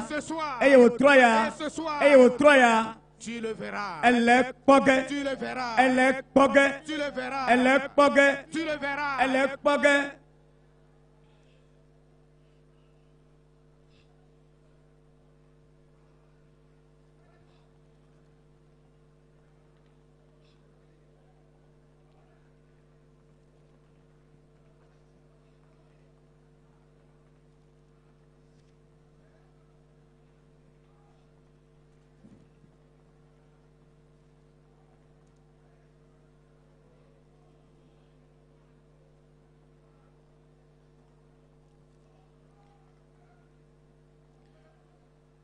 ce soir, tu le verras. Tu le verras. Tu le verras. Tu le verras.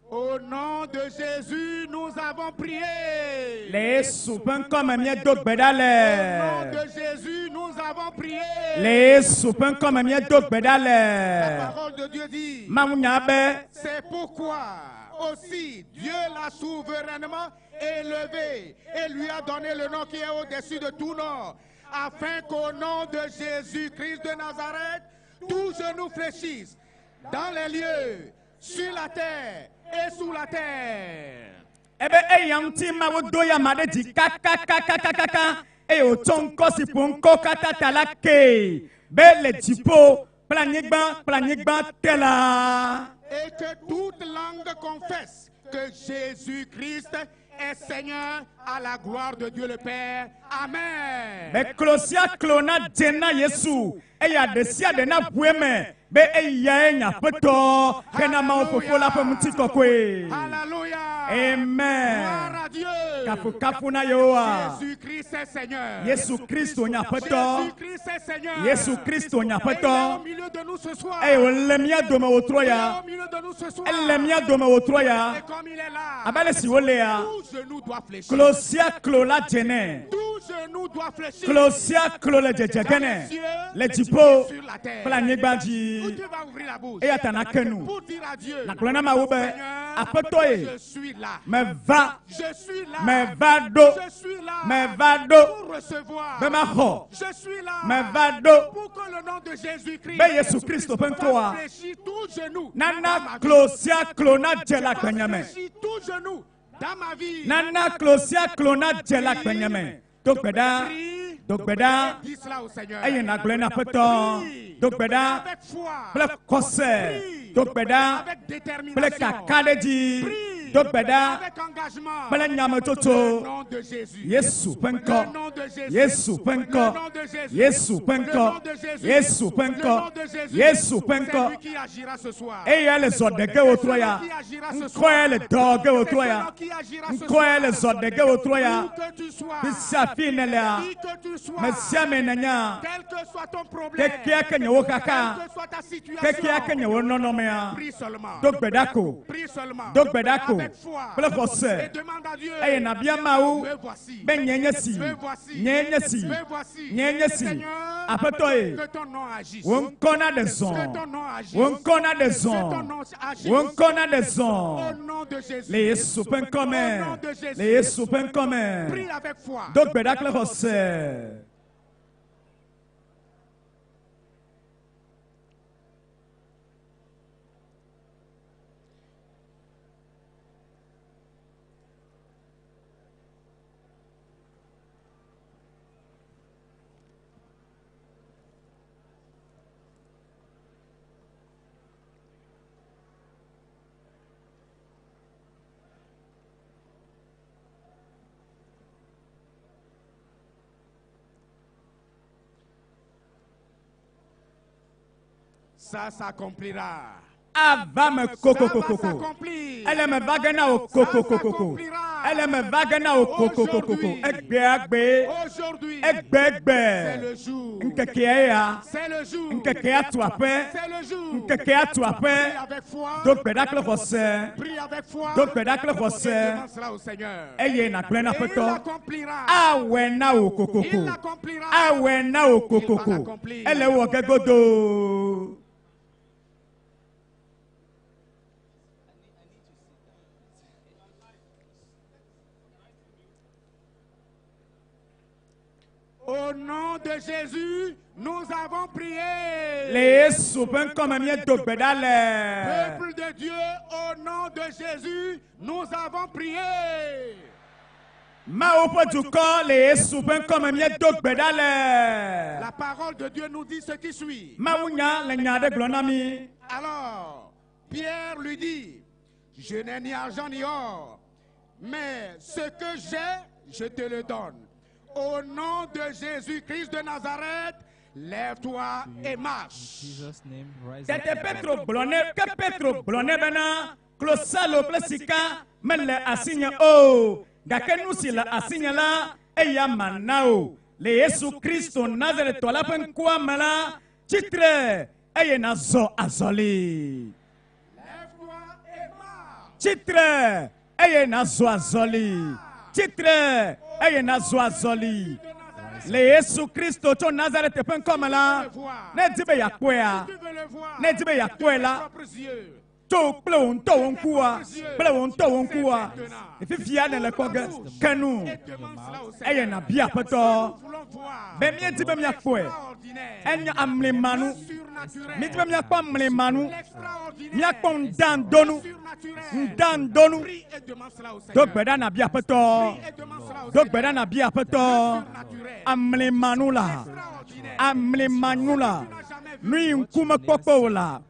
Au nom de Jésus, nous avons prié. Au nom de Jésus, nous avons prié. La parole de Dieu dit, c'est pourquoi aussi Dieu l'a souverainement élevé et lui a donné le nom qui est au-dessus de tout nom, afin qu'au nom de Jésus-Christ de Nazareth, tous genou fléchissent dans les lieux, sur la terre et sous la terre. Et que toute langue confesse que Jésus-Christ est Seigneur à la gloire de Dieu le Père. Amen. Alléluia. Amen. Gloire à Dieu. Jésus-Christ est Seigneur. Jésus-Christ Jésus-Christ est Seigneur. Jésus-Christ Il est au milieu de nous ce soir. Il est au milieu de nous ce soir. Et comme il est là, tout genou doit fléchir. Tout genou doit fléchir. Dans les cieux, sur la terre. Où Dieu va ouvrir la bouche pour dire à Dieu, Seigneur, je suis là. Je suis là. Je suis là pour recevoir. Je suis là pour que le nom de Jésus-Christ soit fléchi tout genou dans ma vie. Fléchi tout genou dans ma vie. Dis cela au Seigneur. Avec foi. Avec détermination. Avec engagement. Le nom de Jésus. Le nom de Jésus. Le nom de Jésus. Le nom de Jésus. Le nom de Jésus. C'est lui qui agira ce soir. C'est lui qui agira ce soir. C'est lui qui agira ce soir. Où que tu sois. Qui que tu sois. Quel que soit ton problème. Quelle que soit ta situation. Prie seulement. Prie seulement. Avec foi. Et demande à Dieu. Me voici. Me voici. Me voici. Seigneur, que ton nom agisse. Que ton nom agisse. Que ton nom agisse. Au nom de Jésus. Au nom de Jésus. Prie avec foi. Ça s'accomplira. Va me coco coco. Elle me vagana au coco coco. Elle me vagana au coco coco. Aujourd'hui, c'est le jour. C'est le jour. C'est le jour. Prie avec foi. Prie avec foi. Demande cela au Seigneur. Il l'accomplira. Il l'accomplira. Elle est au gogo. Au nom de Jésus, nous avons prié. Peuple de Dieu, au nom de Jésus, nous avons prié. La parole de Dieu nous dit ce qui suit. Alors, Pierre lui dit, je n'ai ni argent ni or, mais ce que j'ai, je te le donne. Au nom de Jésus-Christ de Nazareth, lève-toi et marche. gake nu si le asinya la eya mana o le Yesu Kristo Nazareth la ƒe ŋkuame la tsitre eye na zɔ azɔli. Tsitre eye na zɔ azɔli. Tsitre eye na zɔ azɔli. Le Yesu Kristo tso Nazareth ƒe ŋkɔme la ne di be yakpɔea ne di be yakpɔe la. Tso kple wo ŋutɔ wo ŋkua kple wo ŋutɔ wo ŋkua fifia ne le kɔ ge kenu eye na bia aƒetɔ be míedi be míakpɔe enye amlimanu míedi be míakpɔ amlimanu míakpɔ ŋdandonu do gbe ɖa na bia aƒetɔ do gbe ɖa na bia aƒetɔ amlimanu la nu yi ŋkume kpɔkpɔ o la.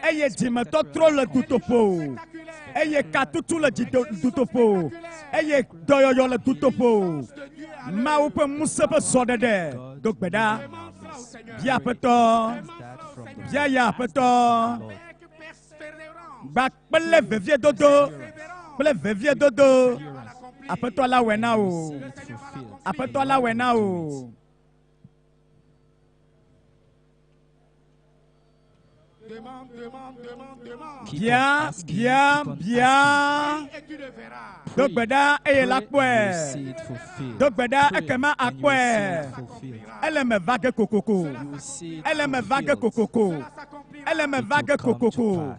Eye dzimetɔtrɔ le dutoƒo eye katutu le dutoƒo eye dɔyɔyɔ le dutoƒo Mawu ƒe ŋusẽ ƒe sɔɖeɖe do gbe ɖa bia aƒetɔ bia ya aƒetɔ gba kple vevie dodo aƒetɔ la wɔe na o aƒetɔ la wɔe na o. Bien. Do gbe ɖa eye la kpɔe. Do gbe ɖa ekema akpɔe. Ele me va ge kokoko. Ele me va ge kokoko. Ele me va ge kokoko.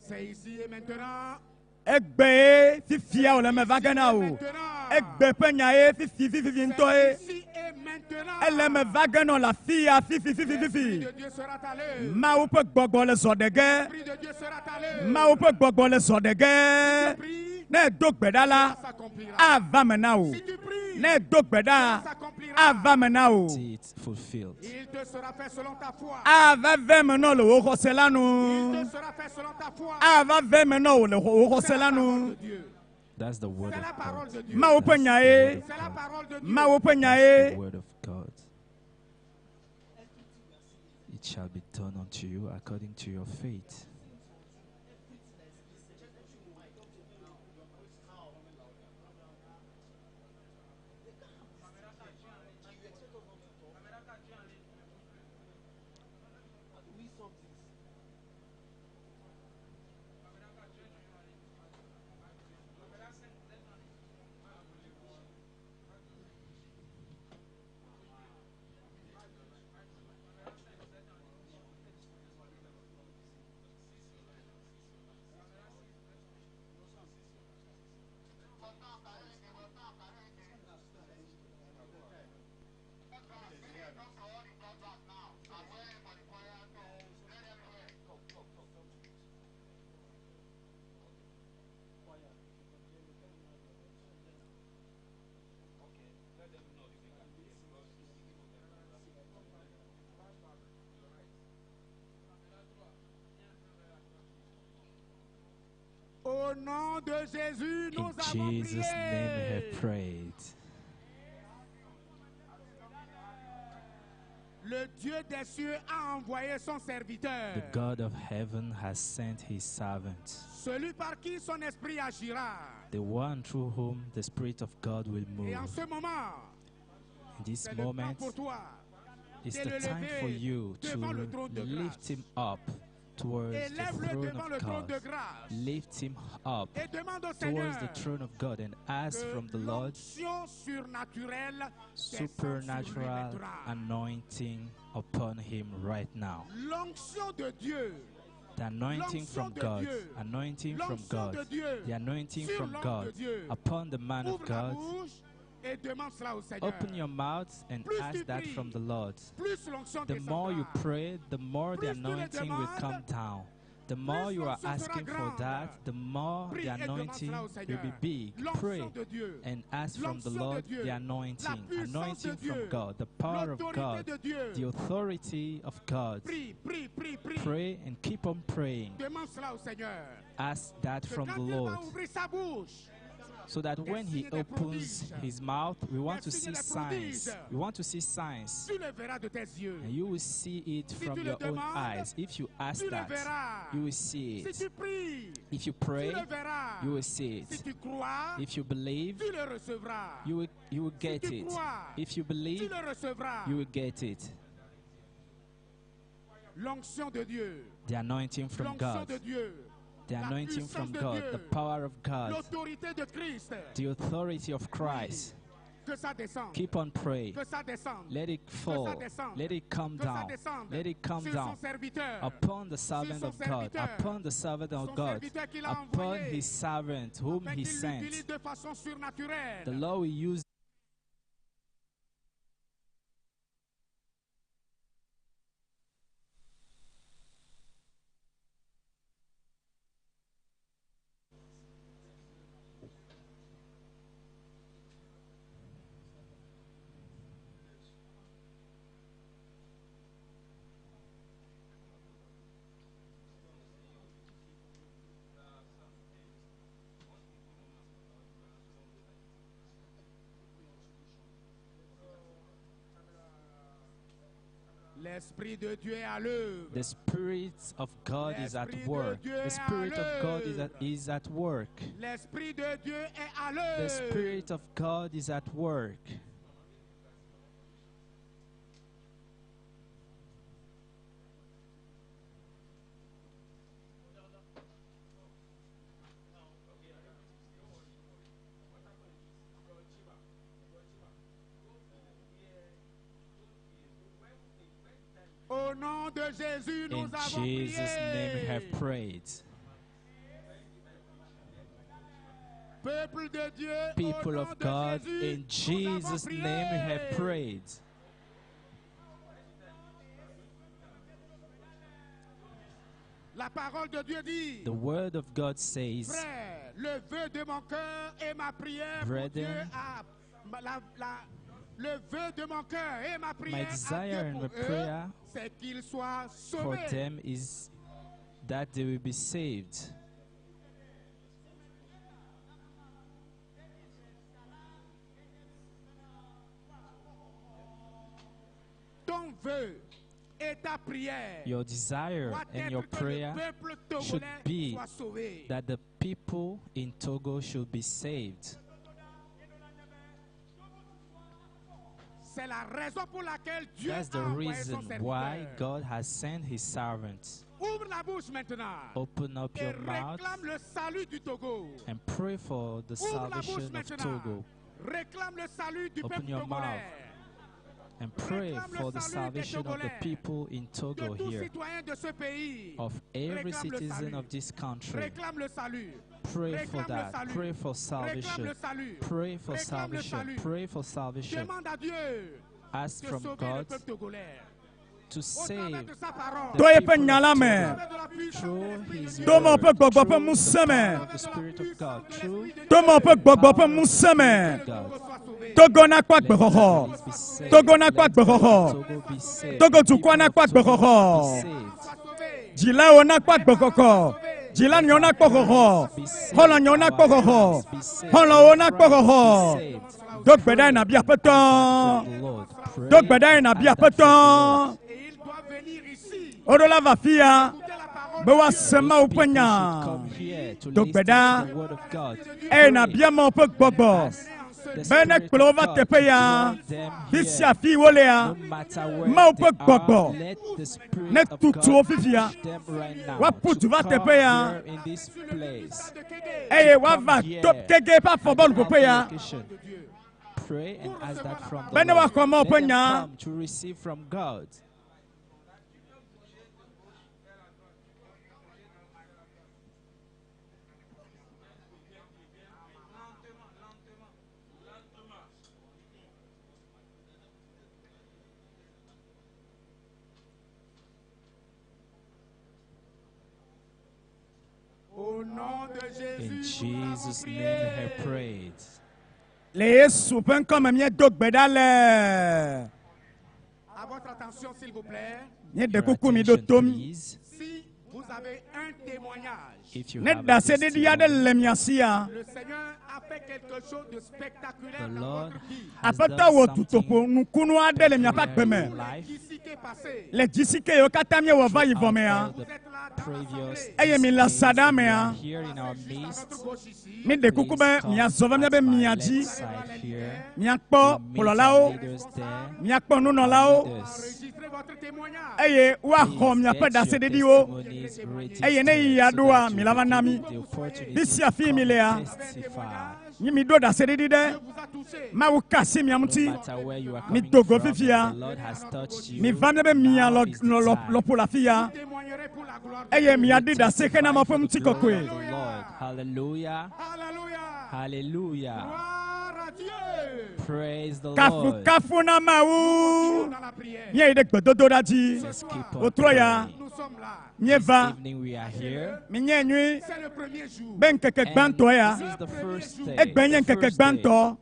C'est ici et maintenant. Egbe fifia o le me va ge na o. Egbe ƒe nya ye fifi ŋutɔ ye. Ele me va ge nɔ le afia fifi. Mawu ƒe gbɔgbɔ le zɔ ɖe ge. Mawu ƒe gbɔgbɔ le zɔ ɖe ge. Ne do gbe ɖa la ava me na o. Ne do gbe ɖa ava me na o. Ava ve me nɔ le wo xɔse la nu. Ava ve me nɔ le wo xɔse la nu. That's the word of God. Mawu ƒe nya ye. Mawu ƒe nya ye. The word of God. It shall be done unto you according to your faith. Au nom de Jésus, nous In avons Jesus' prié. name we have prayed. Le Dieu des cieux a envoyé son serviteur. The God of heaven has sent his servant, Celui par qui son esprit agira. the one through whom the Spirit of God will move. Et en ce moment, In this c'est le temps moment, pour toi It's et the le time for lever you to devant le trône de lift grâce. him up towards the Élève-le throne devant le of trône de God. grâce Lift him up et demande au towards Seigneur the throne of God and ask que from the Lord l'onction surnaturelle descende sur lui supernatural maintenant. anointing upon him right now. L'onction de Dieu, The anointing l'onction from de God, Dieu, anointing from l'onction de God, Dieu the anointing sur from l'homme God de Dieu. upon the man of Ouvre la God. bouche et demande cela au Seigneur. Open your mouth and Plus tu ask that pries, from the Lord. plus l'onction The more you descendra. pray, the more the Plus tu le anointing will demandes, come down. The more you are l'onction sera asking for grande. that, the more Prie the et demande anointing cela au will Seigneur. be big. Pray L'onction de Dieu, and ask from the l'onction de Lord Dieu, the la anointing. puissance Anointing de from Dieu, God, the power of l'autorité God, de Dieu. the authority of God. Prie, prie, prie, prie. Pray and keep on praying. Demande cela au Seigneur. Ask that Que from quand the il Lord. va ouvrir sa bouche, So that when he signes, des opens prodiges. his mouth, we want to Des see signes, des signs. prodiges. We want to see signs. tu le verras de tes yeux. And you will see it Si from tu le your own demandes, eyes. If you ask tu le that, verras. you will see Si it. tu pries, If you tu pray, le verras. you will see Si it. tu crois, If you believe, tu le recevras. you will get tu it. crois, If you Tu believe, le recevras. you will get it. L'onction de Dieu. The anointing from L'onction God. de Dieu. The La anointing puissance from de God. Dieu. The power of God. L'autorité de Christ. The authority of Christ. Que ça descende. Keep on praying. Que ça descende. Let it fall. Let it come Que ça down. descende. Let it come Sur down son serviteur. upon the servant son of God, serviteur. upon the servant of Son God, serviteur qu'il a upon envoyé. his servant whom Afin he qu'il sent. l'utilise de façon surnaturelle. The Lord will use L'Esprit de Dieu est à l'œuvre. the Spirit of God is at L'Esprit de work. Dieu The est à Spirit of God l'œuvre. is at work. L'Esprit de Dieu est à The l'œuvre. Spirit of God is at work. Au nom de Jésus, nous In avons Jesus' name we prié. have prayed. Peuple de Dieu, au People nom of de God, Jésus, in nous avons Jesus' prié. name we have prayed. La parole de Dieu dit, The word of God says, frère, le vœu de mon cœur et ma prière pour Brethren, Dieu le vœu de mon cœur et ma prière à desire Dieu and pour my eux, prayer c'est qu'ils soient for sauvés. them is that they will be saved. Ton vœu et ta prière Your desire doit and être your que prayer le peuple should togolais be soit sauvé. that the people in Togo should be saved. C'est la raison pour laquelle Dieu That's the a envoyé reason son why serviteur. God has sent his servants. Ouvre la bouche maintenant Open up et your mouth réclame le salut du Togo. and pray for the Ouvre la bouche salvation of maintenant. Togo. Réclame le salut du Open peuple your togolais. mouth and pray Réclame le for the salut des salvation of the Togolais. people in De Togo tout here, citoyen de ce pays. of every Réclame le citizen salut. of this country. Réclame le salut. Pray for Réclame le that. salut. Pray for Réclame salvation. le salut. Pray for Réclame le salvation. salut. Pray for salvation. Demande à Dieu Ask de from sauver le God peuple togolais. to Au travers save de sa parole. the Toi et people of penyalame. Togo. Au travers de la puissance de Through l'Esprit de his Dieu. Tomo word, pe gbogbo pe through the museme. power of the Spirit of God, through Tomo pe gbogbo pe power of the museme. Spirit of God. Togo soit sauvé. Togo na kwa Let the gbehoho. Togolese be saved. Togo na kwa Let gbehoho. Togo be saved. Togo The tukwa people na of kwa Togo gbehoho. be saved. Soit sauvé. Jila o na kwa gbehoko. Jila nyo na kpohoho. Holo nyo na kpohoho. Holo o na kpohoho. Dogbeda na bia peton. Dogbeda na bia peton. Et il doit venir ici. Orola va fia. Écouter la parole Be wa de Dieu. sema upenya. Come here to Donc, listen Beda, to the word of God. E na bia mo pe gbogbo. the Bene Spirit kplɔ of va God teƒe ya. draw them Fisi here. afi wolea. No matter where Mawu they ƒe are, gbɔgbɔ. let the Spirit Ne of tutu wo God fifia. push them right now Woaƒu to va come teƒe ya. here in this place. Eye come woava here to kege ƒe At afɔbɔlu that ƒoƒe ya. location. Pray and ask that from the Bene Lord. woaxɔ Mawu Let ƒe them nya. come to receive from God. Au nom de In Jésus, Jesus' name we have prayed. Le Yesu ƒe ŋkɔme míedo gbe ɖa le. à votre attention, s'il vous plaît. Míeɖe Your kuku mi ɖo attention, tom. please. Si vous avez un témoignage, If you Ne have a ɖaseɖiɖi aɖe testimony, le mia si ya. le Seigneur a fait quelque chose de spectaculaire the dans Lord votre vie. has Aƒetɔ done wɔ something tutoƒo nukunu aɖe le miaƒe agbe me. in your life. Ici qui est passé, Le dzisike yiwo katã míewɔ va yi vɔ Out mea. all the vous êtes là dans previous l'assemblée. Eye mi le days, asaɖa we mea. are here in our Juste à midst. votre gauche ici, Míeɖe kuku be Please come miazɔ va at míabe my mia left dzi. side here. Míakpɔ We meet kplɔlawo. our leaders there. Míakpɔ nunɔlawo. Leaders. enregistrez votre témoignage. Eye woaxɔ Please miaƒe get your ɖaseɖiɖiwo. testimonies Eye ne yi registered ya so ɖoa, that mi you la va will na be mi. given the opportunity Bisi to afi mi come le ya. and testify. Nyi mi ɖo ɖaseɖiɖi ɖe. Vous a touché. Mawu ka asi mia No ŋuti. matter where you are Mi coming dogo from, fifia. the Lord has touched you. Mi va míabe mia Now is the time. lɔƒo le afi ya. Témoignerez pour la gloire de Eye Dieu. miaɖi ɖase xe na Mawu ƒe For the ŋuti glory kɔkɔe. of the Lord. Hallelujah. Alléluia. Hallelujah. Gloire à Dieu. Praise the Lord. Kafukafu na Mawu. Dans la prière. Míeyi ɖe gbedodoɖa dzi. Let's keep on Wotrɔ ya. praying. Nous sommes là. This Míeva. evening we are here. Minyɛ nyui. C'est le premier jour. Be ŋkeke And gbãtɔ ya. this is the first day. Egbe nye The ŋkeke first day. gbãtɔ.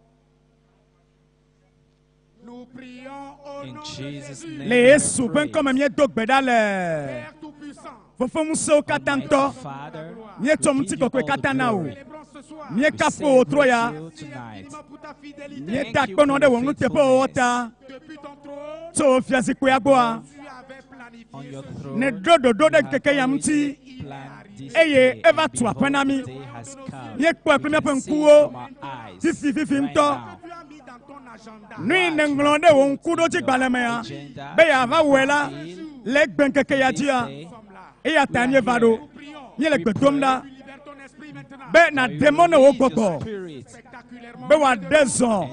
Nous prions au In nom de Jesus' Jésus. name. Le Yesu ƒe ŋkɔme míedo gbe ɖa le. Père Tout-Puissant. Fofo ŋusẽwo katã Almighty ŋutɔ. Father, Míetsɔ we ŋuti give you kɔkɔe all the katã na wo. glory. Célébrons ce soir. We Míekafu wò trɔ celebrate ya. you tonight. Pour ta fidélité. Míeda Thank you akpɔnɔ for ɖe wò your nuteƒewɔwɔ ta. Depuis ton trône, Tso wò fiazikpuia gbɔa. tu avais planifié On your ce throne, Ne ɖo ɖoɖo ɖe you have ŋkeke ya already ŋuti. planned this Eye day, eva and tu aƒe behold, na mi. the day has come. Míekpɔe kple We míaƒe can see it ŋkuwo. from our eyes Fifi right ŋutɔ. now. Tu as mis dans ton agenda. Nui ne ŋlɔ ɖe wò ŋkuɖodzigbalẽ mea. Be yeava wɔe la. Le egbe ŋkeke ya dzia. Nous sommes là. Eya ta míeva ɖo. Nous prions. Míele gbe dom ɖa. Tu libères ton esprit maintenant. Be nàɖe mɔ ne wò gbɔgbɔ. Spectaculairement. Be wòaɖe zɔ.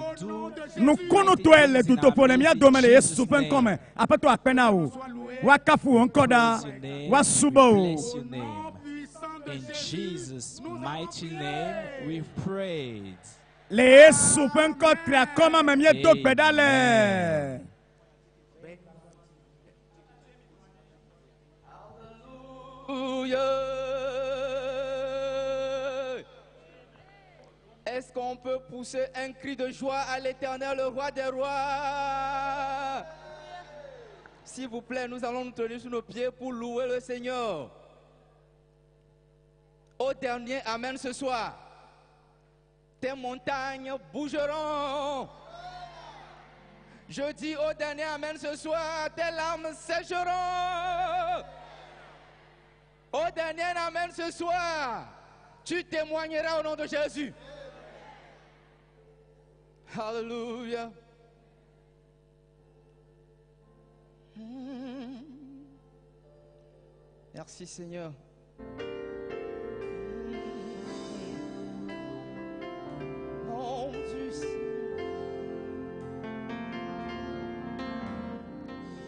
Nukunutɔe le dutoƒo le mía dome le Yesu ƒe ŋkɔme. Aƒetɔ akpe na wò. Woakafu wò ŋkɔ ɖa. Woasubɔ wò. Bless your name. In Jesus' mighty name, we've prayed. Le Yesu ƒe ŋkɔ tri akɔma me míedo gbe ɖa le. Alléluia. Est-ce qu'on peut pousser un cri de joie à l'Éternel, le roi des rois? S'il vous plaît, nous allons nous tenir sur nos pieds pour louer le Seigneur. Au dernier Amen ce soir, tes montagnes bougeront. Je dis au dernier Amen ce soir, tes larmes sécheront. Au dernier Amen ce soir, tu témoigneras au nom de Jésus. Alléluia. Merci Seigneur. Nom du Seigneur.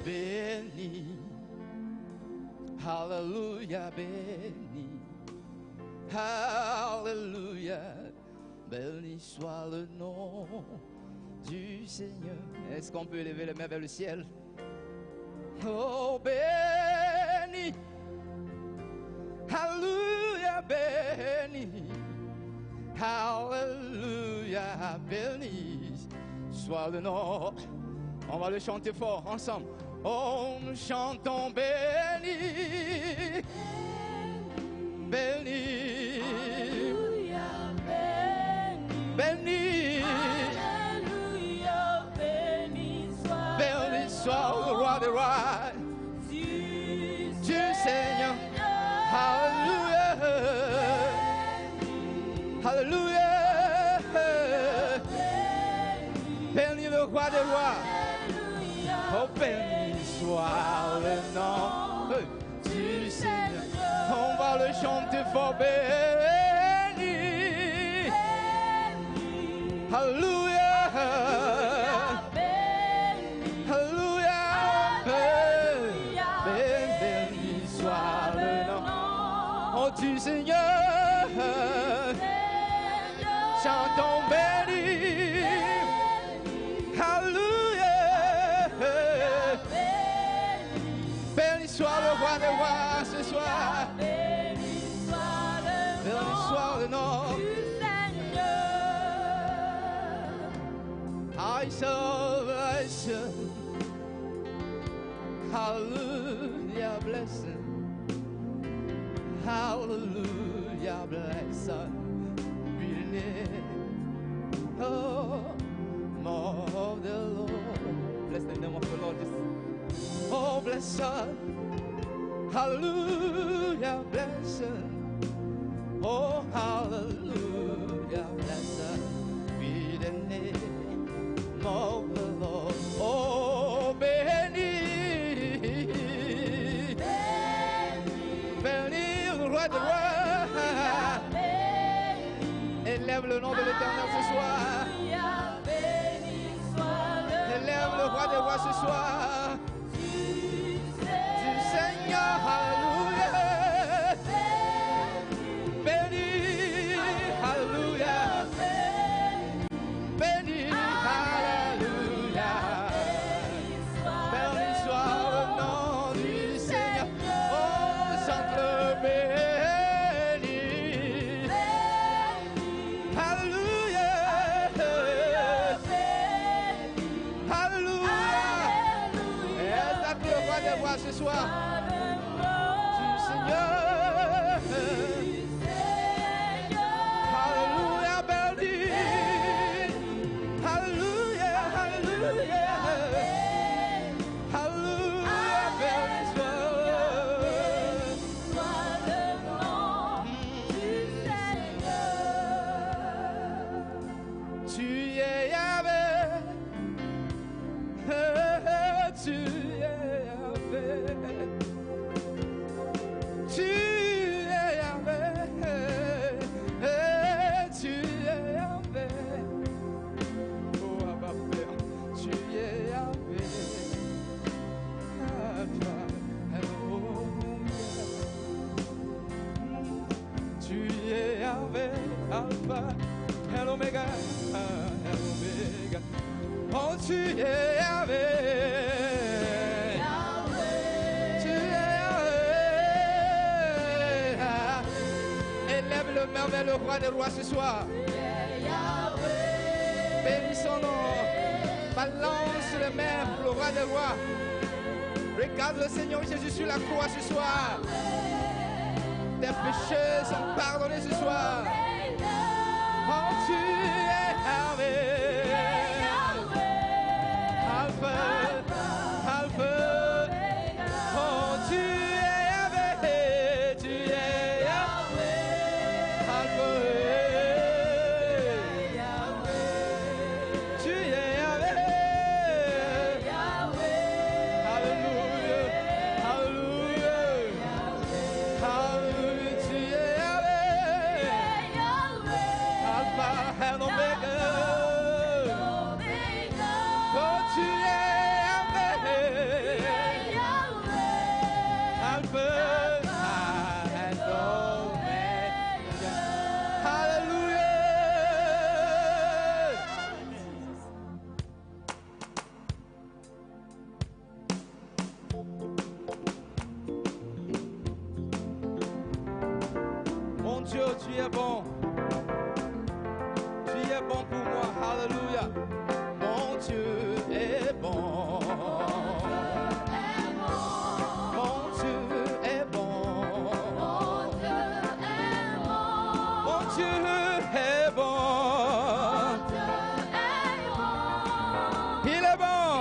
Béni. Alléluia, béni. Alléluia. Béni soit le nom du Seigneur. Est-ce qu'on peut élever les mains vers le ciel? Oh, béni. Alléluia, béni. Alléluia, béni soit le nom. On va le chanter fort ensemble. Oh, nous chantons béni. Béni. Béni. Béni soit le roi des rois. Du Seigneur. Alléluia. Alléluia. le roi des rois. Oh, béni soit le nom du Seigneur. On va le chanter fort, béni. Alléluia. Alléluia. Béni soit le nom du Seigneur. Chantons béni. Alléluia. Béni soit le roi des rois ce soir. Béni soit le nom du Seigneur. I salvation. Hallelujah, blessing. Hallelujah, blessed be the name. Oh, more of the Lord. Bless the name of the Lord. Oh, blessed. Hallelujah, blessed. Oh, hallelujah, blessed be the name of the Lord. Oh, béni. Béni, le roi des rois. Élève le nom de l'Éternel ce soir. Élève le roi des rois ce soir. Du Seigneur, alléluia. Béni, alléluia. Béni, alléluia. Béni soit le nom du Seigneur. Oh, chante le béni. Alléluia. Alléluia. Exalte le roi des rois ce soir. Du Seigneur. Alléluia, béni. Alléluia, alléluia. Alléluia, béni soit. Tu es Yahvé. Tu es Yahvé. Tu es Yahvé. Tu es Yahvé. Oh, Abba Père, tu es Yahvé. Alpha et Omega. Tu es Yahvé. Alpha et Omega. Oh, tu es Yahvé. Tu es Yahvé. Élève le merveilleux roi des rois ce soir. Bénis son nom. Balance le mer pour le roi des rois. Regarde le Seigneur Jésus sur la croix ce soir. Tes péchés sont pardonnés ce soir. Oh, tu es Yahvé. Alpha, Alpha. Oh, tu es Yahvé. Tu es Yahvé. Alpha. Tu es Yahvé. Alléluia. Alléluia. Alléluia. Tu es Yahvé. Alpha and Omega. Oh, tu es Yahvé. Alpha and Omega. Alléluia. Mon Dieu, tu es bon. Tu es bon pour moi. Alléluia. Mon Dieu est bon. Mon Dieu est bon. Mon Dieu est bon. Il est bon.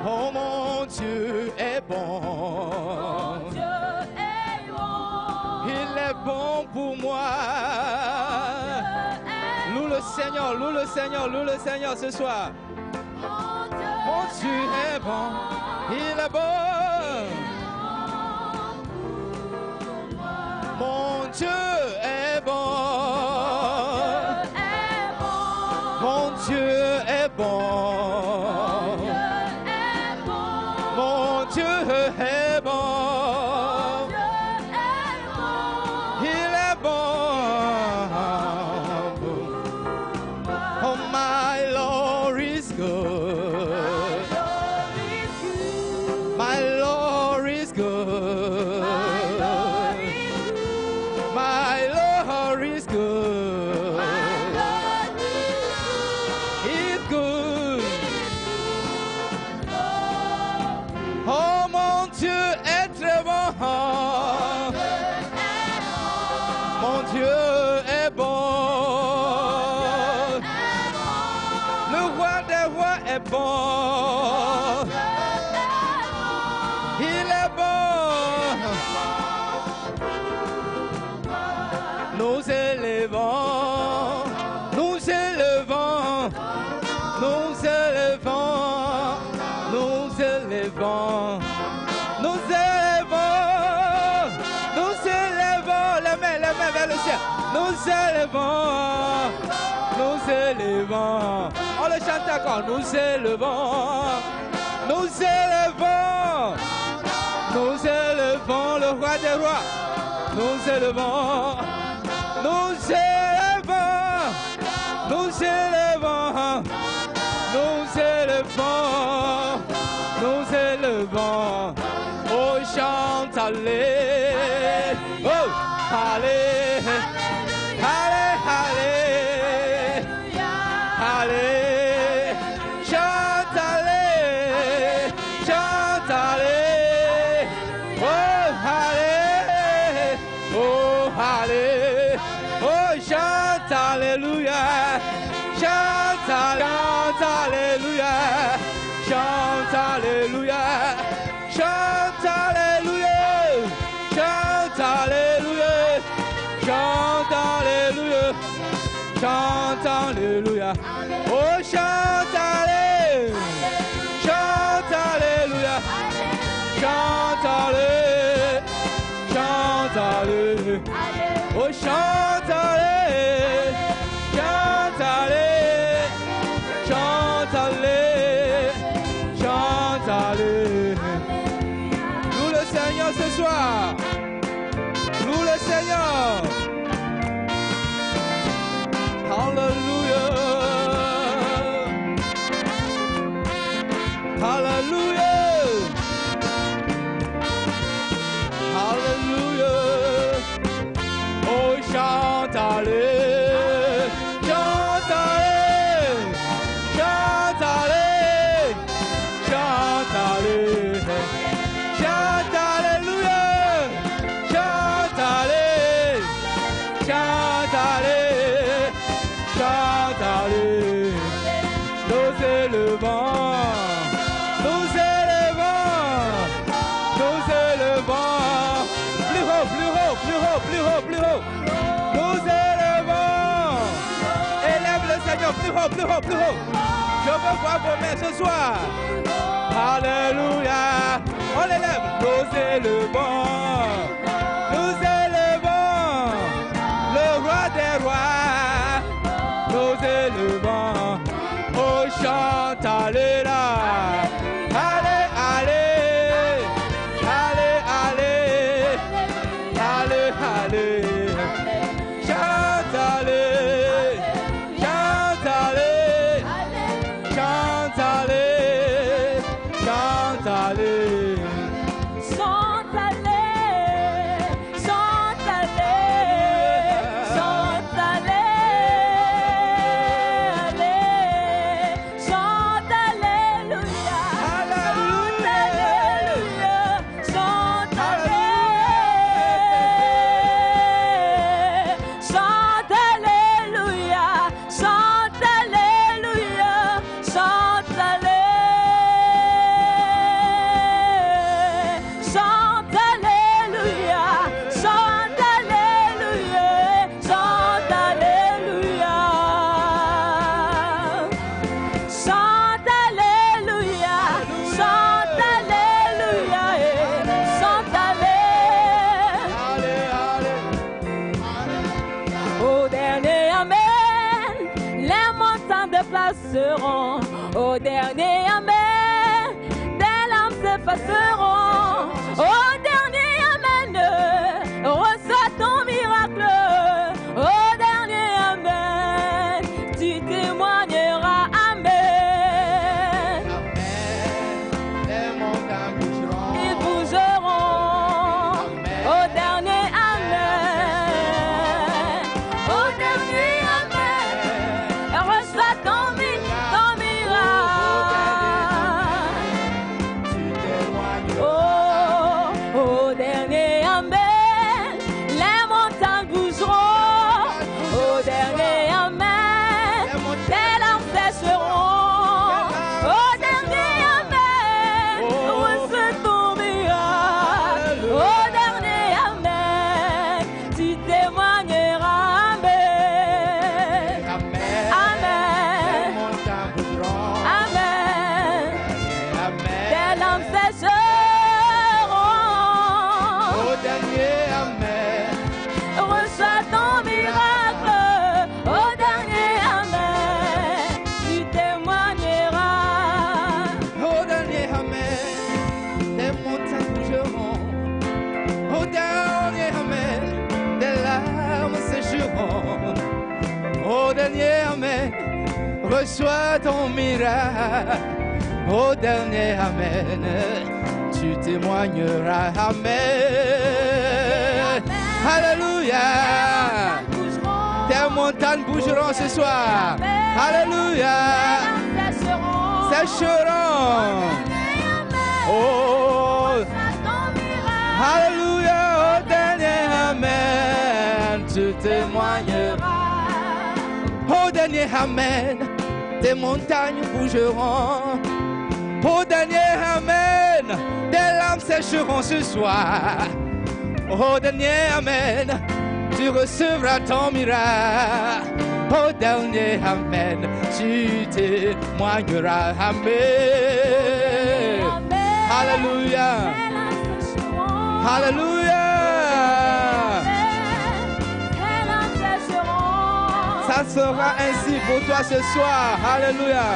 Oh, mon Dieu est bon. Il est bon pour moi. Loue le Seigneur, loue le Seigneur, loue le Seigneur ce soir. Mon Dieu est bon, il est bon. Mon Dieu est bon. Mon Dieu est bon. Mon Dieu est bon. Il est bon. Oh, my Lord is good. My Lord is good. My Lord is good. He's good. Oh, mon Dieu est très bon. Mon Dieu est bon. Le roi des rois est bon. Il est bon. Nous élevons, nous élevons, nous élevons, nous élevons, nous élevons, nous élevons, les mains vers le ciel. Nous élevons, nous élevons. On le chante encore. Nous élevons, nous élevons, nous élevons le roi des rois. Nous élevons, nous élevons, nous élevons, nous élevons, nous élevons. Oh, chante, allez, oh, allez, allez, allez, allez, chante, allez, chante, allez, oh, allez, oh, allez, oh, chante, alléluia, chante, alléluia, chante, alléluia, chante, alléluia, chante, alléluia, chante, alléluia, chante, alléluia, oh, chante, alléluia, chante, alléluia, chante, alléluia, chante, alléluia, oh, chante, alléluia, chante, alléluia, chante, alléluia, chante, alléluia. Loue le Seigneur ce soir. Loue le Seigneur. Hallelujah. Hallelujah. Hallelujah. Oh, chante, allez, chante, allez, chante, allez, chante, allez, chante, alléluia, chante, allez, chante, allez, chante, allez. Nous élevons, nous élevons, nous élevons, plus haut, plus haut, plus haut, plus haut, plus haut. Nous élevons, élève le Seigneur, plus haut, plus haut, plus haut. Je veux voir vos mains ce soir. Alléluia, on l'élève. Nous élevons, nous élevons, le roi des rois. Nous élevons, oh, chante, allez là, allez, allez, allez, allez, allez, allez, chante, allez, chante, allez, chante, allez, chante, allez. Chante, allez, chante, allez, chante, allez. s'effaceront. Au dernier amen, des larmes s'effaceront. Au dernier amen, reçois ton miracle. Au dernier amen, tu témoigneras. Amen. Les montagnes bougeront. Ils bougeront. Au dernier amen. Au dernier amen, reçois ton miracle. Oh, au dernier amen, les montagnes bougeront. Au dernier amen, les larmes sécheront. Au dernier amen, reçois ton miracle. Au dernier amen, tu témoigneras. Amen. Amen. Les montagnes bougeront. Amen. Amen. Des larmes sécheront. Au dernier amen. Reçois ton miracle. Au dernier amen, tu témoigneras. Au dernier amen, les montagnes bougeront. Au dernier amen, des larmes sécheront. Au dernier amen, reçois ton miracle. Au dernier amen, tu témoigneras. Amen. Alléluia. Tes montagnes bougeront ce soir. Alléluia. Sécheront. Oh, Alléluia. Au dernier amen, tu témoigneras. Au dernier amen, tes montagnes bougeront. Au dernier amen, des larmes sécheront ce soir. Au dernier amen, tu recevras ton miracle. Au dernier amen, tu témoigneras. Amen. Alléluia. Alléluia. Ça sera ainsi pour toi ce soir. Alléluia.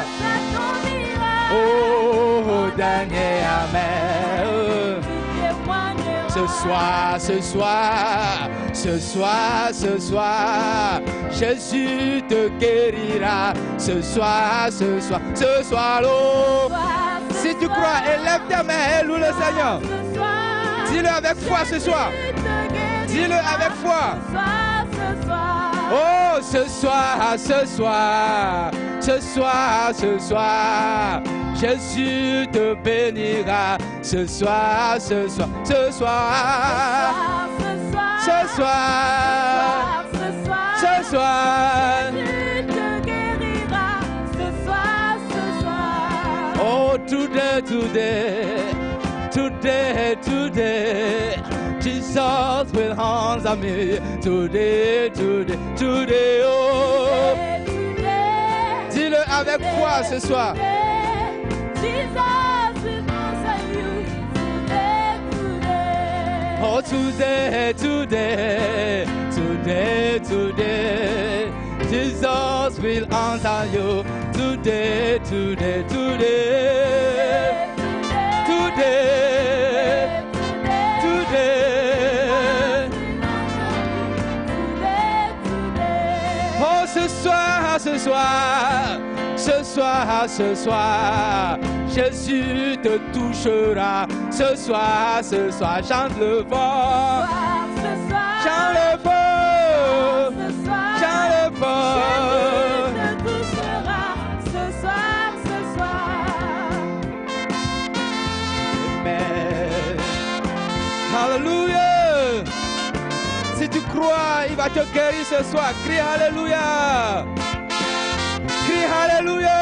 Oh, dernier amen. Ce soir, ce soir, ce soir, ce soir, Jésus te guérira. Ce soir, ce soir, ce soir, oh. Si tu crois, élève ta main et loue le Seigneur. Dis-le avec foi ce soir. Dis-le avec foi. Oh, ce soir, ce soir, ce soir, ce soir, Jésus te bénira. Ce soir, ce soir, ce soir, ce soir, ce soir, Tu te guériras ce soir, ce soir. oh, today, today, today, today, Jesus will answer me. Today, today, today, oh. Dis-le avec foi ce soir. Oh, today, today, today, today, Jesus will answer you. Today, today, today, today, today. Oh, ce soir, ce soir, ce soir, ce soir, Jésus te touchera. Ce soir, chante le fort. Chante le fort. Chante le fort. Jésus te touchera ce soir, ce soir. Amen. Alléluia. Si tu crois, il va te guérir ce soir. Crie Alléluia. Crie Alléluia.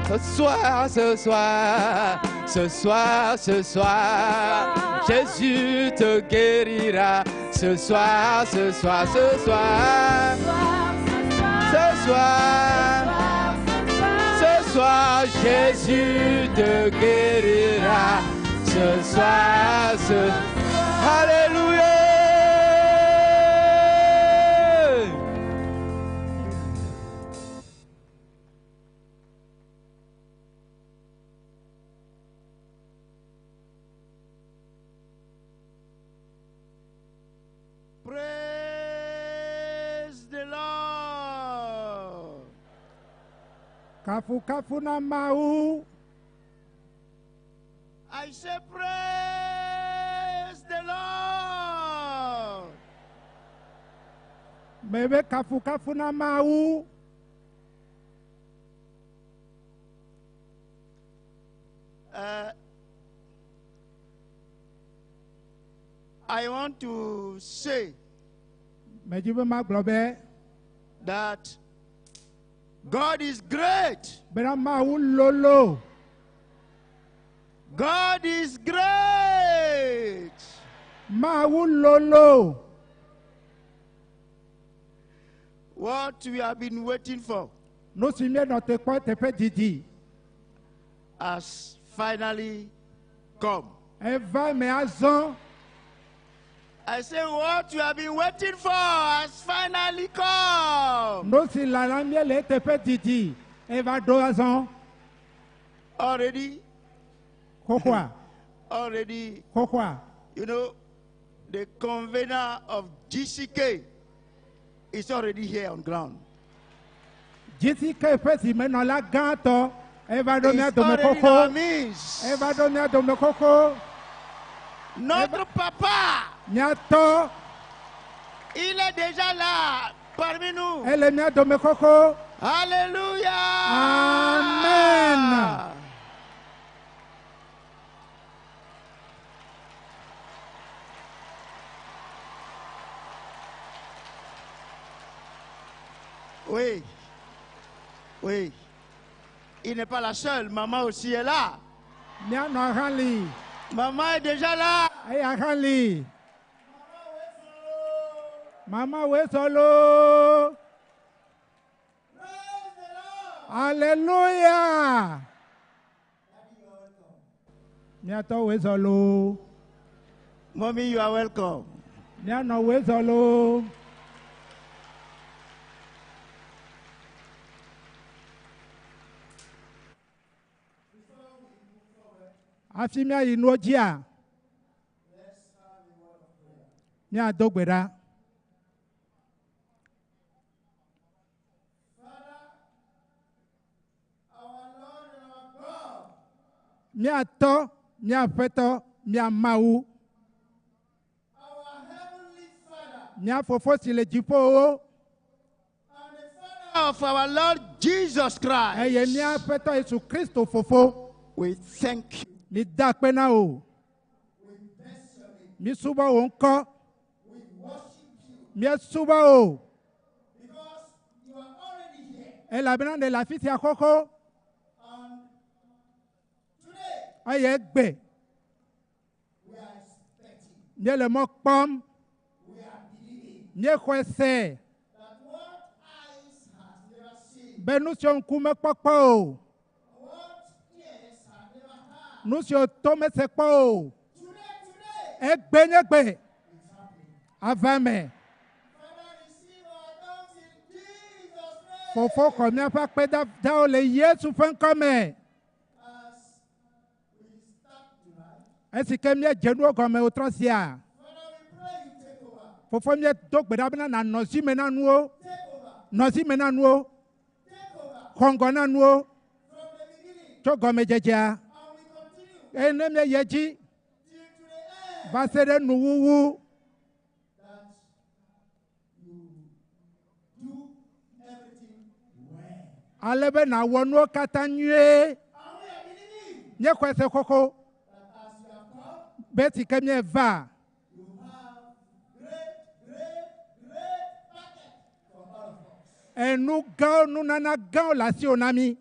Ce soir, ce soir, ce soir, ce soir, Jésus te guérira. Ce soir, ce soir, ce soir, ce soir, ce soir, Jésus te guérira. Ce soir, ce... Alléluia. Kafu kafu na mau. I say praise the Lord. Bebe kafu kafu na mau. I want to say Mejibe ma globe. that God is great. Bera mau lolo. God is great. Mau lolo. What we have been waiting for No simye no te kwa te pe didi. has finally come. Eva me azon. I say what we have been waiting for has finally come. No si la ramye le te pe didi. Eva do azon. Already, Kokwa. already, Kokwa. you know, the convener of GCK is already here on ground. Jisi ke pe si me no la ganto. Eva do me It's do me already in our koko. midst. Eva do me do me koko. Notre papa, Nyato. il est déjà là parmi nous. Elle me do me koko. Alléluia. Amen. Oui. Oui. Il n'est pas la seule. Maman aussi est là. Nya no hanli. Maman est déjà là. Hey hanli. Mama we solo. Hallelujah. Nyato we solo. Mommy, you are welcome. Nya no we solo. Afimia inojia. Nya dogbera. Mia to, mia feto, mia mau. Mia fofo si le jipo. Of our Lord Jesus Christ. Eye mia feto Yesu Kristo fofo. We thank you. Mi da pena o. Mi suba o nko. Mi suba o. El abena de la fiti akoko. Aye gbe. Mi le mo pom. Mi kwese. Benu si on kume popo o. Nous sommes tombés sur quoi? Et bénégbé. Avant mais. Faut qu'on ait pas que dans les Yesu fin comme. Est-ce que mieux genou comme au transia? Faut mieux donc bedabna na nosi menanuo. Nosi menanuo. Kongona nuo. Chogome jeja. Eneme yeji basere nuwu alebe na wonu katanye nye kwese koko beti kemye va enu gao nunana gao la si onami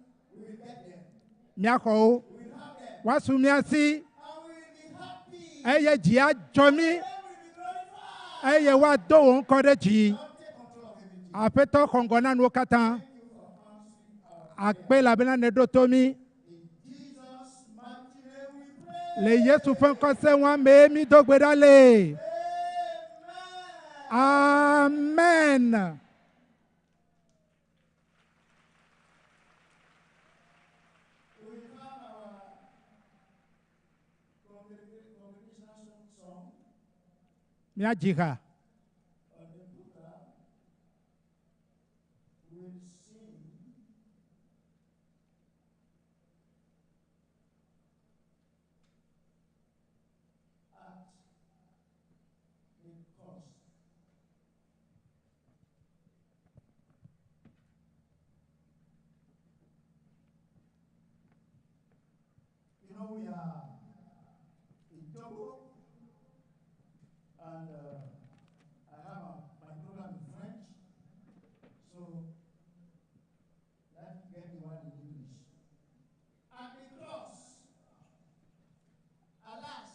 miako wasumiasi eye jia jomi eye wa do nkore ji apeto kongona no katan akpe la bena nedo tomi le Yesu fen ko se wan me mi dogbedale amen. Mia jika. You know, we are in Togo, and I have my program in French, so let's get the one in English. At the cross, alas,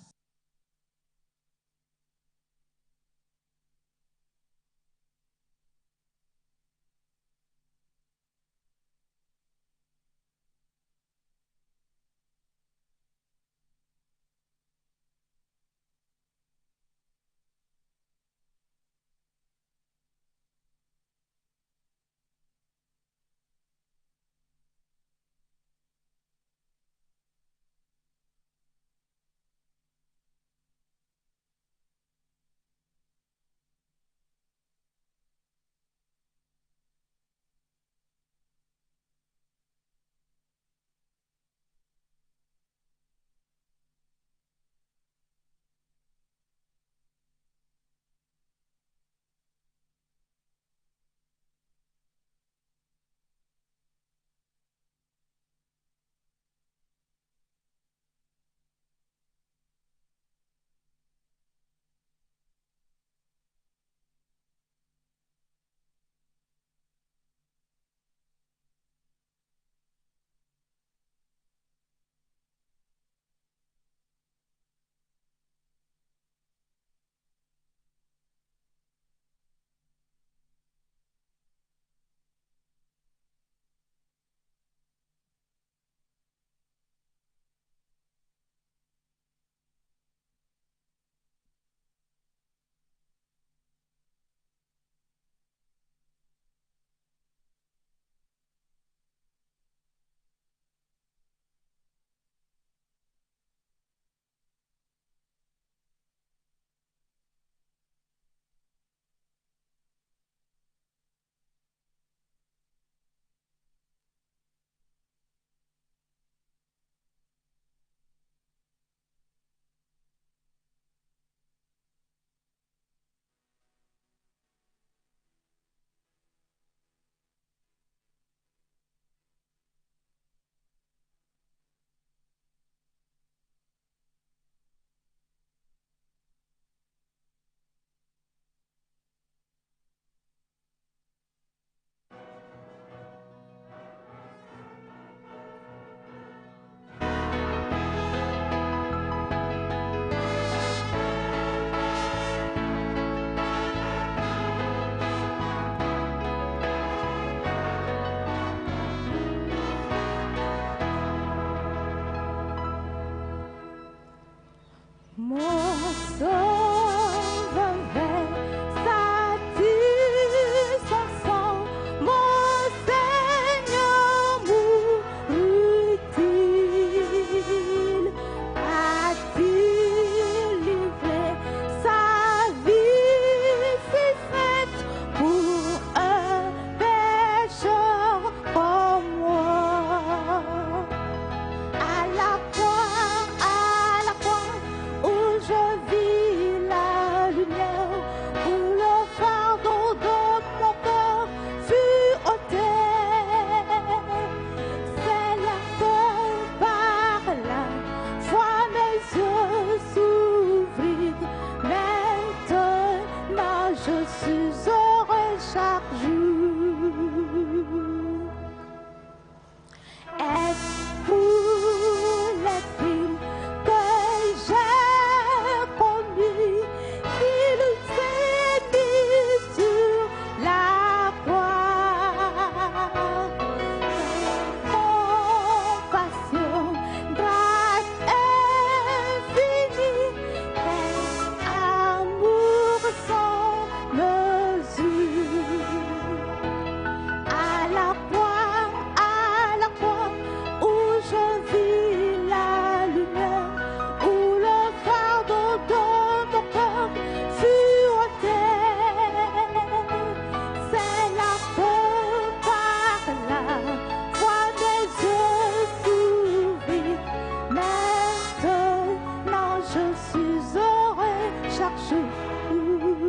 je suis heureux chaque jour.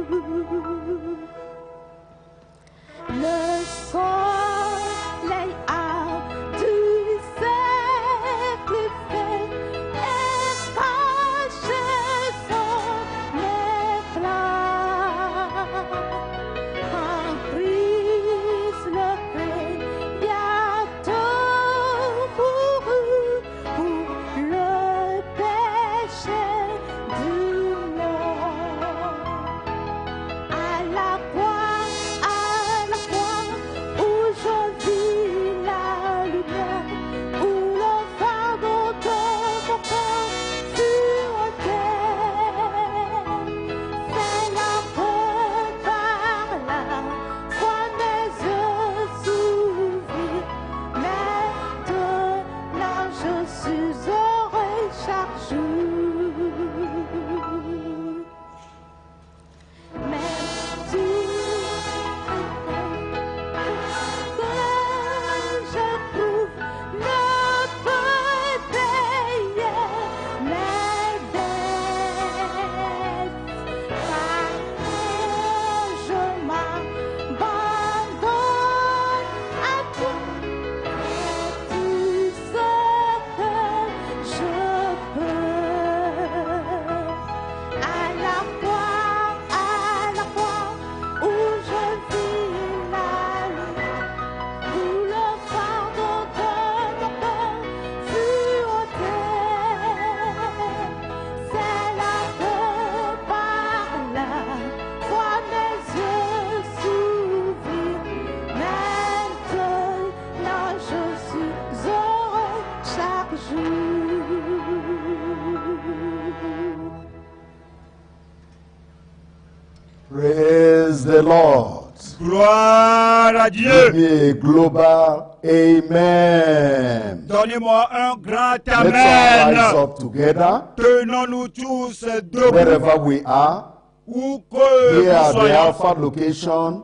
Praise the Lord. Gloire à Give Dieu. me a global amen. Donnez-moi un grand Let's all rise amen. up together. Tenons-nous tous debout. Wherever we are, Où que here nous at the soyons. Alpha location,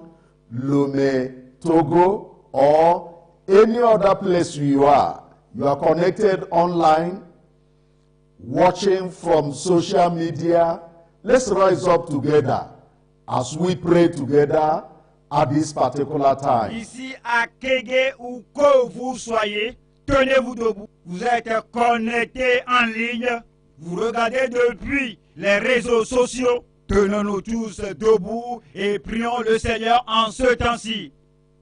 Lomé, Togo, or any other place you are connected online, watching from social media. Let's rise up together as we pray together at this particular time. Ici à Kégué, où que vous soyez, tenez-vous debout. Vous êtes connectés en ligne. Vous regardez depuis les réseaux sociaux. Tenons-nous tous debout et prions le Seigneur en ce temps-ci.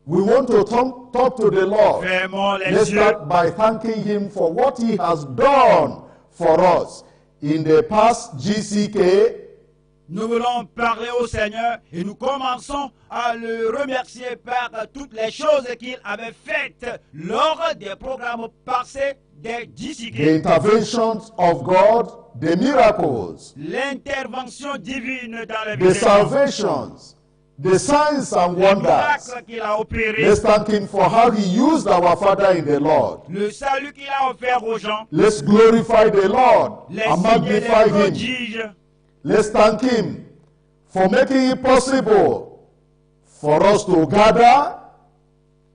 We want to talk to the Lord. Fermons les Let's yeux. start by thanking Him for what He has done for us in the past GCK. Nous voulons parler au Seigneur et nous commençons à le remercier par toutes les choses qu'il avait faites lors des programmes passés des The GCK. interventions of God, the miracles, L'intervention divine dans la the vie des gens. salvations, the signs and Les wonders. miracles qu'il a opérés. Let's thank Him for how He used our Father in the Lord. Le salut qu'il a offert aux gens. Let's glorify the Lord Les and signes et les magnify Him. prodiges. Let's thank Him for making it possible for us to gather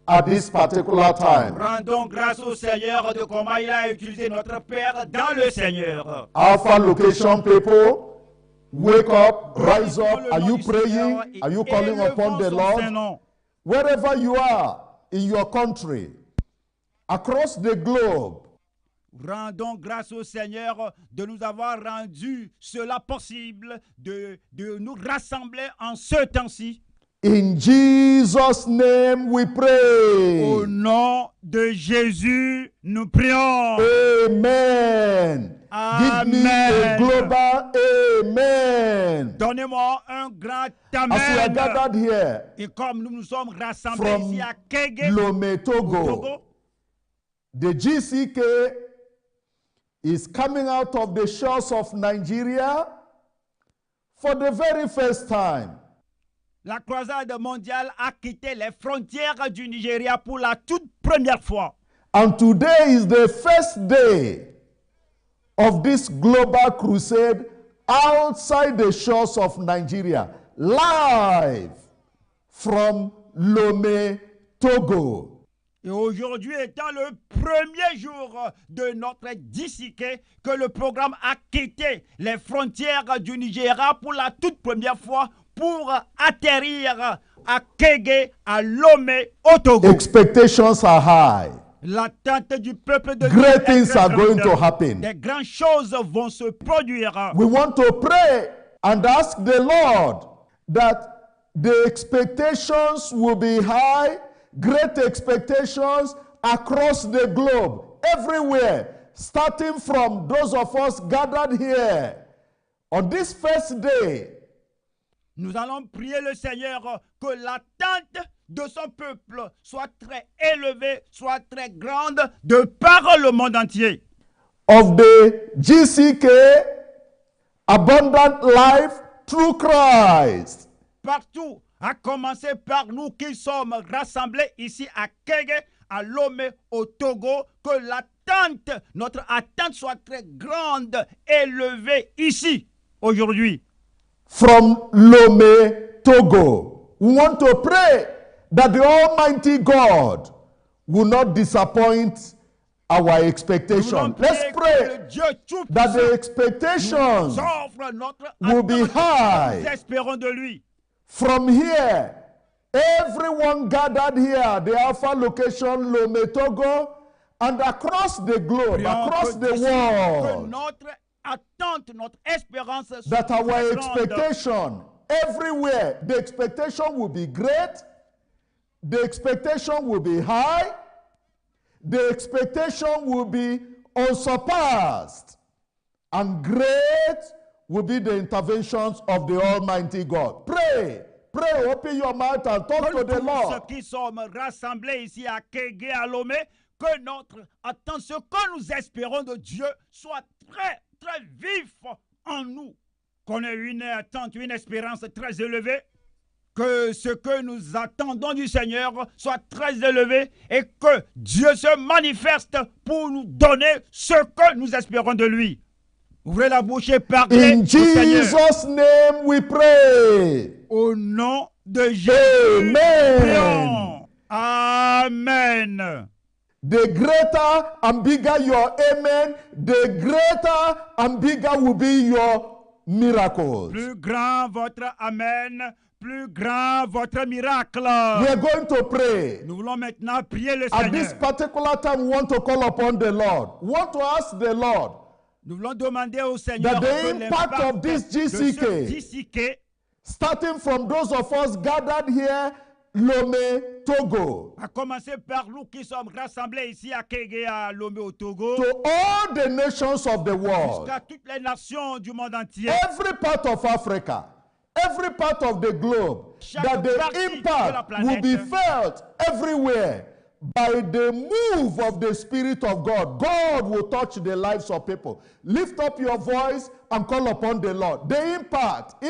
at this particular time. Rendons grâce au Seigneur de comment il a utilisé notre Père dans le Seigneur. Alpha location people, wake up, rise up. Are you praying? Are you calling upon the Lord? Wherever you are in your country, across the globe, Rendons grâce au Seigneur de nous avoir rendu cela possible, de nous rassembler en ce temps-ci. in Jesus' name we Au pray. nom de Jésus, nous prions. Amen. Give me a Amen. global amen. Donnez-moi un grand As we are amen. gathered here Et comme nous nous sommes rassemblés from ici à Kégué, Lomé, Togo, Togo, the GCK is coming out of the shores of Nigeria for the very first time. la croisade mondiale a quitté les frontières du Nigeria pour la toute première fois. And today is the first day of this global crusade outside the shores of Nigeria, live from Lomé, Togo. Et aujourd'hui étant le premier jour de notre DCK, que le programme a quitté les frontières du Nigeria pour la toute première fois pour atterrir à Kégué, à Lomé, au Togo. Expectations are high. L'attente du peuple de Great Dieu est things très are going grande. to happen. Des grandes choses vont se produire. We want to pray and ask the Lord that the expectations will be high, great expectations across the globe, everywhere, starting from those of us gathered here on this first day. Nous allons prier le Seigneur que l'attente de son peuple soit très élevée, soit très grande de par le monde entier. Of the GCK Abundant Life Through Christ. Partout, à commencer par nous qui sommes rassemblés ici à Kégué, à Lomé, au Togo, que l'attente, notre attente soit très grande, élevée ici, aujourd'hui. From Lomé, Togo. We want to pray that the Almighty God will not disappoint our expectation. Let's pray that the expectations will be high. Nous espérons de lui. From here, everyone gathered here, the Alpha location, Lomé, Togo, and across the globe, across the Que world, notre attente, notre espérance soit that our très grande. expectation everywhere, the expectation will be great, the expectation will be high, the expectation will be unsurpassed, and great will be the interventions of the Almighty God. Pray, pray, open your mouth and talk to the Tous Lord. ceux qui sommes rassemblés ici à Kégué, à Lomé, que notre attente, ce que nous espérons de Dieu, soit très, très vif en nous. qu'on ait une attente, une espérance très élevée, que ce que nous attendons du Seigneur soit très élevé et que Dieu se manifeste pour nous donner ce que nous espérons de lui. Ouvrez la bouche et parlez In au Seigneur. Jesus' name we pray. Au nom de Jésus, Amen. prions. Amen. The greater and bigger your amen, the greater and bigger will be your miracles. Plus grand votre amen, plus grand votre miracle. We are going to pray. Nous voulons maintenant prier le At this Seigneur. particular time, we want to call upon the Lord. We want to ask the Lord Nous voulons demander au Seigneur that the que impact l'impact of this de ce GCK, GCK, starting from those of us gathered here, Lomé, Togo, à commencer par nous qui sommes rassemblés ici à Kégué, à Lomé, au Togo, to all the nations of the world, jusqu'à toutes les nations du monde entier, every part of Africa, every part of the globe, Chaque that the partie de la impact planète will be felt everywhere by the move of the Spirit of God. God will touch the lives of people. Lift up your voice and call upon the Lord. The impact,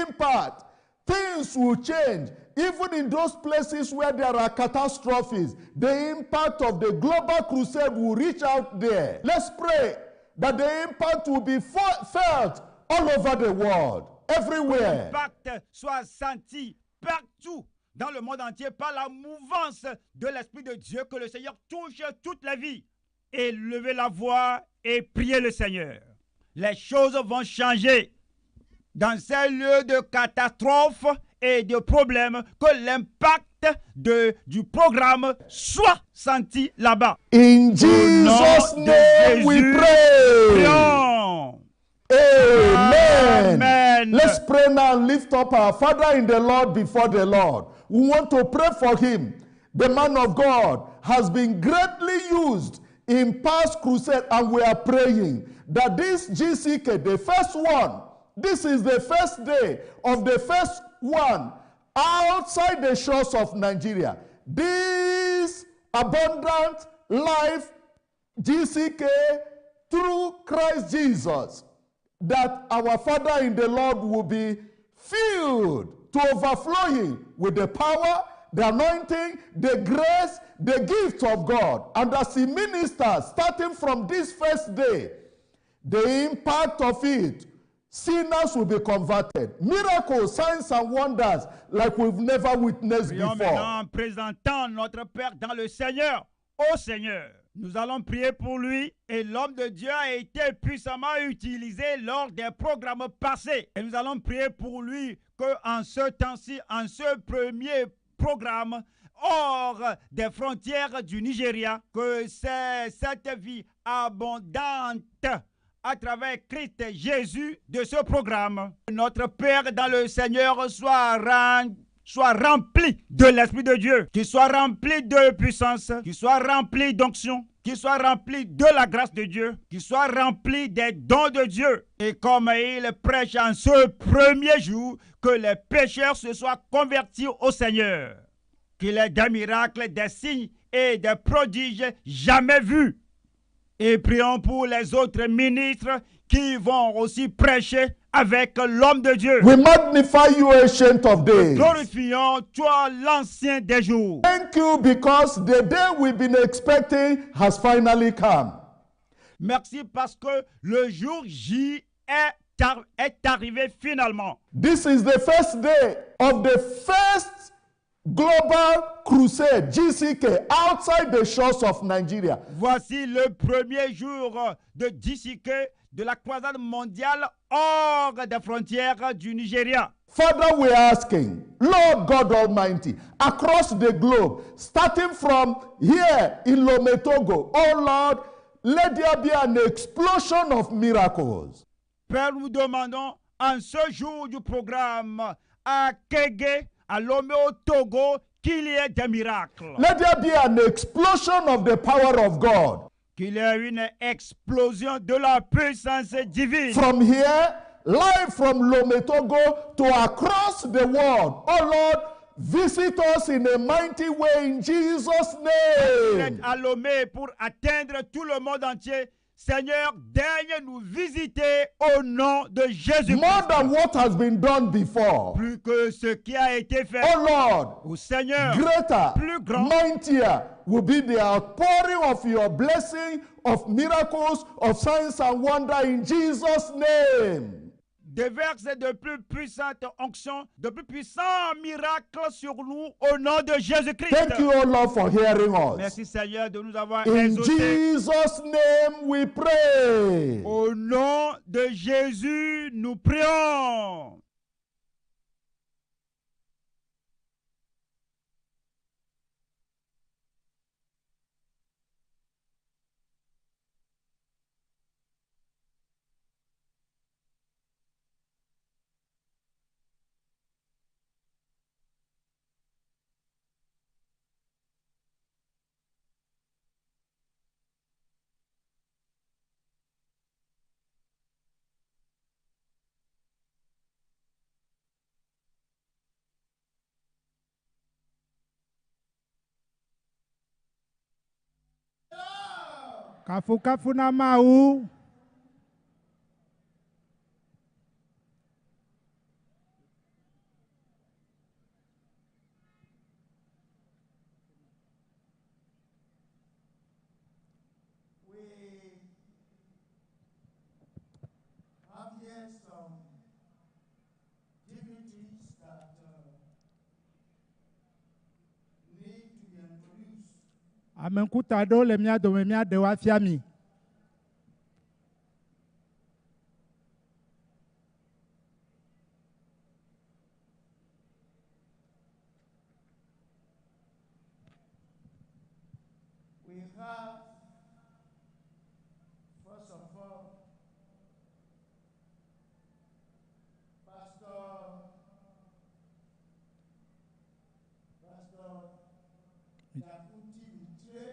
things will change. Even in those places where there are catastrophes, the impact of the global crusade will reach out there. Let's pray that the impact will be felt all over the world, everywhere. l'impact soit senti partout dans le monde entier par la mouvance de l'Esprit de Dieu, que le Seigneur touche toute la vie. Et levez la voix et priez le Seigneur. Les choses vont changer dans ces lieux de catastrophes et de problèmes, que l'impact du programme soit senti là-bas. In Au Jesus' nom de name we Jésus, pray. prions. Amen. Amen. Let's pray now and lift up our Father in the Lord before the Lord. We want to pray for him. The man of God has been greatly used in past crusade, and we are praying that this GCK, the first one, this is the first day of the first one outside the shores of Nigeria. This abundant life GCK through Christ Jesus, that our Father in the Lord will be filled to overflowing with the power, the anointing, the grace, the gift of God. And as he ministers, starting from this first day, the impact of it, sinners will be converted. Miracles, signs and wonders like we've never witnessed Prions before. maintenant en présentant notre Père dans le Seigneur, au Seigneur. Nous allons prier pour lui, et l'homme de Dieu a été puissamment utilisé lors des programmes passés. Et nous allons prier pour lui qu'en ce temps-ci, en ce premier programme, hors des frontières du Nigeria, que c'est cette vie abondante à travers Christ Jésus de ce programme. Notre Père dans le Seigneur soit rempli de l'Esprit de Dieu, qu'il soit rempli de puissance, qu'il soit rempli d'onction, qu'il soit rempli de la grâce de Dieu, qu'il soit rempli des dons de Dieu. Et comme il prêche en ce premier jour, que les pécheurs se soient convertis au Seigneur, qu'il ait des miracles, des signes et des prodiges jamais vus. Et prions pour les autres ministres qui vont aussi prêcher avec l'homme de Dieu. We magnify you, Ancient of Days. Glorifions toi, l'ancien des jours. Thank you because the day we've been expecting has finally come. Merci parce que le jour J est arrivé finalement. This is the first day of the first global crusade, GCK, outside the shores of Nigeria. Voici le premier jour de GCK, de la croisade mondiale hors des frontières du Nigeria. Father, we are asking, Lord God Almighty, across the globe, starting from here in Lomé, Togo, oh Lord, let there be an explosion of miracles. Père, nous demandons en ce jour du programme à Kégué, à Lomé, au Togo, qu'il y ait des miracles. Let there be an explosion of the power of God. Qu'il y ait une explosion de la puissance divine. From here, live from Lomé, Togo, to across the world. Oh Lord, visit us in a mighty way in Jesus' name. À Lomé pour atteindre tout le monde entier. Seigneur, daigne nous visiter au nom de Jésus-Christ. More than what has been done before. Plus que ce qui a été fait. Oh Lord, Au Seigneur, greater, plus grand, mightier will be the outpouring of your blessing, of miracles, of signs and wonder in Jesus' name. déverse de plus puissantes onctions, de plus puissants miracles sur nous au nom de Jésus-Christ. Thank you, oh Lord, for hearing us. Merci Seigneur de nous avoir In exaucés. Jesus' name we pray. Au nom de Jésus, nous prions. Kafu na mau. Amenkuta do le mia dome mia de wa fiami. We have, first of all, Pastor Yakuti Mitre.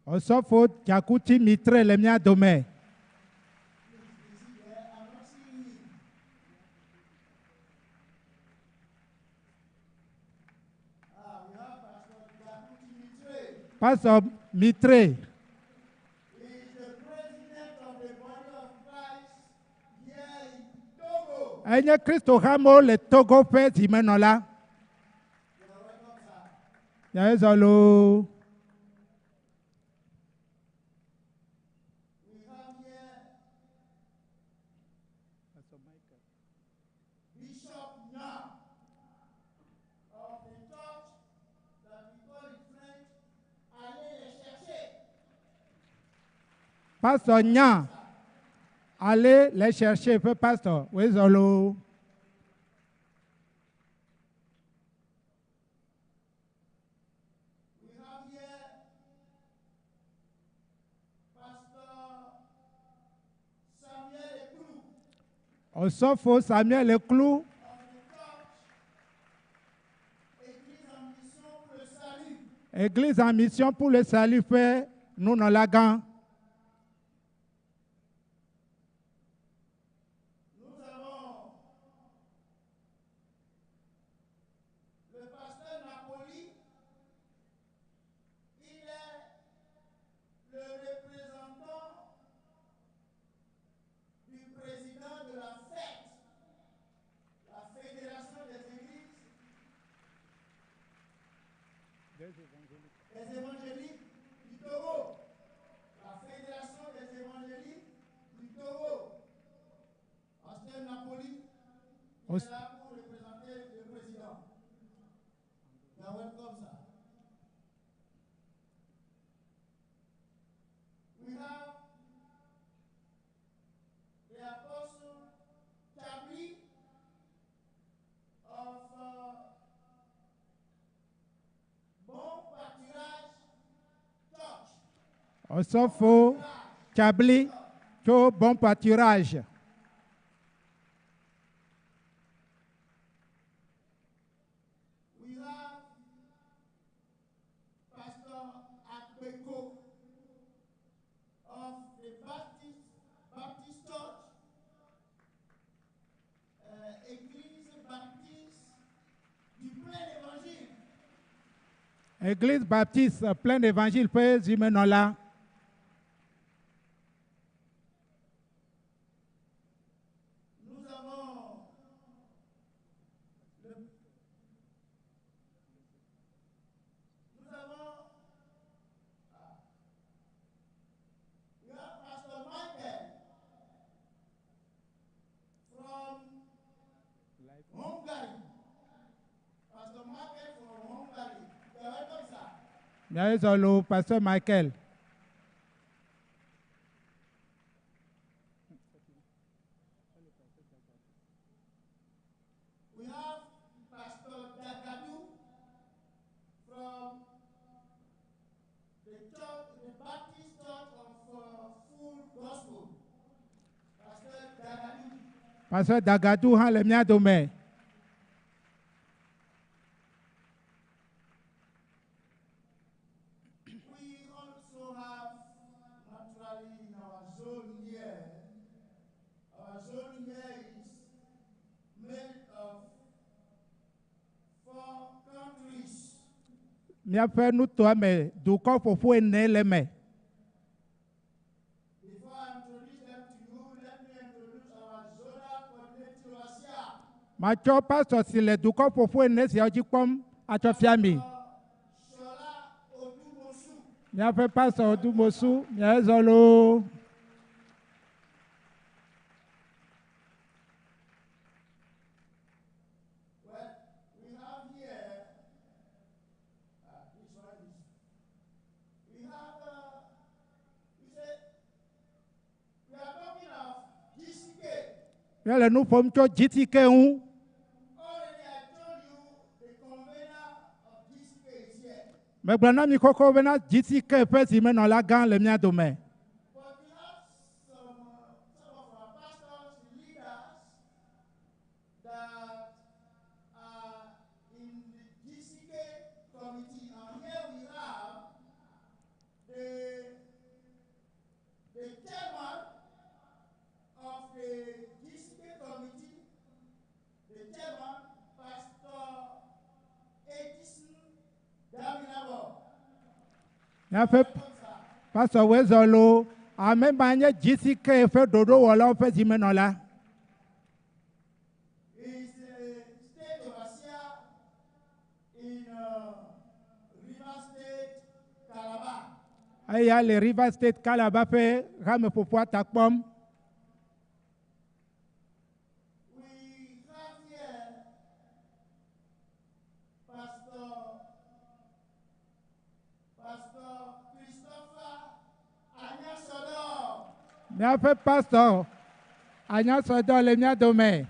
Osofo Yakuti Mitre le mia dome. We have Pastor Yakuti Mitre. Pastor Mitre. He is the president of the body of Christ here in Togo. Enye Kristo hamo le Togo fe zimenola. You are welcome, sir. Yaezolo. We have here Bishop Nya of the church that we call in French, Allez les chercher. Pastor Nya. Allez les chercher, peu pasteur. Wezolo. We have here Pastor Samuel Ekrou Osofo Samuel Leclou. of the church Église en mission pour le salut. Église en mission pour le salut fait nous dans la gang. Nous avons le pasteur Napoli. Il est le représentant du président de la FED, la Fédération des Églises des évangéliques du Togo. La Fédération des évangéliques du Togo. Pasteur Napoli est là pour représenter le président. You are welcome, sir. We have the Apostle Chabli of Bon Pâturage Church. Osofo Chabli. Cho bon pâturage. We have Pastor Akbeko of the Baptist Church, Église Baptiste du Plein Évangile. Église baptiste plein d'évangile fait zimenola. Miaezolo, Pasteur Michael. We have Pastor Dagadou from the church, the Baptist Church of Full Gospel. Pastor Dagadou. Pasteur Dagadou, hein, le mien domaine. We also have, naturally, in our zone here, our zone here is made of 4 countries. Miaƒe nutoa me dukɔ ƒoƒu ene le me. Before I introduce them to you, let me introduce our zonal coordinator overseer. Matsɔ pastor si le dukɔ ƒoƒu ene siawo dzi kpɔm atsɔ fia mi. Shola Odumosu. Miaƒe pastor Odumosu, miaezɔlo. Well, we have here, this one is, we have, we say, we are talking of GCK. Míale nu ƒom tso GTK ŋu. Already I told you the convener of GCK is here. Megblɔ na mi kɔkɔ bena GTK ƒe zimenɔla le mía dome. But we have some of our pastors, leaders that are in the GCK committee. And here we have the chairman of the GCK committee, the chairman, Pastor Edison Daminabo. Míaƒe pastor wezɔlo, ame ma nye GTK ƒe ɖoɖowɔlawo ƒe zimenɔla. He is a state overseer in River State, Calabar. Eya le River State Calabar ƒe hameƒoƒoa ta kpɔm. We have here Pastor Christopher Anyasodor. Míaƒe pastor Anyasɔdɔ le mía dome.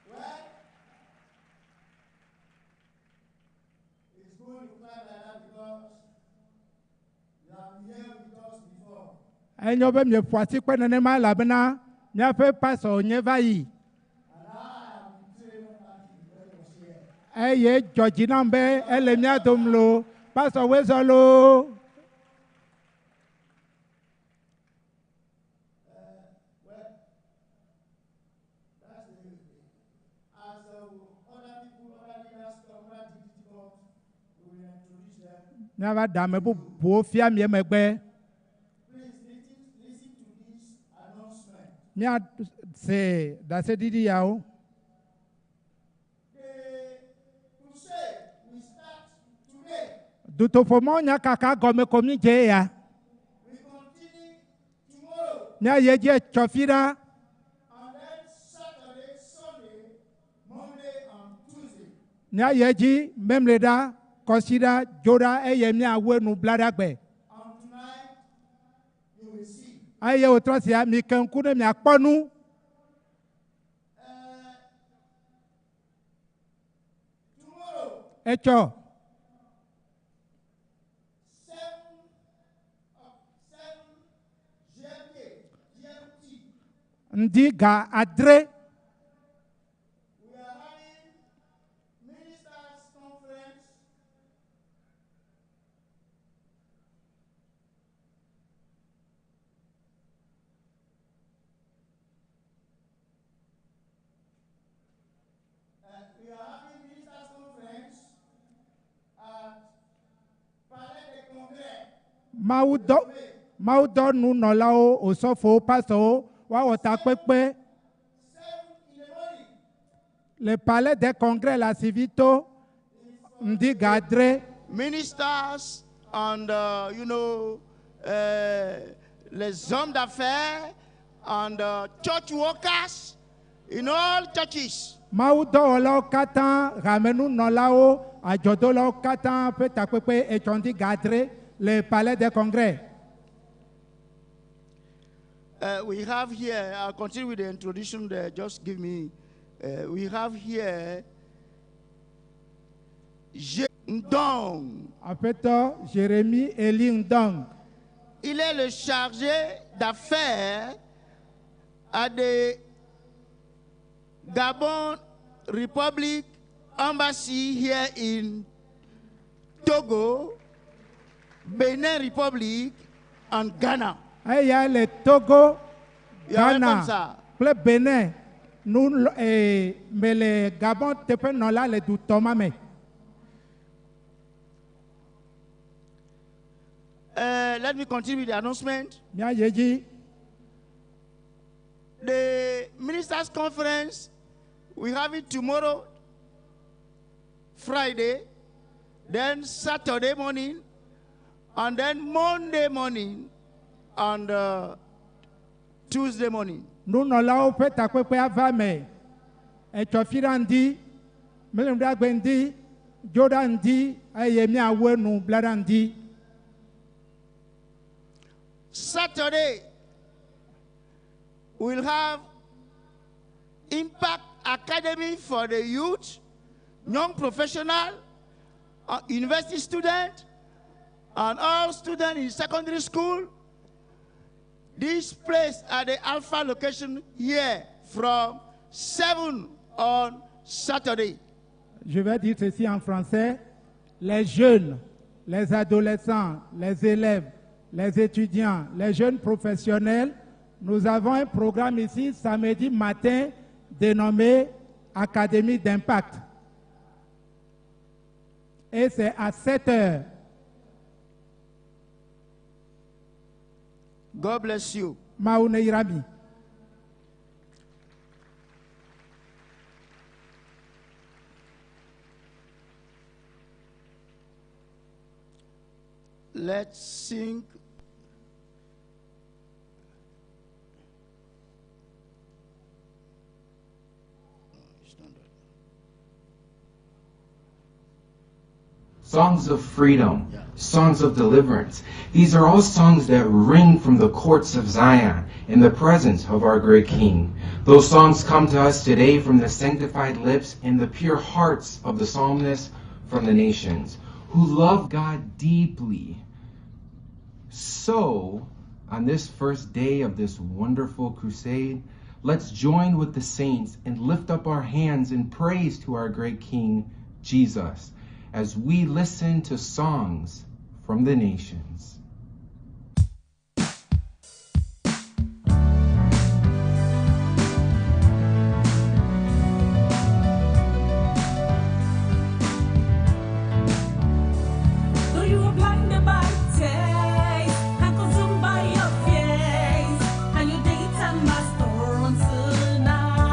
Well, it's good you find like that because you have been here with us before. Enyo be mieƒo asikpe nenema elabena míaƒe pastor nye va yi. And I am trained at the very was here. Eye dzɔdzi nam be ele mía dome lo. Pastor wezɔlo. Well, that's the as other people, other leaders come, other DPT come, we will introduce them. Míava dame bubuwo fia mie megbe. Please listen to this announcement. Mía se daseɖiɖi yawo. The crusade will start today. Dutoƒomɔ nya kaka gɔme ko mi dze ya. We continue tomorrow. Mía ye dzi etsɔfi ɖa. And then Saturday, Sunday, Monday, and Tuesday. Mía ye dzi memle ɖa, kɔsi ɖa, dzo ɖa eye míawoe nu bla ɖa gbe. And tonight, you will see. Eye wòtrɔ sia mi ke ŋku ne miakpɔ nu. Tomorrow, Etsɔ 7 GMT. ŋdi ga adre. We are having ministers conference. We are having ministers conference at Palais des Congrès. Mawudɔ nunɔlawo, osɔfowo, pastorwo, woawɔ takpekpe 7 in the morning. le Palais des Congrès la Civito. Ŋdi ga adre. Ministers and, les hommes d'affaires and church workers in all churches. Mawudɔwɔlawo katã, hamenunɔlawo, adzɔdolawo katã ƒe takpekpe etsɔ ŋdi gadre le palais des congrès. We have here, I'll continue with the introduction there, just give me, we have here Ndong. Aƒetɔ Jérémie Eli Ndong. Il est le chargé d'affaires à the Gabon Republic Embassy here in Togo, Benin Republic, and Ghana. Eya le Togo, Ghana, Ghana, kple Benin, me le Gabon teƒe nɔla le dutɔma me. Let me continue with the announcement. The ministers' conference, we have it tomorrow, Friday, then Saturday morning, and then Monday morning, and Tuesday morning. Nunɔlawo ƒe takpekpe ava me. Etsɔfira ŋdi, Melemdagbe ŋdi, Dzoɖa ŋdi, eye miawo nu blaɖa ŋdi. Saturday, we'll have Impact Academy for the youth, young professional, university student, and all students in secondary school. This place at the Alpha location here from 7 on Saturday. Je vais dire ceci en français. Les jeunes, les adolescents, les élèves, les étudiants, les jeunes professionnels, nous avons un programme ici samedi matin dénommé Académie d'Impact. Et c'est à 7 heures. God bless you. Maoune Irami. Let's sing. Songs of freedom, songs of deliverance. These are all songs that ring from the courts of Zion in the presence of our great King. Those songs come to us today from the sanctified lips and the pure hearts of the psalmists from the nations who love God deeply. So, on this first day of this wonderful crusade, let's join with the saints and lift up our hands in praise to our great King, Jesus, as we listen to songs from the nations. Though you were blinded by taste and consumed by your face, and your daytime master on tonight,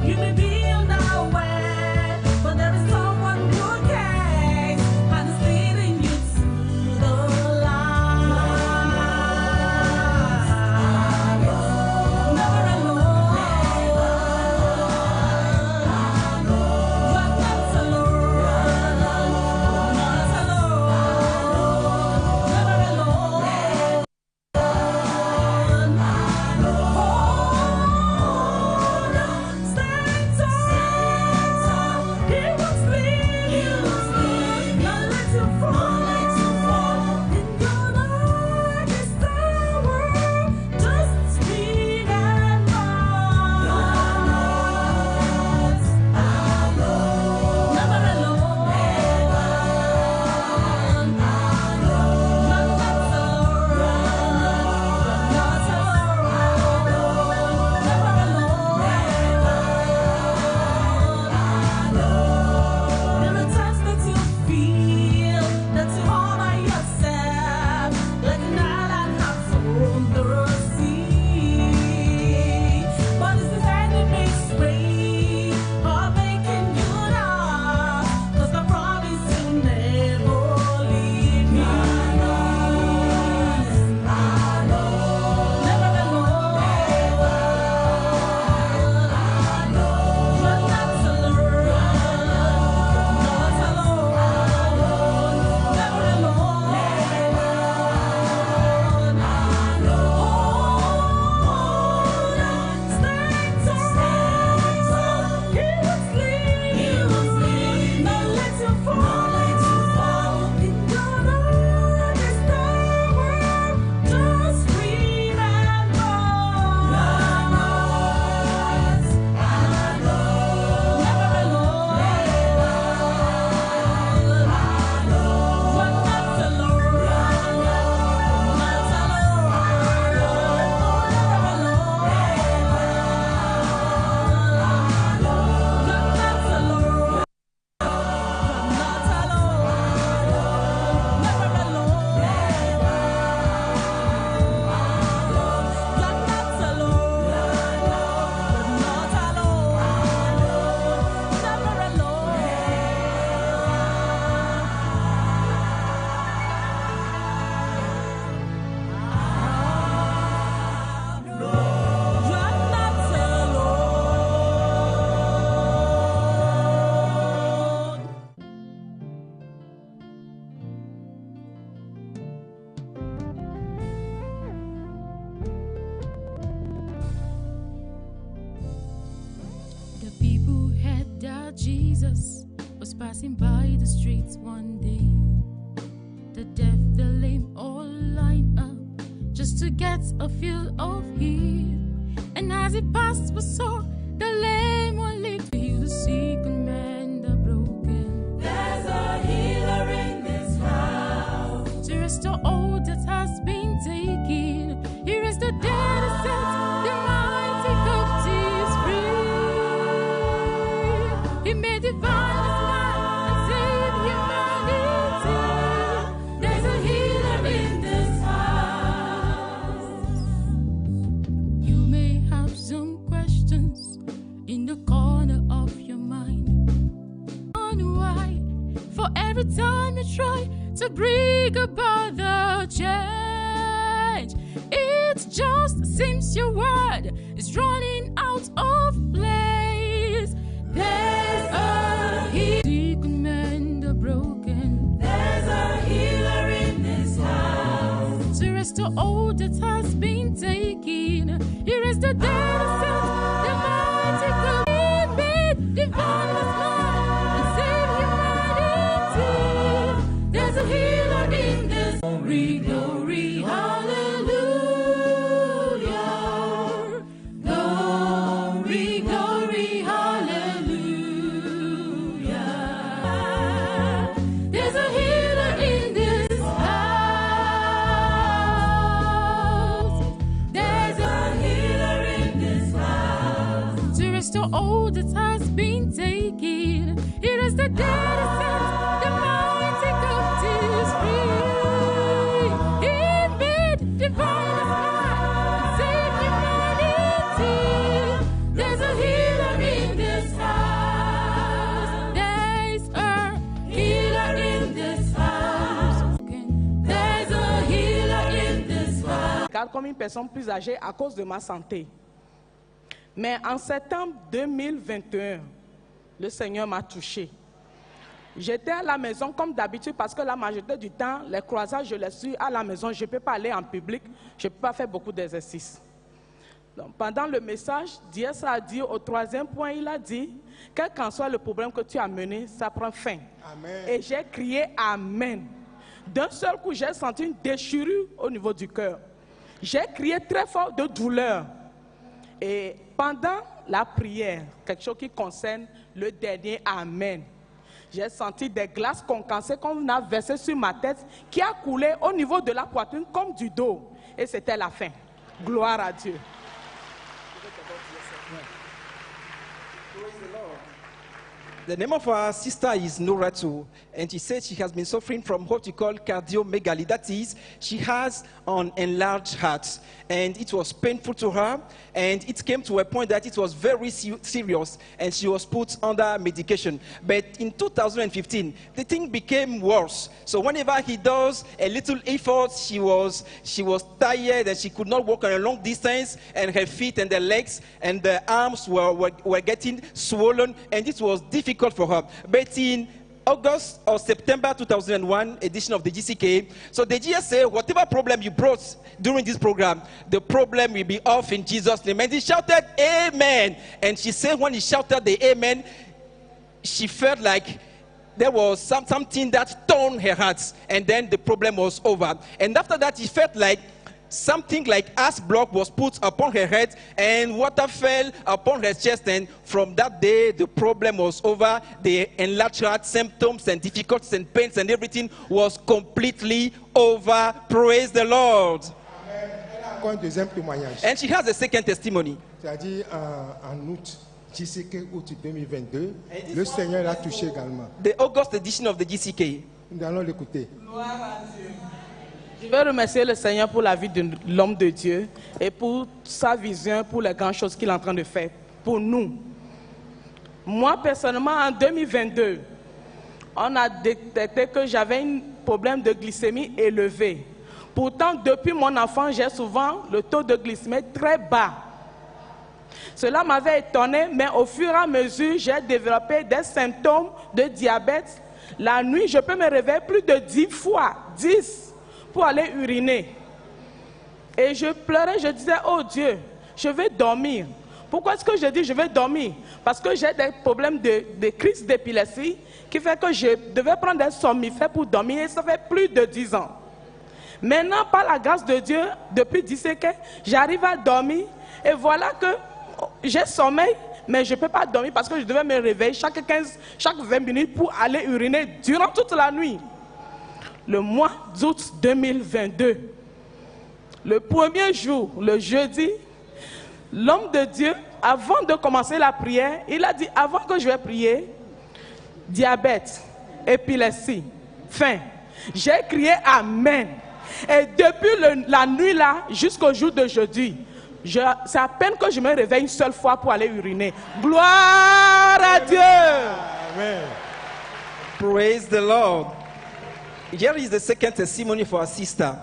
you may be unaware, but there is someone who cares and is leading you to Jesus was passing by the streets one day. The deaf, the lame, all lined up just to get a feel of him. And as he passed, we saw the lame one live to heal the sick and mend the broken. There's a healer in this house to restore all that has been taken. He raised the dead and set the mighty captives free. He made divine smile and saved humanity. There's a healer in this house. You may have some questions in the corner of your mind. On why? For every time you try to bring about the change, it just seems your word is running out of place. There's a healer who can mend the broken. There's a healer in this house to restore all that has been taken. He raised the dead and set the mighty good. He made divine smile and saved humanity. There's a healer in this. Glory, glory, hallelujah. Glory, glory, hallelujah. There's a healer in this house. There's a healer in this house to restore all that has been taken. He raised the dead and set the mighty captives free. He made divine smile and saved humanity. There's a healer in this house. There's a healer in this house. There's a healer in this house. Car comme une personne plus âgée à cause de ma santé. Mais en septembre 2021, le Seigneur m'a touché. J'étais à la maison comme d'habitude parce que la majorité du temps, les croisages, je les suis à la maison. Je ne peux pas aller en public, je ne peux pas faire beaucoup d'exercices. Donc, pendant le message, Dieu a dit au troisième point, il a dit, quel qu'en soit le problème que tu as mené, ça prend fin. Amen. Et j'ai crié Amen. D'un seul coup, j'ai senti une déchirure au niveau du cœur. J'ai crié très fort de douleur. Et pendant la prière, quelque chose qui concerne le dernier Amen, j'ai senti des glaces concassées qu'on a versées sur ma tête qui a coulé au niveau de la poitrine comme du dos. Et c'était la fin. Gloire à Dieu. The name of our sister is Noratu, and she said she has been suffering from what we call cardiomegaly. That is, she has an enlarged heart, and it was painful to her, and it came to a point that it was very serious, and she was put under medication. But in 2015, the thing became worse. So whenever he does a little effort, she was tired, and she could not walk on a long distance, and her feet and the legs and the arms were getting swollen, and it was difficult for her. But in August or September 2001 edition of the GCK, so the GSA, whatever problem you brought during this program, the problem will be off in Jesus' name. And he shouted, Amen. And she said when he shouted the Amen, she felt like there was something that torn her heart, and then the problem was over. And after that, she felt like something like ice block was put upon her head and water fell upon her chest, and from that day the problem was over. The enlarged heart symptoms and difficulties and pains and everything was completely over. Praise the Lord. Encore un deuxième témoignage. And she has a second testimony. C'est-à-dire en août, GCK août 2022, le Seigneur l'a touché également. The August edition of the GCK. Nous allons l'écouter. Je veux remercier le Seigneur pour la vie de l'homme de Dieu et pour sa vision, pour les grandes choses qu'il est en train de faire pour nous. Moi, personnellement, en 2022, on a détecté que j'avais un problème de glycémie élevé. Pourtant, depuis mon enfance, j'ai souvent le taux de glycémie très bas. Cela m'avait étonné, mais au fur et à mesure, j'ai développé des symptômes de diabète. La nuit, je peux me réveiller plus de 10 fois, 10. Pour aller uriner. Et je pleurais, je disais, oh Dieu, je vais dormir. Pourquoi est-ce que je dis je vais dormir? Parce que j'ai des problèmes de crise d'épilepsie qui fait que je devais prendre des somnifères pour dormir et ça fait plus de 10 ans. Maintenant, par la grâce de Dieu, depuis 17 ans, j'arrive à dormir et voilà que j'ai sommeil, mais je ne peux pas dormir parce que je devais me réveiller chaque 20 minutes pour aller uriner durant toute la nuit. Le mois d'août 2022, le premier jour, le jeudi, l'homme de Dieu, avant de commencer la prière, il a dit, avant que je vais prier, diabète, épilepsie, faim. J'ai crié Amen. Et depuis la nuit là, jusqu'au jour d'aujourd'hui, c'est à peine que je me réveille une seule fois pour aller uriner. Gloire à Dieu. Amen. Praise the Lord. Here is the second testimony for our sister.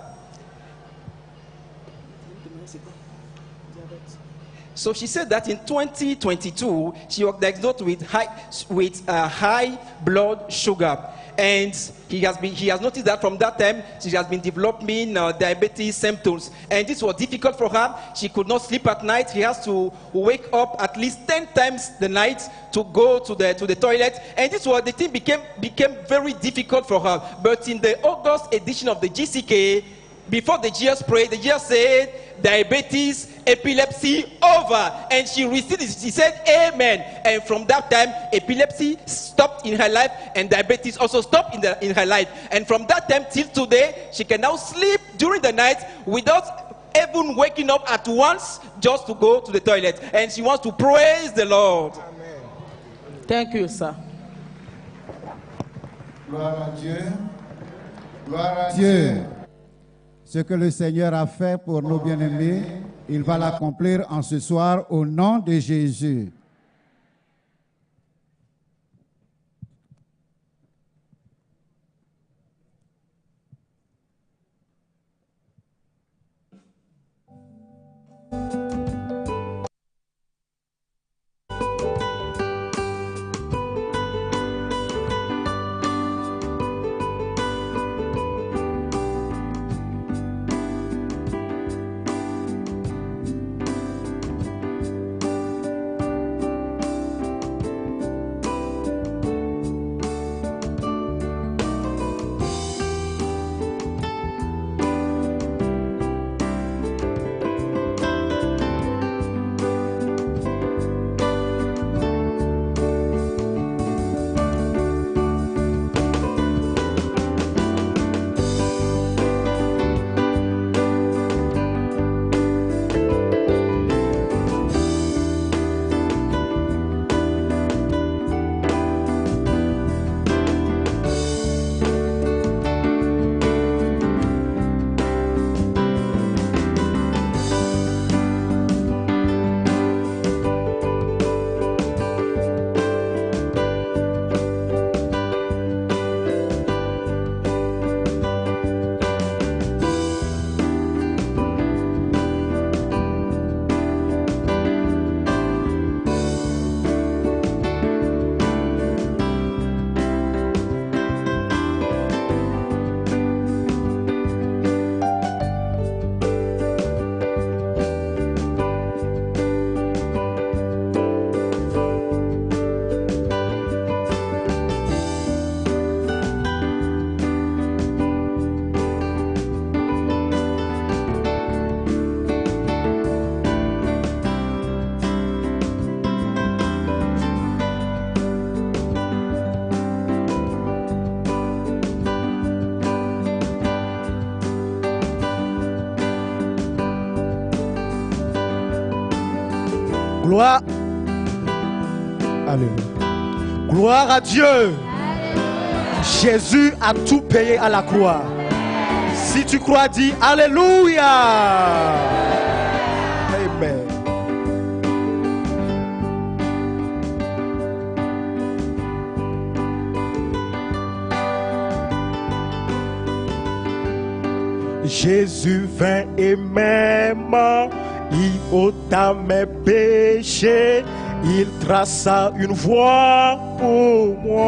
So she said that in 2022, she was diagnosed with high blood sugar. And he has noticed that from that time, she has been developing diabetes symptoms. And this was difficult for her. She could not sleep at night. She has to wake up at least 10 times the night to go to the toilet. And the thing became very difficult for her. But in the August edition of the GCK, before the GS prayed, the GS said, diabetes, epilepsy, over. And she received it. She said, amen. And from that time, epilepsy stopped in her life and diabetes also stopped in her life. And from that time till today, she can now sleep during the night without even waking up at once just to go to the toilet. And she wants to praise the Lord. Amen. Thank you, sir. Gloire à Dieu. Gloire à Dieu. Ce que le Seigneur a fait pour nos bien-aimés, il va l'accomplir en ce soir au nom de Jésus. Gloire. Alléluia. Gloire à Dieu. Alléluia. Jésus a tout payé à la croix. Si tu crois, dis Alléluia. Amen. Jésus vint et même il ôta mes péchés, il traça une voie pour moi.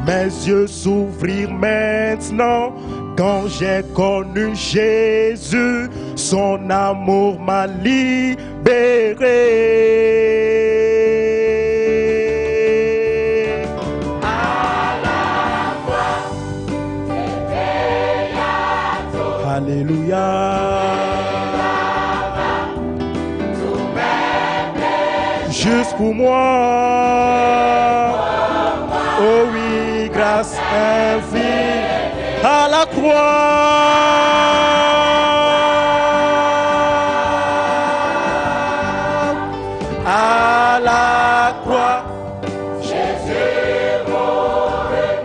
Mes yeux s'ouvrirent maintenant quand j'ai connu Jésus, son amour m'a libéré. Alléluia. Juste pour moi. Oh oui, grâce infinie à la croix. À la croix. Jésus mourut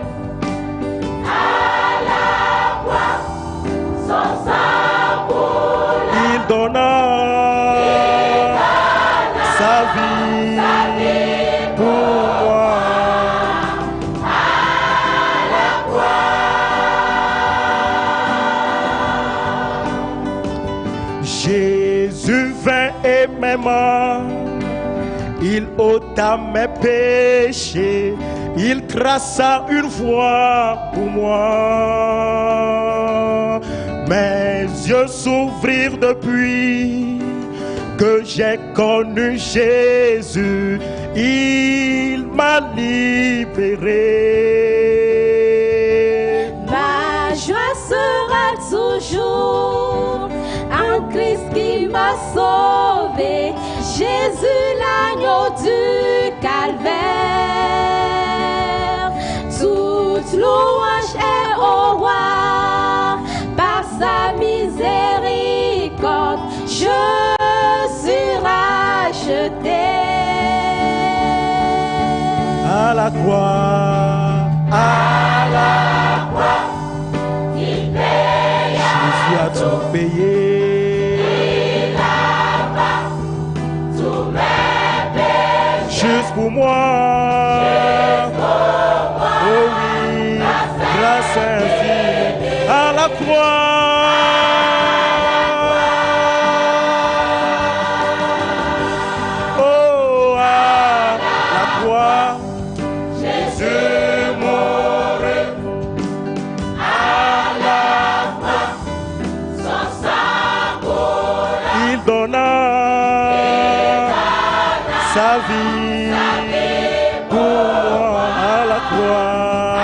à la croix, son sang coula. Il donna sa vie pour moi. À la croix. Jésus vint et m'aima. Il ôta mes péchés, il traça une voie pour moi. Mes yeux s'ouvrirent depuis que j'ai connu Jésus, il m'a libéré. Ma joie sera toujours en Christ qui m'a sauvé. Jésus l'agneau du calvaire. Toute louange est au roi. Par sa miséricorde, je suis racheté. À la croix, à la croix, il paya. Jésus a tout payé. Juste pour moi. Oh oui, grâce infinie à la croix. Oh, à la croix. Jésus mourut à la croix. Son sang coula. Il donna sa vie pour moi à la croix.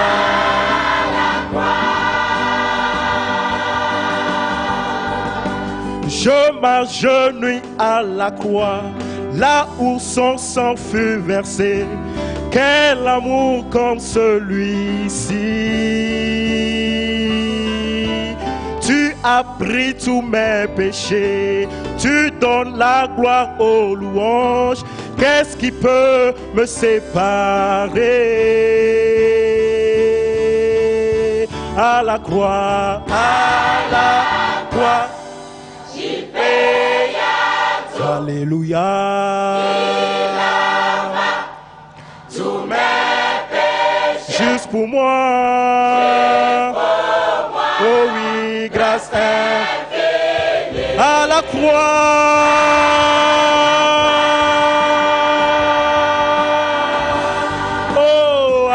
Je m'agenouille à la croix, là où son sang fut versé. Quel amour comme celui-ci. Tu as pris tous mes péchés, tu donnes la gloire aux louanges. Qu'est-ce qui peut me séparer? À la croix, à la croix, J'y paye tout. alléluia. Tous mes péchés. Juste pour moi. Oh oui, grâce infinie à la croix. Oh, à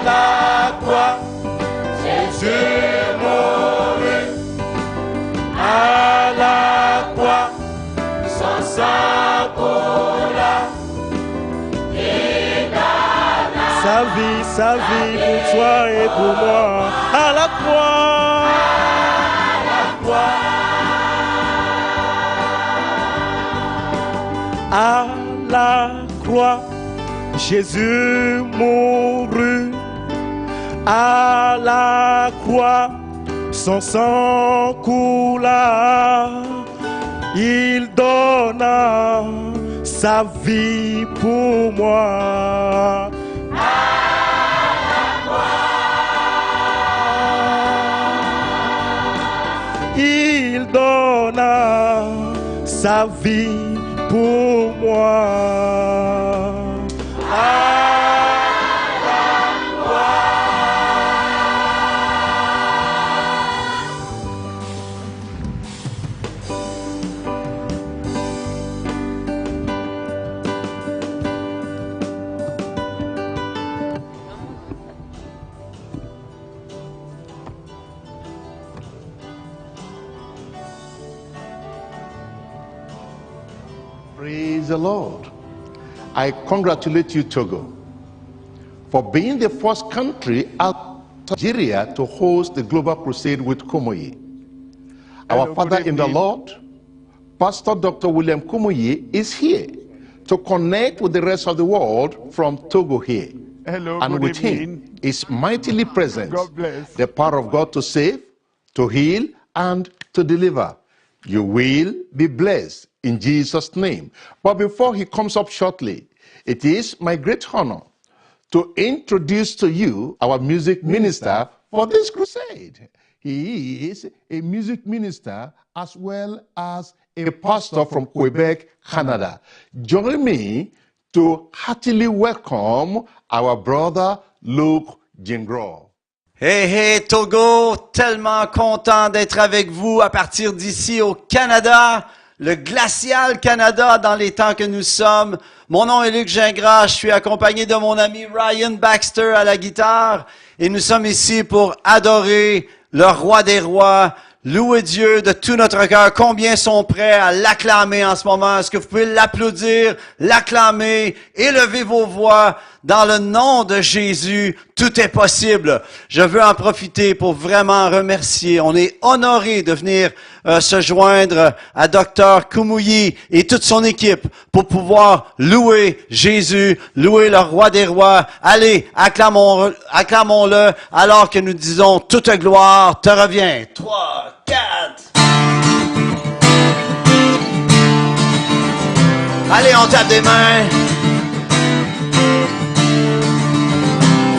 la croix, Jésus mourut. À la croix, son sang coula. Il donna sa vie pour toi et pour moi. À la croix, à la croix. À la croix, Jésus mourut. À la croix, son sang coula. Il donna sa vie pour moi. Il donna sa vie pour moi. Praise the Lord. I congratulate you, Togo, for being the first country out of Nigeria to host the Global Crusade with Kumoyi. Our Father in the Lord, Pastor Dr. William Kumoyi, is here to connect with the rest of the world from Togo here. Hello, and with him is mightily present the power of God to save, to heal, and to deliver. You will be blessed in Jesus' name. But before he comes up shortly, it is my great honor to introduce to you our music minister for this crusade. He is a music minister as well as a pastor from Quebec, Canada. Join me to heartily welcome our brother Luke Gingro. Hey, hey, Togo, tellement content d'être avec vous à partir d'ici au Canada, le glacial Canada dans les temps que nous sommes. Mon nom est Luc Gingras, je suis accompagné de mon ami Ryan Baxter à la guitare et nous sommes ici pour adorer le roi des rois, louer Dieu de tout notre cœur. Combien sont prêts à l'acclamer en ce moment? Est-ce que vous pouvez l'applaudir, l'acclamer, élever vos voix? Dans le nom de Jésus, tout est possible. Je veux en profiter pour vraiment remercier. On est honoré de venir se joindre à Dr. Kumoyi et toute son équipe pour pouvoir louer Jésus, louer le roi des rois. Allez, acclamons-le alors que nous disons toute gloire te revient. 3, 4. Allez, on tape des mains.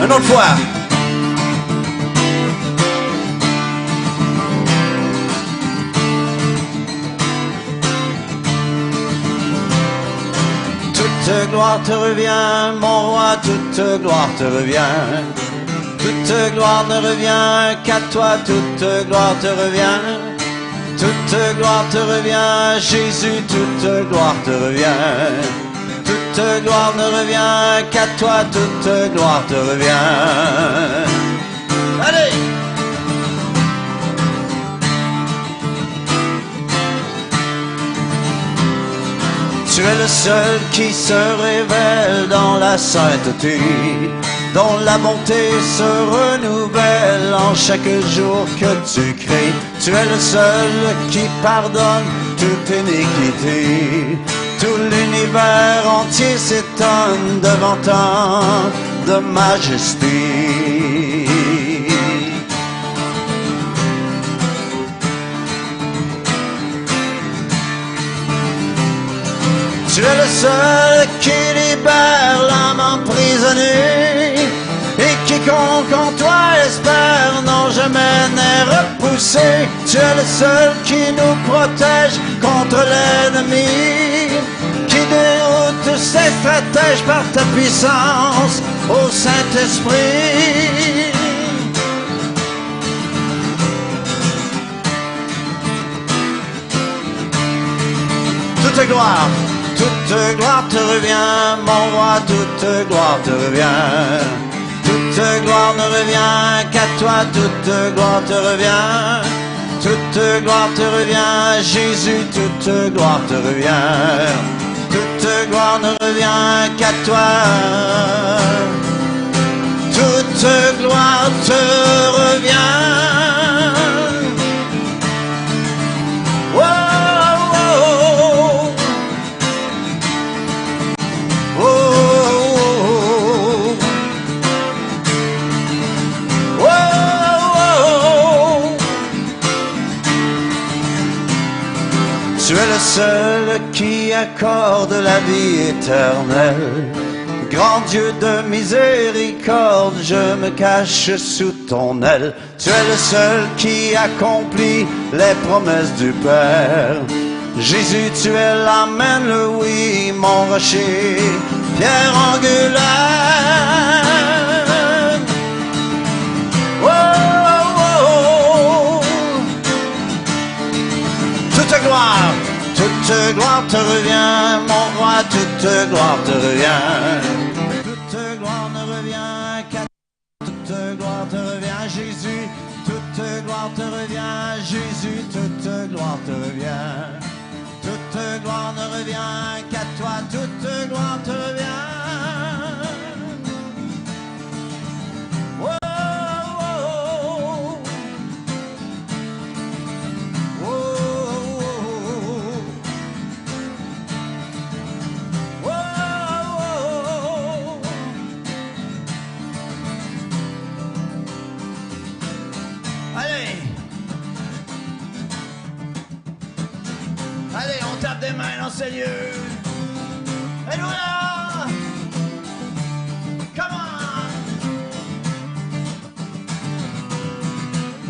Une autre fois. Toute gloire te revient, mon roi, toute gloire te revient. Toute gloire ne revient qu'à toi, toute gloire te revient. Toute gloire te revient, Jésus, toute gloire te revient. Toute gloire ne revient qu'à toi, toute gloire te revient. Allez! Tu es le seul qui se révèle dans la sainteté, dont la bonté se renouvelle en chaque jour que tu crées. Tu es le seul qui pardonne toute iniquité. Tout l'univers entier s'étonne devant tant de majesté. Tu es le seul qui libère l'âme emprisonnée, et quiconque en toi espère non jamais n'est repoussé. Tu es le seul qui nous protège contre l'ennemi, qui déroute ses stratèges par ta puissance, ô Saint-Esprit. Toute gloire te revient, mon roi, toute gloire te revient. Toute gloire ne revient qu'à toi, toute gloire te revient. Toute gloire te revient, Jésus, toute gloire te revient. Toute gloire ne revient qu'à toi. Toute gloire te revient. Oh, oh, oh, oh, oh, oh. Tu es le seul qui accorde la vie éternelle. Grand Dieu de miséricorde, je me cache sous ton aile. Tu es le seul qui accomplit les promesses du Père. Jésus, tu es l'Amen, le oui, mon rocher, pierre angulaire. Oh, oh, oh. Toute gloire te revient, mon roi, toute gloire te revient. Toute gloire ne revient qu'à toi, toute gloire te revient, Jésus. Toute gloire te revient, Jésus, toute gloire te revient. Toute gloire ne revient qu'à toi, des mains dans ces lieux. Alléluia. Come on.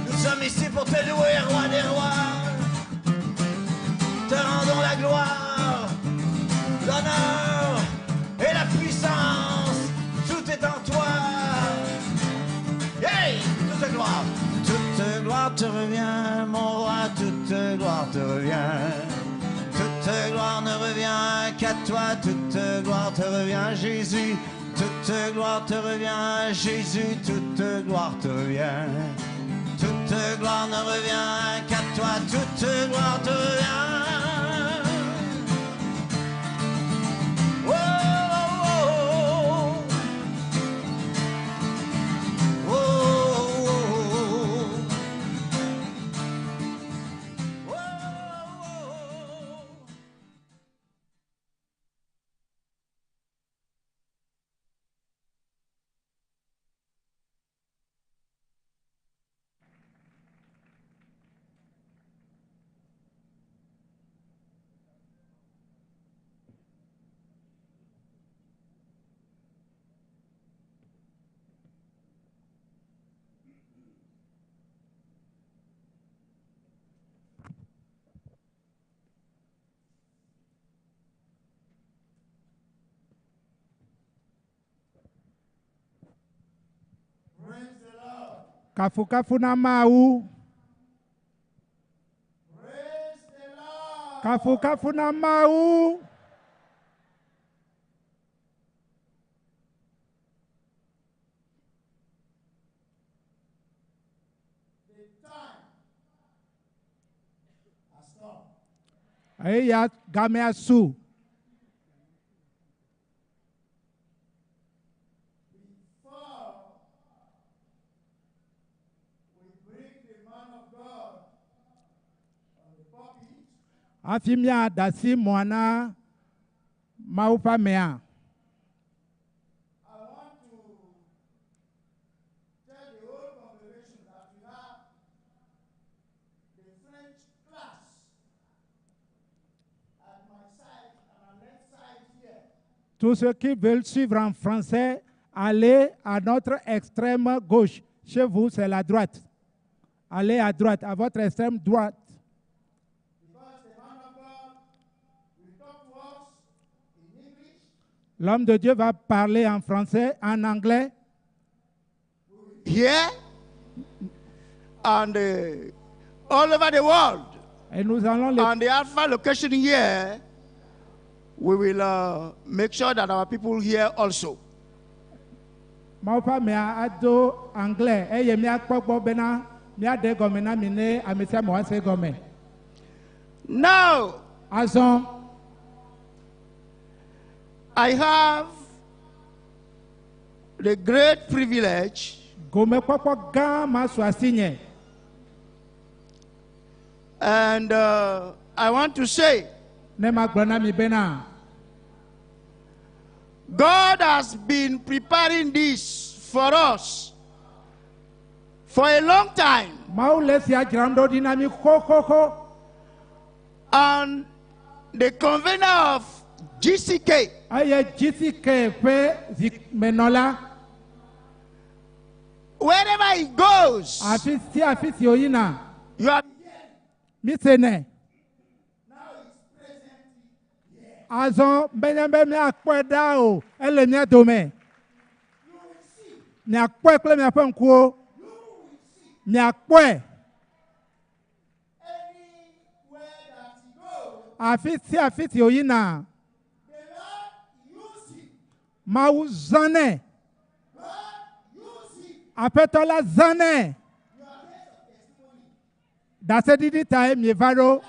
Nous sommes ici pour te louer, roi des rois. Te rendons la gloire, l'honneur et la puissance. Tout est en toi. Hey, toute gloire. Toute gloire te revient, mon roi, toute gloire te revient. Toute gloire ne revient qu'à toi, toute gloire te revient, Jésus. Toute gloire te revient, Jésus, toute gloire te revient. Toute gloire ne revient qu'à toi, toute gloire te revient. Oh, oh, oh, oh. Kafu kafu na mau. Kafu kafu na mau. Aya game asu. Afimia dasi mwana maupa mea. Tous ceux qui veulent suivre en français, allez à notre extrême gauche. Chez vous, c'est la droite. Allez à droite, à votre extrême droite. L'homme de Dieu va parler en français, en anglais. Here and all over the world. Et nous allons on the Alpha location here, we will make sure that our people hear also. Maupa mea ado anglais. Eye mea kpokpo bena mea de gome na mine amisia mo ase gome. Now, Azon. I have the great privilege and I want to say God has been preparing this for us for a long time. And the convener of GCK. Wherever he goes, you are Azon benyambe mi akpɔ da o ele mia dome mi akpɔe kple miaƒe ŋkuwo mi akpɔe afi sia afi si woyina Mawu zãnɛ aƒetɔ la zãnɛ daseɖiɖi tae mieva ɖo.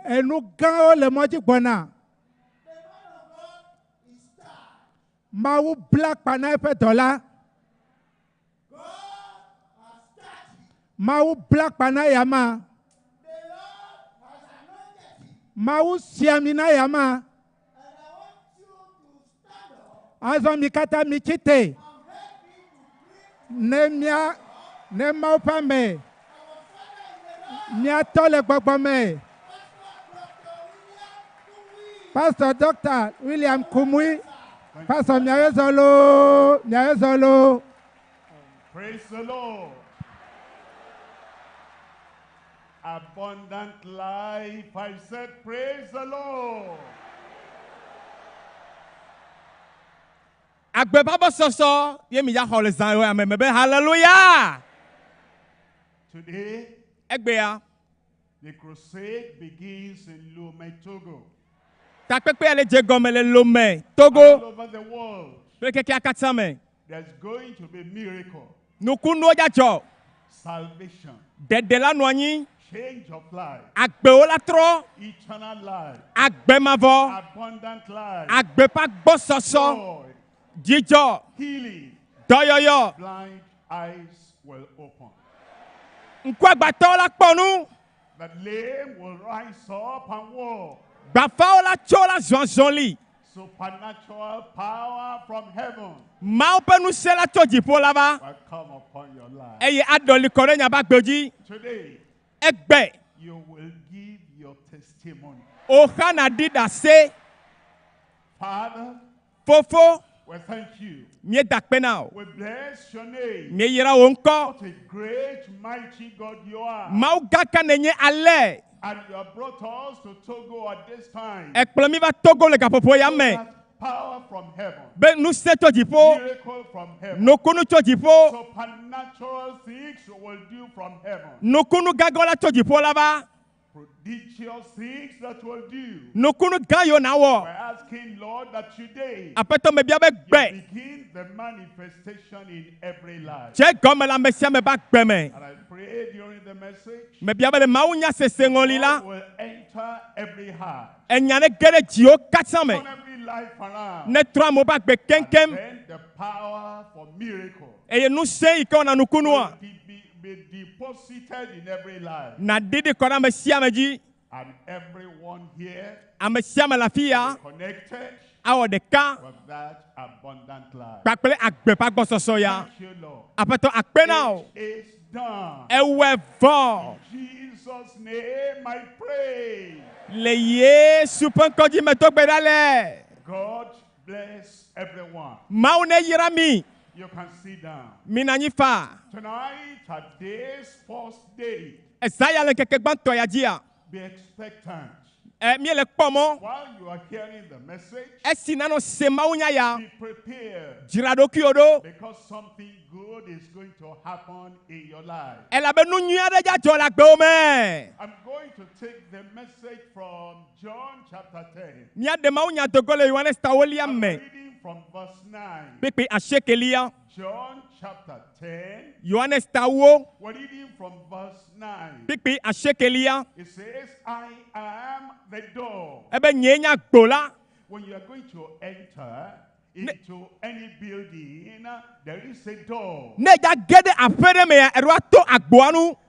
Enu gãwo le mɔdzi gbɔna. Mawu bla kpa na eƒe dɔla. Mawu bla kpa na yama. Mawu si ami na yama. Azɔ mi katã mi tsi te. Ne Mawu ƒe ame Miato le gbɔgbɔme. Pastor Dr. William Kumui. Pastor Miayezolo. Miayezolo. Praise the Lord. Abundant life. I said, praise the Lord. Hallelujah. Today, the crusade begins in Lomé, Togo. Togo. All over the world, there's going to be miracle, salvation, change of life, eternal life, abundant life, joy, healing, blind eyes will open. The lame will rise up and walk. Supernatural power from heaven will come upon your life. Today, you will give your testimony. Father, we thank you. We bless your name. What a great, mighty God you are. And you have brought us to Togo at this time. Power from heaven. Miracle from heaven. Supernatural things you will do from heaven. Prodigious things that will do. We're asking, Lord, that today you begin the manifestation in every life. And I pray during the message, God will enter every heart, turn every life around, and then the power for miracle be deposited in every life. And everyone here connected with that abundant life. Thank you, Lord. It is done. In Jesus' name I pray. God bless everyone. You can sit down. Tonight, at this first day, be expectant. While you are hearing the message, be prepared. Because something good is going to happen in your life. I'm going to take the message from John chapter 10. I'm reading from verse 9. John chapter 10. We're reading from verse 9. It says, I am the door. When you are going to enter into any building, there is a door.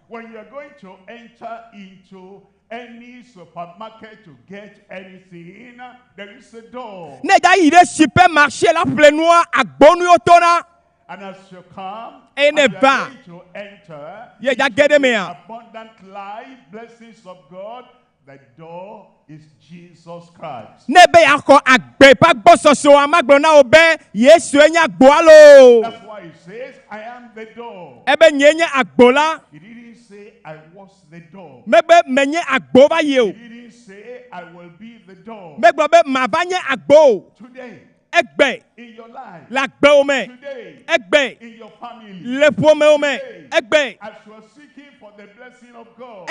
When you are going to enter into any supermarket to get anything, there is a door. And as you come, and you are going to enter abundant life, blessings of God, the door is Jesus Christ. That's why he says, I am the door. He didn't say, I was the door. He didn't say, I will be the door. Today, in your life, today, in your family, today, as you are seeking for the blessing of God,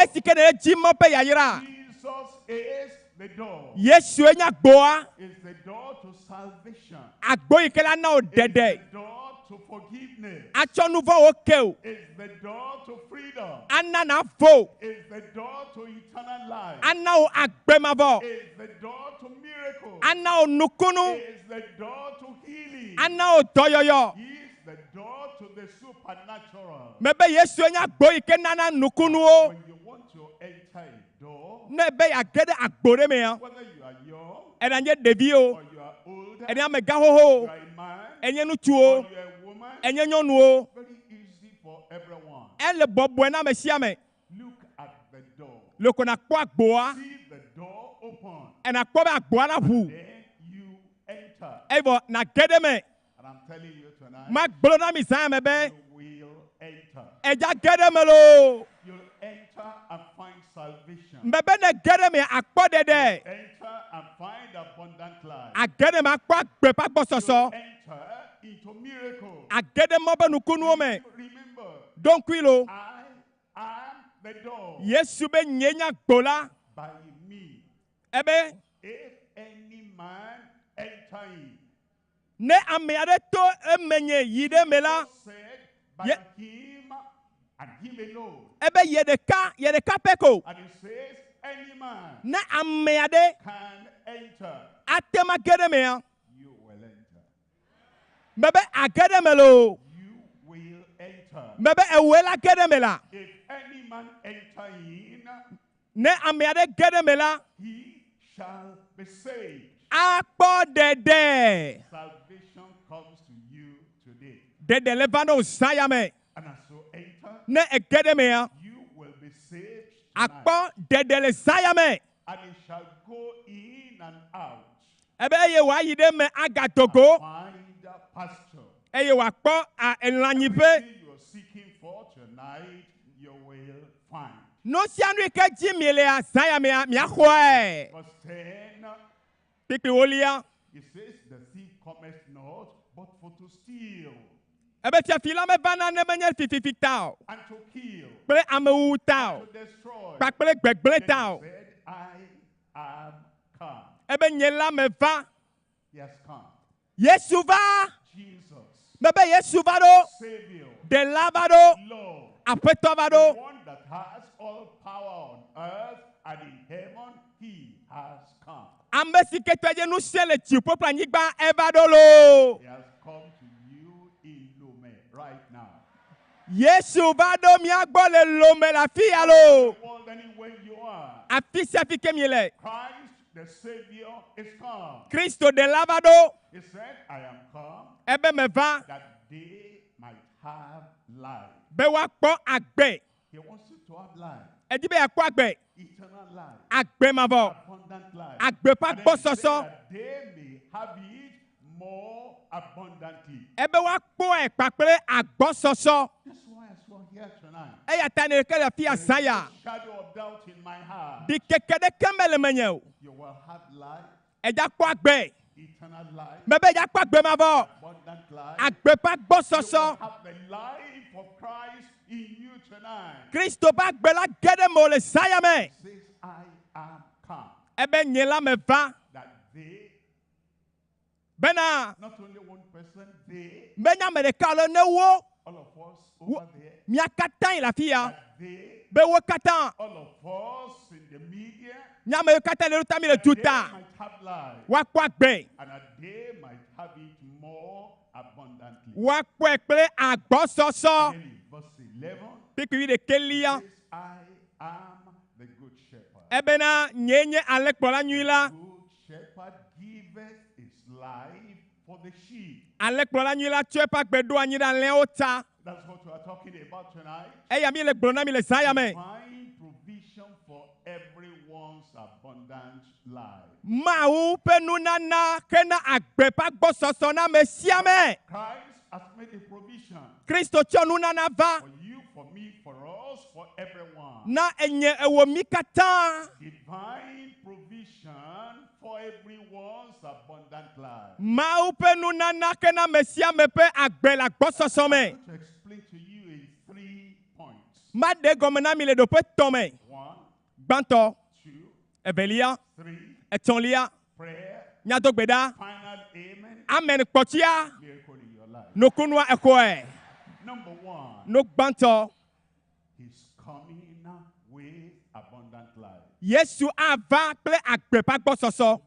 Jesus is the door. Is the door to salvation. Is the door to forgiveness. Is the door to freedom. Is the door to eternal life. Is the door to miracles. Is the door to healing. Is the door to the supernatural. When you want to enter a door, whether you are young, or you are older, you are a man, or you are a woman, very easy for everyone. Look at the Le kona kwa boa. See the door open. And a kwa boa na hu. Then you enter. Evo na gedeme. And I'm telling you tonight. Mak blona mi sa mebe. You will enter. Eja gedeme lo. You'll enter and find salvation. Mbebe ne gedeme akpo dede. Enter and find abundant life. A gedeme akpo gbepa gbososo. Enter into miracles. A gedeme obe nukunu ome. Remember. Don kwilo. I am the door. Yesu be nyenya gbola. By me. Ebe. If any man enter in. Ne ameade to emenye yide mela. Said by him and him alone. Ebe yedeka peko. And it says any man. Ne ameade. Can enter. Atema gedeme. You will enter. Mbebe agedeme lo. You will enter. Mbebe ewela gedeme la. If any man enter in. Ne ameade gedeme la. He shall be saved. Akpo dede. Salvation comes to you today. Dede levano sayame. And as you enter. Ne egedeme ya. You will be saved. Akpo dede le sayame. And it shall go in and out. Ebe ye wa yide me agatogo. Find a pastor. Eye wa kpo a enlanyipe. Everything you are seeking for tonight, you will find. No sianu ke jimiele a sayame mi akhoe. Verse 10. Pipi wolia. It says the thief cometh not, but for to steal. Ebe tia fila me bana ne menye fifi tao. And to kill. Ple ameu tao. And to destroy. Pa ple gbegble tao. Then he said, I am come. Ebe nyela me va. He has come. Yesu va. Jesus. Bebe Yesu va do. Savior. De lavado. Lord. Apeto va do. The one that has all power on earth and in heaven, he has come. Ambesi ke tweje nu sele chipo planigba evadolo. He has come to you in Lome right now. Yesu va do mi agbole lome la fia lo. World anywhere you are. Afisi afike miele. Christ the Savior is come. Cristo de lavado. He said, I am come. Ebe me va. That they might have life. Be wa kpo agbe. He wants you to have life. Edibe akwa agbe. Eternal life. Agbe mavo. Abundant life. Agbe pa kpo soso. That they may have it more abundantly. Ebe wa kpo e papele agbo soso. That's why I saw here tonight. Eya tane ke la fia saya. Shadow of doubt in my heart. Di kekede kemele menye. You will have life. Eja kpo agbe. Eternal life. Bebe ja kpo agbe mavo. Abundant life. Agbe pa kpo soso. You will have the life of Christ in you tonight. Cristo ba agbe la gede mo le saya me. Says, I am come. Ebe nyela me va. That they. Bena. Not only one person, they. Benya me de kalo ne wo. All of us over there. Mia katan la fia. That they. Be wo katan. All of us in the media. Nya me katan le utami le tuta. They might have life. Wa kwa gbe. And that they might have it more abundantly. Wa kwa ekple agbo soso. Then in verse 11. Pipi de kelia. Says, I am the good shepherd. Ebena nyenye alekpola nyuila. Good shepherd giveth his life for the sheep. Alekpola nyuila tue pa gbedo anyira leota. That's what we are talking about tonight. Eya mi le gbona mi le saya me. Find provision for everyone's abundant life. Mau penunana kena agbe pa gbo soso na me sia me. Christ has made a provision. Cristo chonunana va. For you, for me, for us, for everyone. Na enye ewo mi kata. Divine provision for everyone's abundant life. Mau penunana kena me sia me pe agbe la gbo soso me. I'm going to explain to you in 3 points. Ma de gomena mi le do pe tome. 1, Banto. 2, Evelia. 3. Etonlia. Prayer. Nyadogbeda. Final amen. Amen kpotia. Miracle in your life. Nokunwa ekoe. Number 1. No banto. He's coming with abundant life. Yesu ava ple agbe pa gbo soso.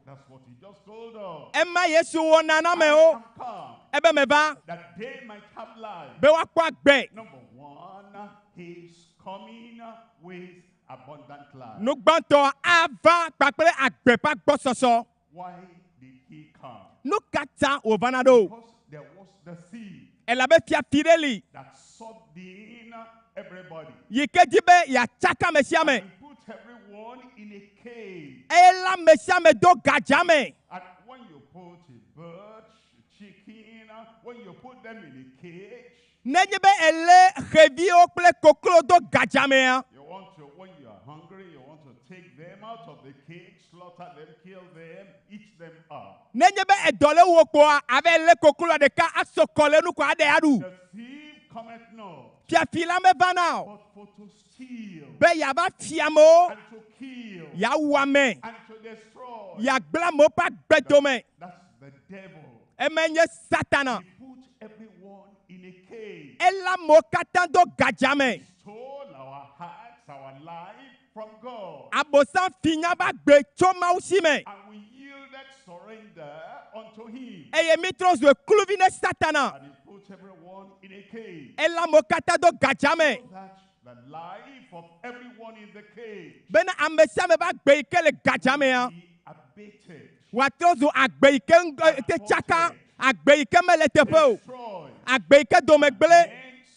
That's what he just told us. Emma Yesu wona na me o. Come. Ebe me va. That they might have life. Be wa kwa agbe. Number 1, he's coming with abundant life. No banto ava pa ple agbe pa gbo soso. Why did he come? No kata o vanado. Because there was the thief Ela be fia fideli. that sucked in everybody. Yike dibe ya chaka me sia me. And he put everyone in a cage. Ela mesia me do gadzame. And when you put a bird, chicken, when you put them in a cage, Nenye be ele xeviwo kple koklo do gadzamea. you want to, when you are hungry, you want to take them out of the cage, slaughter them, kill them, eat them up. Nenye be edole wo kpoa ave ele koklo ɖeka asokɔ nu ko ade aɖu. The thief cometh not, Fiafila me va na o. but for to steal, Be yava fiamo, and to kill, ya wame, and to destroy. ya gbla mo pa gbedome. That's the devil. Emenye Satana. He put everyone in a cage. Ela mo katan do gadzame. Stole our hearts, our life from God. Abosan finya ba gbe tso Mawu si me. And we yielded surrender unto him. Eye mi trɔ zu ekluvi ne Satana. And he put everyone in a cage. Ela mo katan do gadzame. So that the life of everyone in the cage Bena ame sia ame ba gbe yi ke le gadzamea. be abated, Wa trɔ zu agbe yi ke te tsaka. Agbe yi ke me le teƒe o. destroyed. Agbe yi ke dome gble. And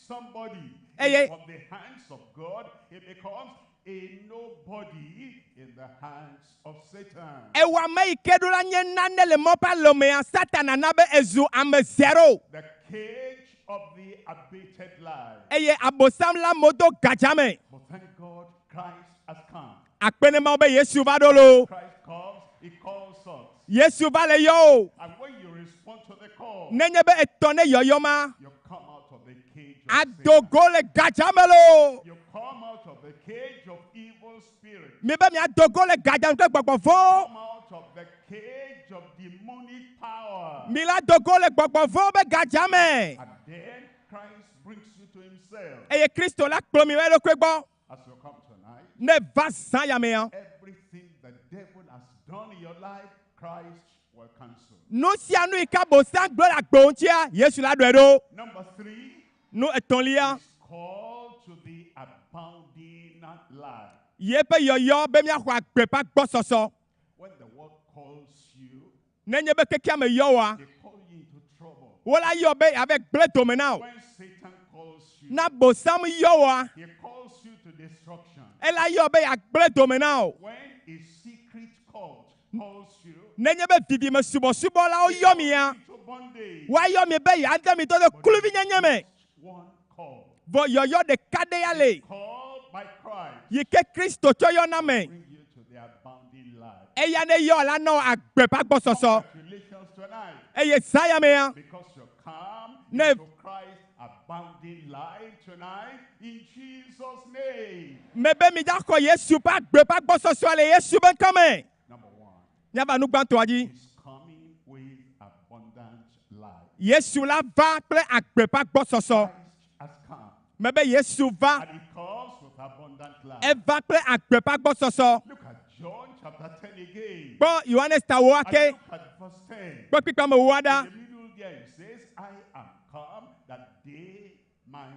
somebody Eye from the hands of God, he becomes a nobody in the hands of Satan. ewa me yi ke ɖo la nye nane le mɔ ƒe alɔmea. Satana na be ezu ame zero. The cage of the abated life. Eye abosam la mo do gadzame. But thank God, Christ has come. Akpenemawo be Yesu va ɖo lo. Christ comes, he calls us. Yesu va le yɔ o. And when you respond to the call, Nenye be etɔ ne yɔyɔ ma. you come out of the cage of Satan. Adogo le gadzame lo. You come out of the cage of evil spirits. Mi be mi adogo le gadzame kple gbɔgbɔ vo. Come out of the cage of demonic power. Mi la dogo le gbɔgbɔ vo be gadzame. And then Christ brings you to himself. Eye Kristo la kplɔ mi va eɖokui gbɔ. As you come tonight, Ne va zã yamea. everything the devil has done in your life, Christ will cancel. Nu sia nu yi ke abosam gblɔ le agbo ŋutia, Yesu la ɖɔe ɖo. Number 3, Nu etɔ̃lia. call to the abounding life. Ye ƒe yɔyɔ be miaxɔ agbe ƒe agbɔsɔsɔ. When the world calls you, Nenye be kekea me yɔ woa, they call you into trouble. wo la yɔ be ave gblẽ dome na o. When Satan calls you, Na bosam yɔ woa, he calls you to destruction. ela yɔ be yeagblẽ dome na o. When a secret cult calls you Nenye be vivime subɔsubɔlawo yɔ mia, into bondage, woayɔ mi be yeade mi to ɖe kluvi nyenye me. one call, Vɔ yɔyɔ ɖeka ɖe ya le. called by Christ, Yi ke Kristo tsɔ yɔna me. bring you to the abounding life. Eya ne yɔ la nɔ agbe ƒe agbɔsɔsɔ. Congratulations tonight, Eye zã yamea. because you come Ne- into Christ's abounding life tonight in Jesus' name. Me be mi da xɔ Yesu ƒe agbe ƒe agbɔsɔsɔ le Yesu be ŋkɔ me. Number 1, Miava nu gbãtɔa dzi. he's coming with abundant life. Yesu la va kple agbe ƒe agbɔsɔsɔ. Christ has come, Me be Yesu va. and he comes with abundant life. Eva kple agbe ƒe agbɔsɔsɔ. Look at John chapter 10 again. Kpɔ Yohanes ta wo And ake. look at verse 10. Kpɔ kpikpa me wo In aɖa. the middle there it says, I am come that they might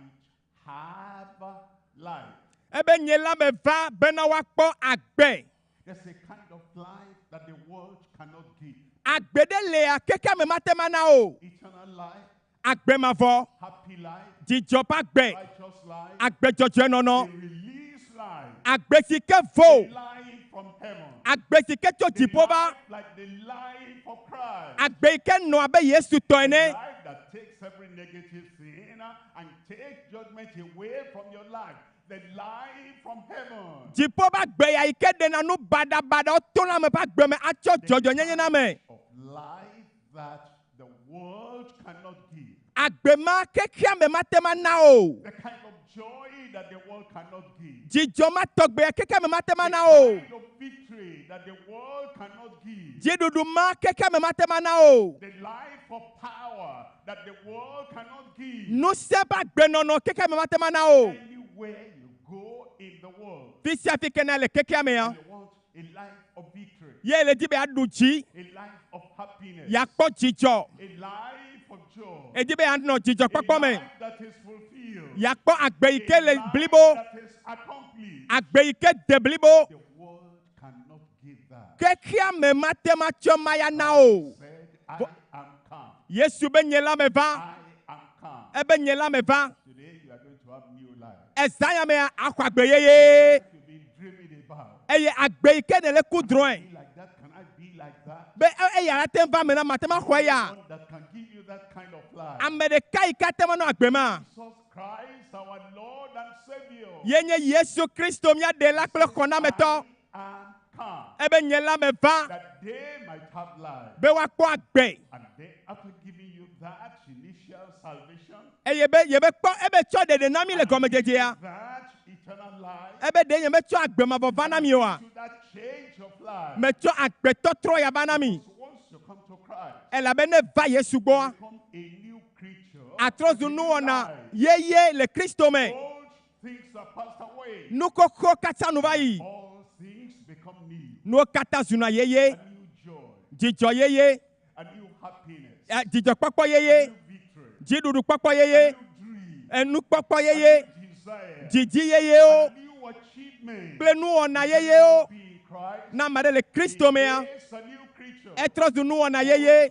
have life. Ebe nye la me va bena woakpɔ agbe. There's a kind of life that the world cannot give. Agbe ɖe lea keke me mate ma na o. Eternal life, Agbe mavɔ. happy life, Dzidzɔ ƒe agbe. righteous life, Agbe dzɔdzɔe a nɔnɔ. release life, Agbe si ke a vo. life from heaven. Agbe si ke tso The dziƒo va. life like the life of Christ. Agbe yi ke nɔ abe Yesu tɔ A ene. life that takes every negative thing and takes judgment away from your life. The life from heaven. Dziƒo ƒe agbe ya yi ke ɖena nu baɖabaɖawo to na me ƒe agbe me atsɔ dzɔdzɔnyenye na me. Of life that the world cannot give. Agbe ma kekea me mate ma na o. The kind of joy that the world cannot give. Dzidzɔ ma tɔgbe ya kekea me mate ma The na o. kind of victory that the world cannot give. Dziɖuɖu ma kekea me mate ma na o. The life of power that the world cannot give. Ŋusẽ ƒe agbenɔnɔ kekea me mate ma na o. Anywhere you go in the world, Fi sia fi ke ne le kekea mea. you want a life of victory, Ye le di be aɖu dzi. a life of happiness, Yeakpɔ dzidzɔ. a life of joy, Edi be anɔ dzidzɔkpɔkpɔ a me. life that is fulfilled, Yeakpɔ agbe yi ke a le life blibo. that is accomplished. Agbe yi ke de blibo. The world cannot give that. Kekea me mate ma tsɔ ma ya na o. Said, I am come. Yesu be nye la me va. I am come. Ebe nye la me va. Today you are going to have new life. Ezã ya mea axɔ agbe yeye. You've been dreaming about. Eye agbe ike ne le kudroin. Be like that? Can I be like that? Be eye arate va mena matema khoya. One that can give you that kind of life. Amede kai katema no agbema. Jesus Christ, our Lord and Savior. Yenye Yesu Kristo mia de la kple khona meto. And come. Ebe nyela me va. That they might have life. Be wa kwa agbe. And they, after giving you that initial salvation, Yebe kpo ebe cho de nami le gomejeje ya. that eternal life, Ebe de ye me cho agbe ma bo vana mi wa. to that change of life. Me cho agbe to tro ya bana mi. Once you come to Christ, Ela be ne va Yesu gbo. become a new creature. Atrozu nu ona ye le Kristo me. Old things are passed away. Nu koko kata nu va yi. All things become new. Nu kata zuna ye. A new joy. Jijo ye. A new happiness. Jijo kpokpo ye. Jidudu kpokpo ye. Enu kpokpo ye. Desire. Jiji ye o. A new achievement. Ple nu ona ye o. Be in Christ. Na mare le Kristo me ya. Is a new creature. Etrozu nu ona ye.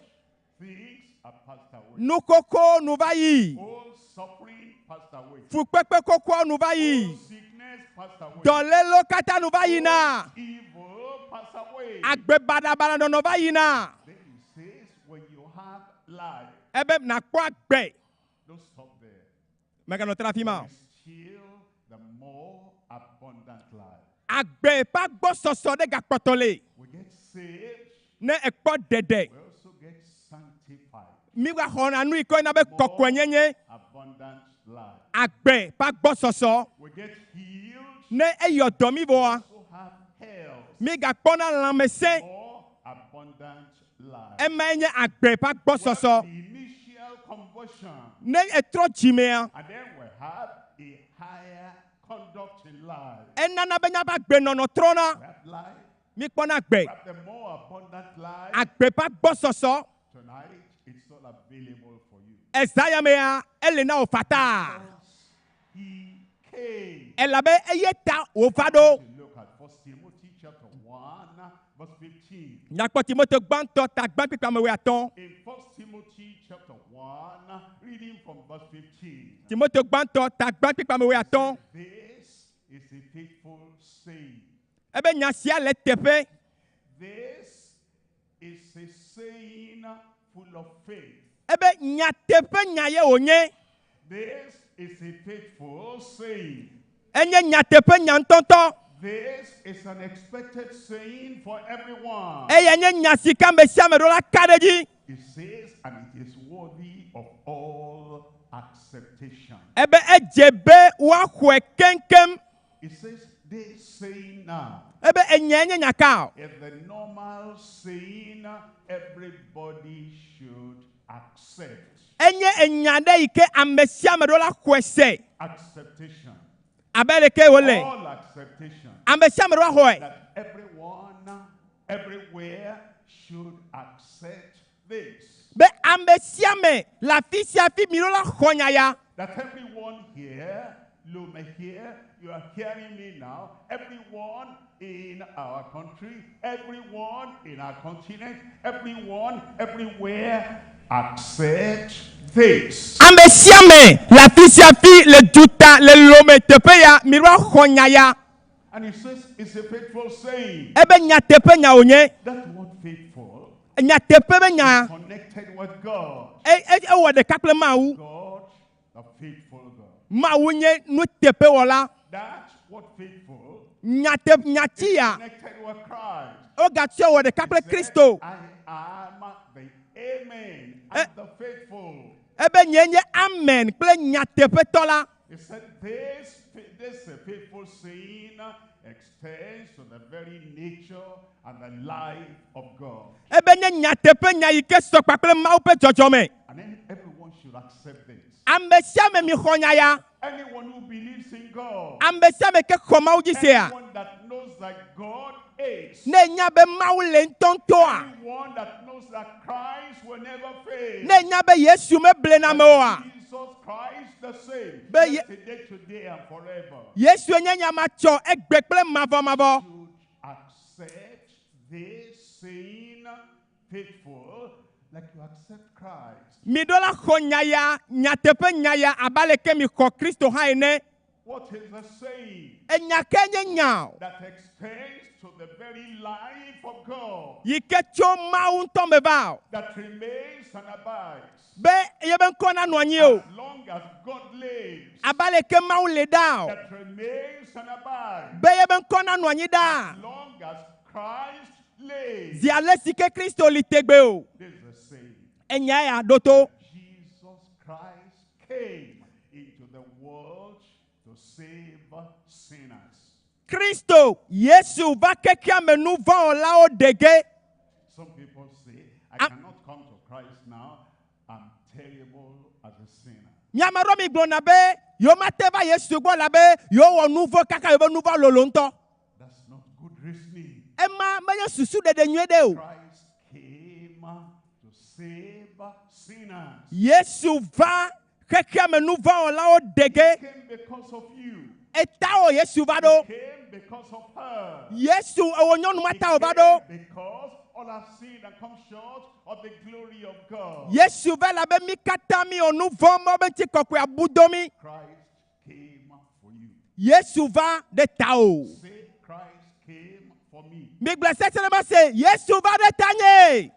Things are passed away. Nu koko nu va yi. All suffering passed away. Fu pepe koko nu va yi. All sickness passed away. Dolelo kata nu va yi na. Evil passed away. Agbe badabada no va yi na. Then he says, when you have life, Ebe na kwa agbe. don't stop there. Meka no trafima. There is still the more abundant life. Agbe pa gbo soso de gakpotole. We get saved. Ne ekpo dede. We also get sanctified. Mi wa hona nu iko na be kokko nyenye. Abundant life. Agbe pa gbo soso. We get healed. Ne eyodo mi bo. We also have health. Mi gakpona lamese. More abundant life. Emenye agbe pa gbo soso. The initial conversion. Ne etro jimea. And then we have a higher conduct in life. Enana benya ba gbe nono trona. We have life. Mi kpona agbe. We have the more abundant life. Agbe pa gbo soso. Tonight, it's all available for you. Esaya mea elena ofata. He came. Elabe eyeta ofado. Look at 1 Timothy chapter 1, verse 15. Nyakpo Timote gbanto ta gban pipa me we aton. In 1 Timothy chapter 1, reading from verse 15. Timote gbanto ta gban pipa me we aton. This is a faithful saying. Ebe nyasia le tepe. This is a saying full of faith. Ebe nyatepe nyaye onye. This is a faithful saying. Enye nyatepe nyantonto. This is an expected saying for everyone. Eye enye nyasika mesia me rola kadeji. It says, and it is worthy of all acceptation. Ebe ejebe wa hwe kenkem. It says, this saying now. Ebe enye nyaka. Is the normal saying everybody should accept. Enye enyade ike amesia me rola hwese. Acceptation. Abeleke wole. All acceptation. Amesia me rola hwe. That everyone, everywhere should accept this. Be amesia me la fisia fi mi rola honyaya. That everyone here, Lume here, you are hearing me now, everyone in our country, everyone in our continent, everyone, everywhere, accept this. Amesia me la fisia fi le juta le lome tepe ya mi rola honyaya. And it says it's a faithful saying. Ebe nyatepe nya onye. That word faithful nyatepe be nya. connected with God. Wo de kaple mawu. God, the faithful God. Mawu nye nu tepe wala. That word faithful Nyatep nyatia. connected with Christ. O gatio wo de kaple Kristo. I am the Amen and the faithful. Ebe nyenye amen kple nyatepe tola. He said this faithful saying extends to the very nature and the life of God. Ebe nye nyatepe nya ike so kpakple mawu pe jojome. And then everyone should accept this. Amesia me mi honyaya. Anyone who believes in God. Amesia me ke koma uji se a. Anyone that knows that God is. Ne nya be mawu le ntonto a. Anyone that knows that Christ will never fail. Ne nya be Yesu me ble na me o a. Jesus Christ the same. Be Yesterday, today, and forever. Yesu nya nya ma cho egbe kple mavo. Accept this saying faithful like you accept Christ. Mi dola honyaya nyatepe nyaya abaleke mi ko Kristo ha ene. What is the saying Enya kenye nyao. that extends to the very life of God, Yike cho maunto mebao. that remains and abides Be yeben kona nwanyo. as long as God lives, Abale ke maun le dao. that remains and abides Be yeben kona nwanyi da. as long as Christ lives. Ziale sike Kristo li tegbe o. This is the saying. Enya ya doto. Jesus Christ came into the world to save sinners. Kristo Yesu va kekia menu va la o dege. Some people say, I cannot come to Christ now. I'm terrible as a sinner. Nyamaro mi glona be yo mateva Yesu go la be yo wo nouveau kaka yo nouveau lolonto. That's not good reasoning. Emma ma ye susu de nywe de o. Christ came to save sinners. Yesu va kekia menu va la o dege. He came because of you. Eta o Yesu va do. He came because of her. Yesu e wo nyonu mata o va He do. came because all have sinned and come short of the glory of God. Yesu va la be mi kata mi o nouveau mo be ti kokwe abudomi. Christ came for you. Yesu va de tao. Say, Christ came for me. Mi blessé se ma se Yesu va de tanye.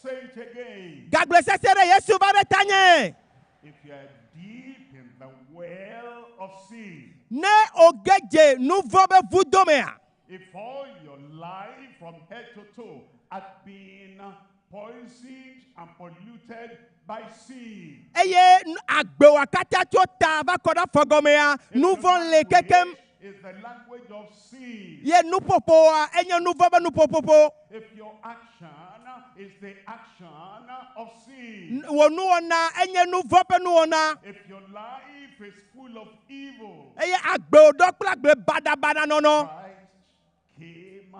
Say it again. God bless se Yesu va de tanye. If you are deep in the well of sin, Ne ogeje nouveau be vudomea. if all your life from head to toe had been poisoned and polluted by sin, Eye agbe wakata to ta va koda fogomea nouveau le kekem is the language of sin. ye nou popo a enye nouveau be nou popo. If your action is the action of sin, Wo nou ona enye nouveau pe nou ona. if your life is full of evil, Eye agbe odok plagbe bada nono. Christ came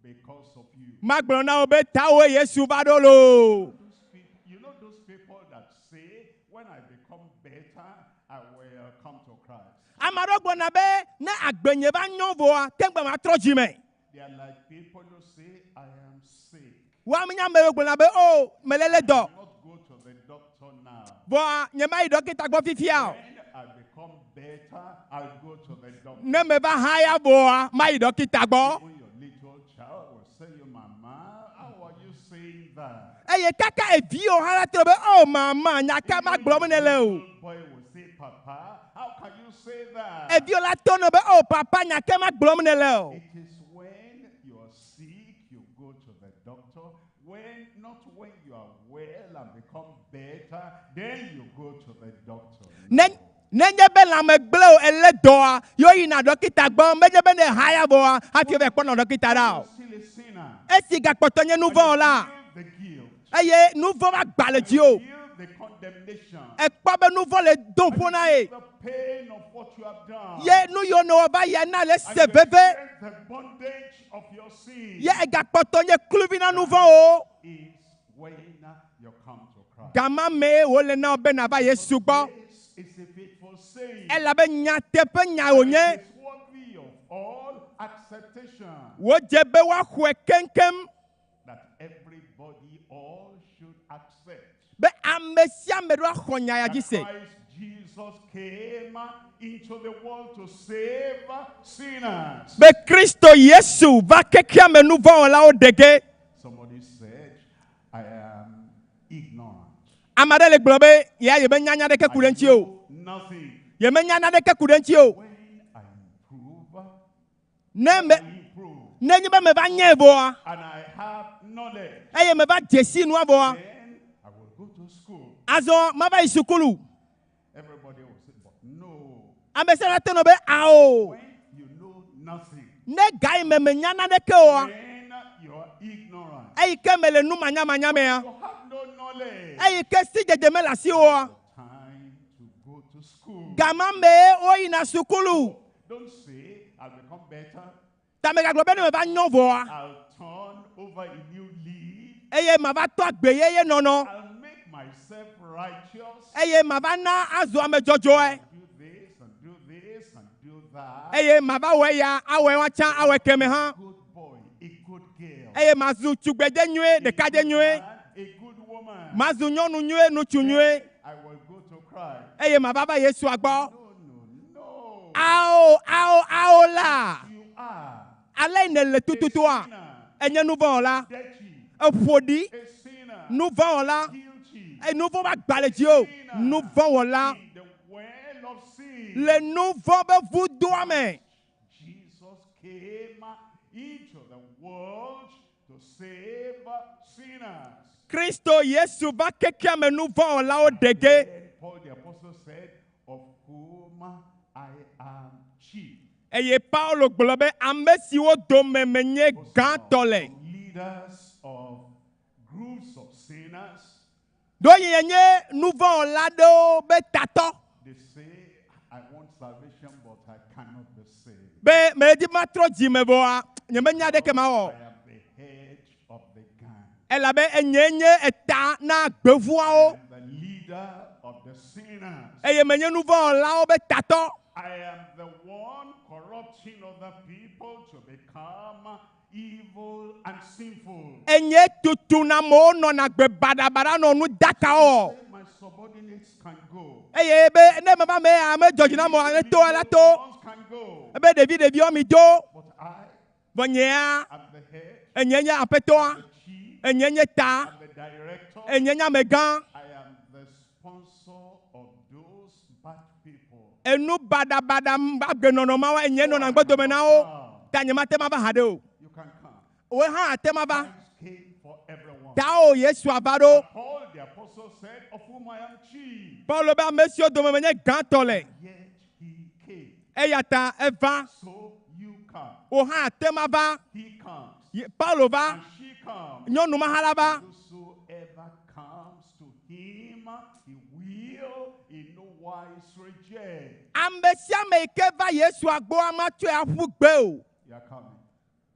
because of you. Magbona obe tawe Yesu va do lo. You know those people that say, when I become better, I will come to Christ. Amarogbo na be ne agbenye ba nyovo a tengbe ma trojime. They are like people who say, I am sick. Wa minya me gbo na be o melele do. Not go to the doctor now. Bo nyema I dokita gbo fifia o. When I become better, I'll go to the doctor. Ne me ba haya bo a ma I dokita gbo. When your little child will say, you, Mama, how are you saying that? Eye kaka evi o hala trobe o mama nyaka ma gbo me nele o. Boy will say, Papa, how can you say that? Evi o la tono be o papa nyaka ma gbo me nele o. It is when you are sick, you go to the doctor. Not when you are well and become better, then you go to the doctor. Nenye be la me gble o ele do a yo yi na dokita gbo meje be ne haya bo a afi be kono dokita da o. Still a sinner. Esi ga potonye nouveau la. The guilt. Eye nouveau va gbale ji o. The condemnation. E pa be nouveau le don pona e. The pain of what you have done. Ye nou yo no ba ye na le se And veve. the bondage of your sin. Ye e ga potonye kluvi na nouveau o. Is when you come to Christ. Gama me o le na be na ba Yesu gbo. It's a faithful saying. E la be nya te pe nya o nye. It's worthy of all acceptation. Wo je be wa hwe kenkem. That everybody all should accept. Be amesia me do ahonya ya ji se. Christ Jesus came into the world to save sinners. Be Kristo Yesu va kekia me nou va la o dege. Somebody said, I am ignorant. Amade le globe ya ye be nyanya de ke kudenchi o. Nothing. Ye me nyanya de ke kudenchi o. When I improve, Ne me ne nyi be me va nye bo a. and I have knowledge, Eye me va jesi no bo a. then I will go to school. Azo ma va isukulu. Everybody will say, but no. Ambese na teno be ao. When you know nothing, Ne gai me me nyana de ke o a. when you are ignorant, Eye ke me le nu manya manya me a. you have no knowledge. Eye ke si jeje me la si o a. Time to go to school. Gama me o ina sukulu. Don't say, I'll become better. Ta me ga globe ne me va nyon vo a. I'll turn over a new leaf. Eye ma va to agbe ye nono. I'll make myself righteous. Eye ma va na azo ame jojo e. Do this and do this and do that. Eye ma va we ya awe wa chan awe keme ha. Good boy, a good girl. Eye ma zu tugbeje nyue de kaje nyue. A good woman. Ma zu nyonu nyue nu chu nyue. I will go to Christ. Eye ma va ba Yesu agbo. No, Ao là. Allez, ne le tout toi. Et nous vont là. Un produit. Nous vont là. Et nous vont pas Dieu. Nous vont là. Les nous vont vous dormir. Jesus came into the world to save sinners. Christo Yesu va quelqu'un mais nous vont là au dégué. Paul the apostle said, of whom I am chief. Et Paul globe amesi o do memenye gantole. Leaders of groups of sinners. Do yenye nous vont là do be tato. They say, I want salvation, but I cannot be saved. Be me di matro di me boa. Nyemenya de ke ma o. I am the head of the gang. Elle avait enyenye eta na gbevua o. The leader of the sinners. Et menye nous vont là o be tato. I am the one corrupting other people to become evil and sinful. Enye tutu na mo no na gbe badabada no nu daka o. My subordinates can go. Eye be ne mama me a me joji na mo an to ala to. Can go. Ebe David o mi do. But I Vonyea. am the head. Enyenya apetoa. Enyenye ta. The director. Enyenya megan. I am the sponsor of those bad people. Enu badabada agbe nono ma wa enye no na gbodo me na o. Tanyema te ma ba hade o. You can come. O ha te ma ba. Came for everyone. Ta o Yesu abado. Paul the apostle said, of whom I am chief. Paul ba monsieur do menye gantole. Yet he came. Eyata eva. So you come. O ha te ma ba. He comes. Paulo va. And she comes. Nyɔnu ma ha la va. Whosoever comes to him, he will in no wise reject. Ame sia ame yi ke va Yesu agbo ama tso aƒu gbe o. You are coming.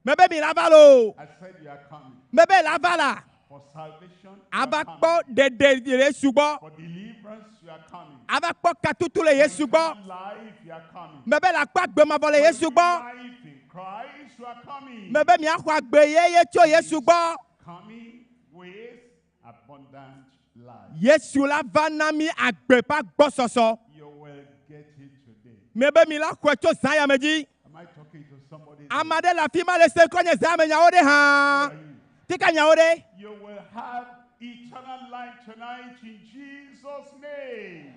Mebe mi la va lo. I said you are coming. Mebe la va la. For salvation, Ava kpɔ dede Yesu gbɔ. for deliverance, you are coming. Ava kpɔ katutu le Yesu gbɔ. Life, you are coming. Mebe la kpɔ agbemavɔ le Yesu gbɔ. Life in Christ, you are coming. Mebe miaxɔ agbe yeye tso Yesu gbɔ. Coming with abundant life. Yesu la va na mi agbe pa gbɔsɔsɔ. You will get it today. Mebe mi la xɔe tso zã yame dzi. Am I talking to somebody? Amade la fi ma le se kɔ nye zã me nyawo de hã. Tika nyawo de. You will have eternal life tonight in Jesus' name.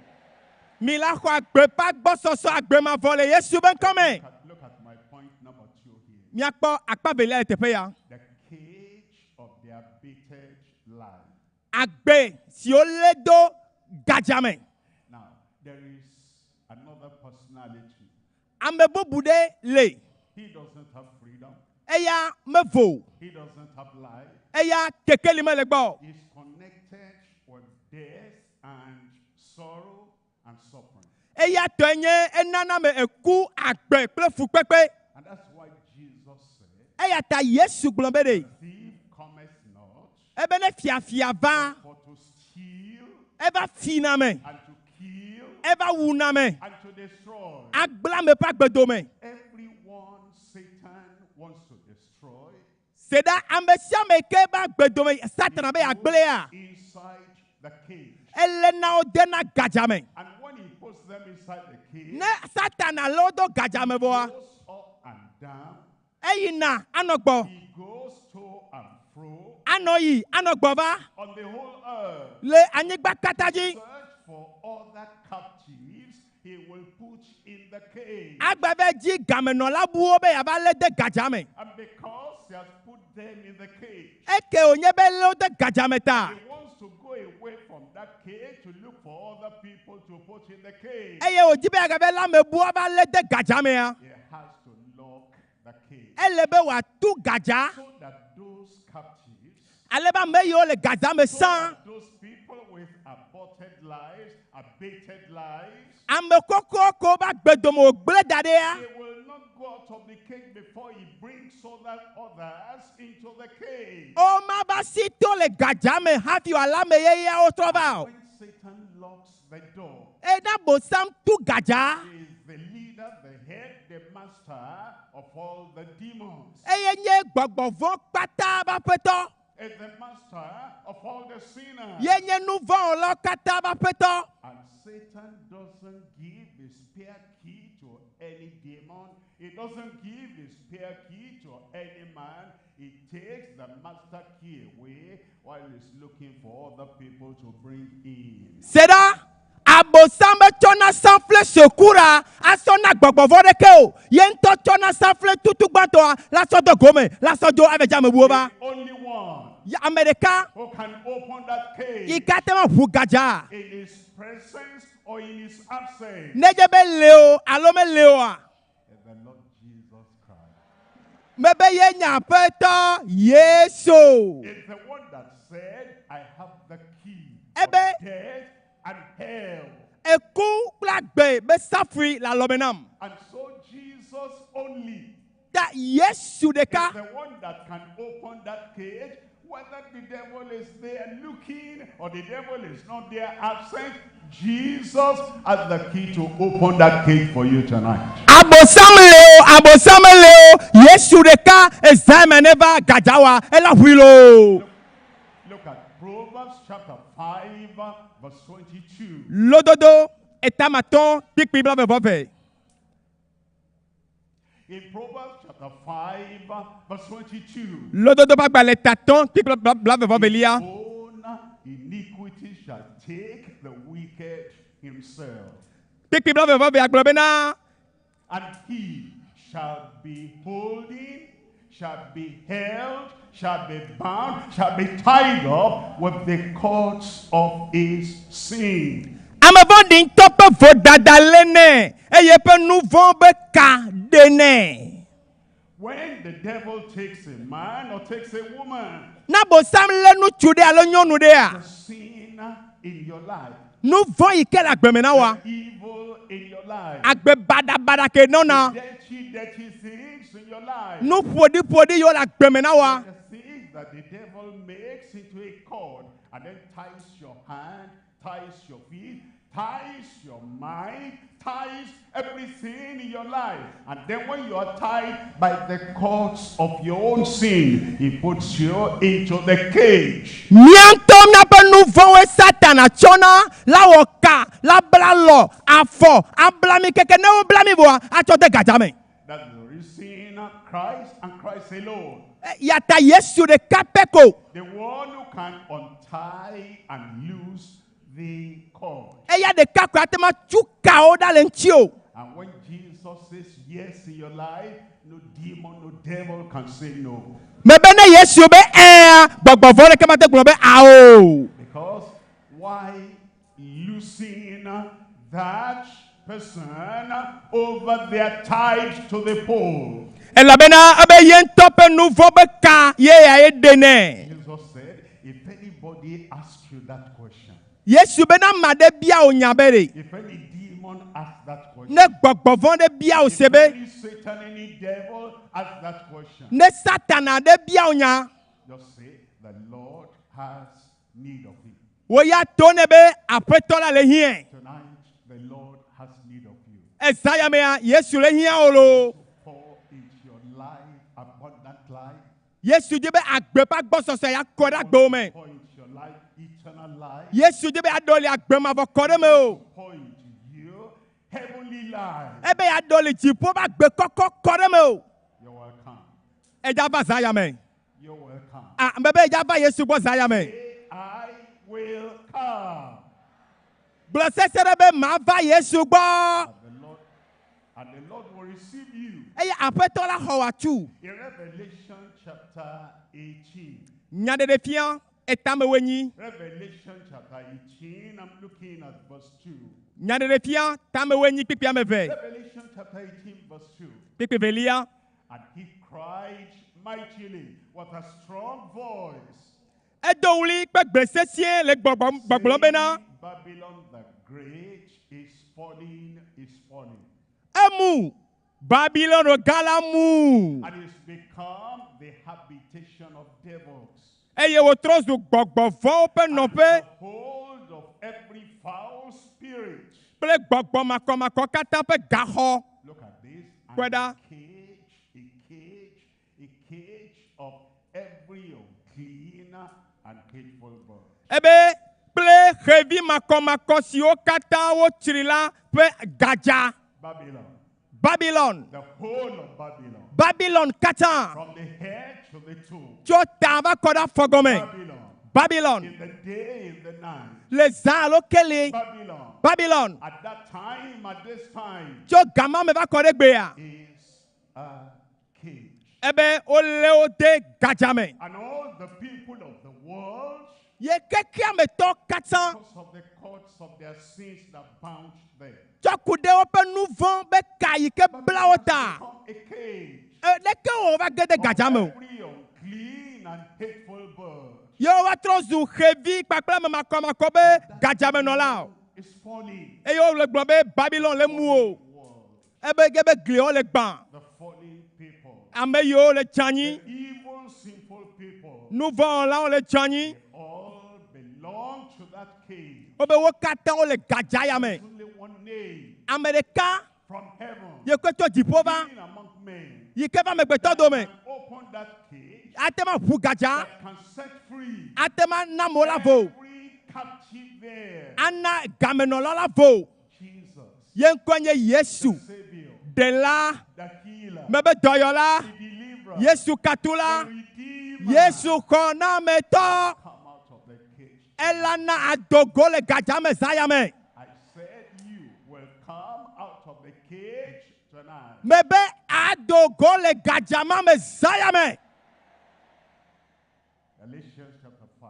Mi la xɔ agbe pa gbɔsɔsɔ agbemavɔ le Yesu be ŋkɔme. Look at my point number 2 here. Miakpɔ akpa belia le teƒe ya. The cage of their bitter life. Agbe si o le do gadzame. Now, there is another personality. Ame bubu de le. He doesn't have freedom. Eya me vo. He doesn't have life. Eya kekeli me le gbɔ. He's connected with death and sorrow and suffering. Eya tɔ nye enana me eku agbe kple fukpekpe. And that's why Jesus said, Eya ta Yesu gblɔ be de. thief cometh not Ebe ne fiafia va. but to steal Eva fina me. and to kill Eva wuna me. and to destroy. Agbla me pa gbedo me. Everyone Satan wants to destroy Seda ame sia me ke ba gbedo me Satan be agble ya. inside the cage. Ele na o de na gadzame. And when he puts them inside the cage, Ne Satan alo do gadzame boa. goes up and down, Eyina anɔgbɔ. he goes to and fro Anɔyi anɔgbɔ va. on the whole earth. Le anyigba katã dzi. Search for other captives he will put in the cage. Agbɛbɛ dzi gamenɔla buwo be yava le de gadzame. And because he has put them in the cage, Eke onye be le wo de gadzame ta. he wants to go away from that cage to look for other people to put in the cage. Eye wodzi be agabɛ lãmebuwo va le de gadzame ya. He has to lock the cage Ele be wòatu gadza. so that those captives, Ale be ame yiwo le gadzame so sã. that those people with aborted lives, abated lives, Ame kokoko ba gbedome wògble da ɖe ya. they will not go out of the cage before he brings others into the cage. O ma va si to le gadzame hafi wòala ame yeyeawo trɔ va o. When Satan locks the door, Ena bosam tu gadza. he is the leader, the head, the master of all the demons. Eye nye gbɔgbɔvɔ kpata ba ƒetɔ. is the master of all the sinners. Yenye nous vont là kataba peto. And Satan doesn't give the spare key to any demon. He doesn't give the spare key to any man. He takes the master key away while he's looking for other people to bring in. C'est là. Abosambe chona sanfle sekura asona gbogbo vodeke o yento chona sanfle tutu gbanto la so do gome la so do aveja mebuoba Only one ya America who can open that cage ikatema hugaja in his presence or in his absence nejebe leo alome leo a is the Lord Jesus Christ. mebe ye nyapeto Yesu It's the one that said, I have the key ebe of death and hell. eku plagbe be safri la lomenam And so Jesus only that Yesu deka is the one that can open that cage, whether the devil is there looking or the devil is not there absent. Jesus has the key to open that cage for you tonight. Abosam leo Yesu deka ezamaneva gajawa ela huilo. Look at Proverbs chapter 5 verse 22. Lododo etamaton pikpi blave vove. In Proverbs chapter 5 verse 22. Lododo bagba letaton pikpi blave vove lia. Own iniquity shall take the wicked himself. Pikpi blave vove aglobena. And he shall be holding, shall be held, shall be bound, shall be tied up with the cords of his sin. Amavondin tope vodadalene eyepe nouveau be kadene. When the devil takes a man or takes a woman, Na bosam lenu chude alonyonu de a. the sin in your life, Nouveau ikel agbemena wa. the evil in your life, Agbe bada ke nona. the dirty things in your life, Nou podi yo la agbemena wa. the things that the devil makes into a cord and then ties your hand, ties your feet, ties your mind, ties everything in your life. And then when you are tied by the cords of your own sin, he puts you into the cage. Miantom na pe nouveau e satana chona la woka la blalo afo ablami keke ne blami boa achote gajame. That's the reason Christ and Christ alone, Yata Yesu de kapeko. the one who can untie and loose the cord. Eya de kako atema chuka oda lenchio. And when Jesus says yes in your life, no demon, no devil can say no. Mebene Yesu be gbogbo vore kemate gbobe ao. Because why losing that person over there tied to the pole? Elabena abe yen tope nouveau be ka ye ya edene. Jesus said, if anybody asks you that question, Yesu be na made bia onyabere. if any demon asks that question, Ne gbogbo vore bia o if sebe. any Satan, any devil asks that question, Ne satana de bia onya. just say, the Lord has need of him. Wo ya tone be apetola le hien. Tonight, the Lord has need of you. Esaya me a Yesu le hien olo. Pour into your life, abundant life. Yesu de be agbepa gbososo ya koda gbo me. Pour into your life, eternal life. Yesu de be adoli agbema vo kode me o. Pour into you, heavenly life. Ebe ya doli jipo ba gbe koko kode me o. You're welcome. Eja ba zaya me. You're welcome. Ah, mbebe eja ba Yesu bo zaya me. I will come. Blessed be ma va Yesu gbo. And the Lord will receive you. Eya apetola ho wa tu. In Revelation chapter 18. Nyade de fian etame wenyi. Revelation chapter 18, I'm looking at verse 2. Nyade de fian tame wenyi pipi ameve. Revelation chapter 18, verse 2. Pipi velia. And he cried mightily with a strong voice. Edowli pe gbese sien le gbogbo bena. Babylon the great is falling, is falling. Emu Babylon o galamu. And it's become the habitation of devils. Eye wo tros du gbogbo fo pe no pe. The hold of every foul spirit. Ple gbogbo makọ kata pe gaho. Look at this. Kweda. A cage of every unclean and hateful birds. Ebe ple xevi makɔmakɔ siwo katã wotsri la ƒe gadza. Babylon. Babylon. The whole of Babylon. Babylon katã. From the head to the toe. Tso ta va kɔ ɖe afɔgɔme. Babylon. Babylon. In the day, in the night. Le zã alo kele. Babylon. Babylon. At that time, at this time. Tso gama me va kɔ ɖe gbea. Is a cage. Ebe wole wo de gadza me. And all the people of the world. Ye kekea me tɔ katã. Because of the cords of their sins that bound them. Tsɔ ku ɖe woƒe nu vɔ̃ be ka yi ke bla wo ta. A cage. Ɖeke wo va ge de gadza me o. Every unclean and hateful bird. Ye wo va trɔ zu xevi kpakple ame makɔmakɔ be gadzamenɔla o. Is falling. Eye wo le gblɔ be Babylon le mu o. Ebe ge be gliwo le gbã. The fallen people. Ame yiwo le tsanyi. The evil, sinful people. Nu vɔ̃ wɔlawo le tsanyi. All belong to that cage. Wo be wo katã wo le gadza ya me. Only one name. Ame ɖeka. From heaven. Yi ke tso dziƒo va. Being among men. Yi ke va amegbetɔ dome. Open that cage. Ate ma ʋu gadza. That can set free. Ate ma na mo la vo. Every captive there. Ana gamenɔla la vo. Jesus. Ye ŋkɔ nye Yesu. The Savior. Ɖela. The healer. Mebe dɔyɔla. The deliverer. Yesu katula. The redeemer. Yesu xɔnametɔ. Come out of the cage. Elana adogo le gadza me zã ya me. I said you will come out of the cage tonight. Mebe adogo le gadza ma me zã ya me. Galatians chapter 5.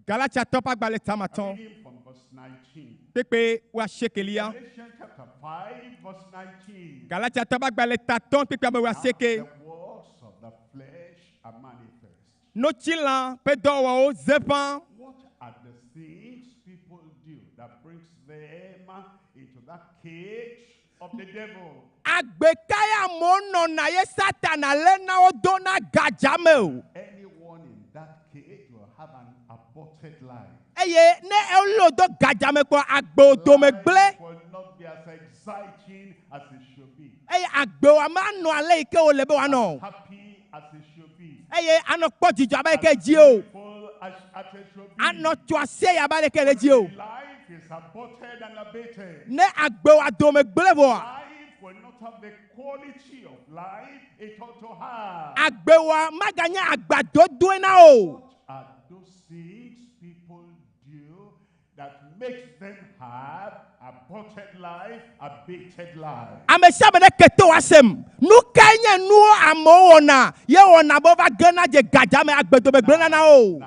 Galatia tɔƒe agbalẽ tamatɔ. Reading from verse 19. Kpekpe wa sekelia. Galatians chapter 5 verse 19. Galatia tɔƒe agbalẽ tatɔ kpekpe ame wa seke. The works of the flesh are manifest. Notsila ƒe dɔwɔwɔ zeƒã. What are the things people do that brings them into that cage of the devil? Agbekaya mo nɔna ye Satana le na wo do na gadza me o. Anyone in that cage will have an aborted life. Eye ne elo do gadza me kpɔ agbe dome gble. Will not be as exciting as it should be. Eye agbe wa ma nɔ ale yi ke wo le be wa nɔ. Happy as it should be. Eye anɔ kpɔ dzidzɔ abe yi ke dzi o. Full as it should be. Anɔ tso ase ya abe yi ke le dzi o. Life is aborted and abated. Ne agbe wa dome gble vɔa. Life will not have the quality of life it ought to have. Agbe wa maganya agbadodoe na o. What are those things people do that makes them have aborted life, abated life? Ame sia ame ɖe keto wa sem. Nu kae nye nuwo amewo wɔna ye wɔna be va ge na dze gadza me agbedome gble na o.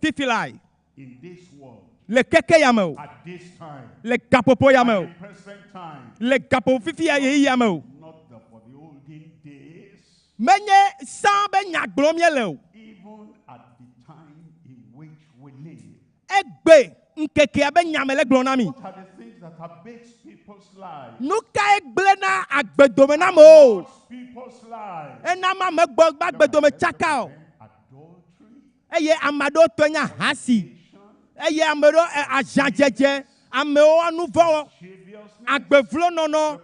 Fifi lae. In this world. Le keke ya me o. At this time. Le gaƒoƒo ya me o. At the present time. Le gaƒoƒo fifi ya yeyi ya me o. Not the, for the olden days. Menye sã be nya gblɔm míele o. Even at the time in which we live. Egbe nkekea be nya me le gblɔm na mi. What are the things that abase people's lives? Nu kae gble na agbedome na me o. People's lives. Ena ma me gbɔ gba agbedome tsaka o. Adultery. Eye ame aɖewo tɔe nye ahasi. Eye ame aɖewo azãdzedze. Amewo anu vɔ. Agbevlonɔnɔ.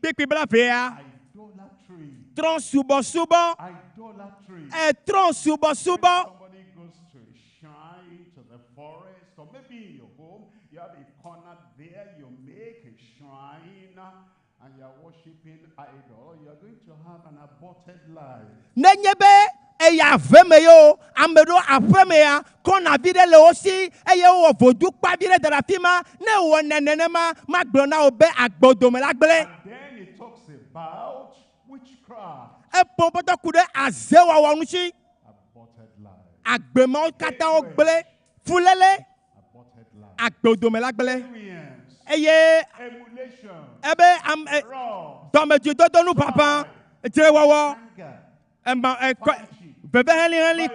Kpikpi bla vea. Trɔn subɔsubɔ. Trɔn subɔsubɔ. Somebody goes to a shrine, to the forest, or maybe in your home, you have a corner there, you make a shrine, and you are worshiping idol. You are going to have an aborted life. Nenye be eya ave me yo, ame ɖewo aƒe me ya, kɔna vi ɖe le wo si, eye wowɔ vodukpa vi ɖe da ɖe afi ma, ne wɔ nenema, magblɔ na wo be agbodome la gble. And then it talks about witchcraft. Epopɔtɔ ku ɖe azewɔwɔ ŋuti. Aborted life. Agbemawo katã wo gble. Fulele. Aborted life. Agbodome la gble. Experience. Eye Emulation. ebe dɔmedzoedodo nu ƒaƒã, edzrewɔwɔ. Veve heli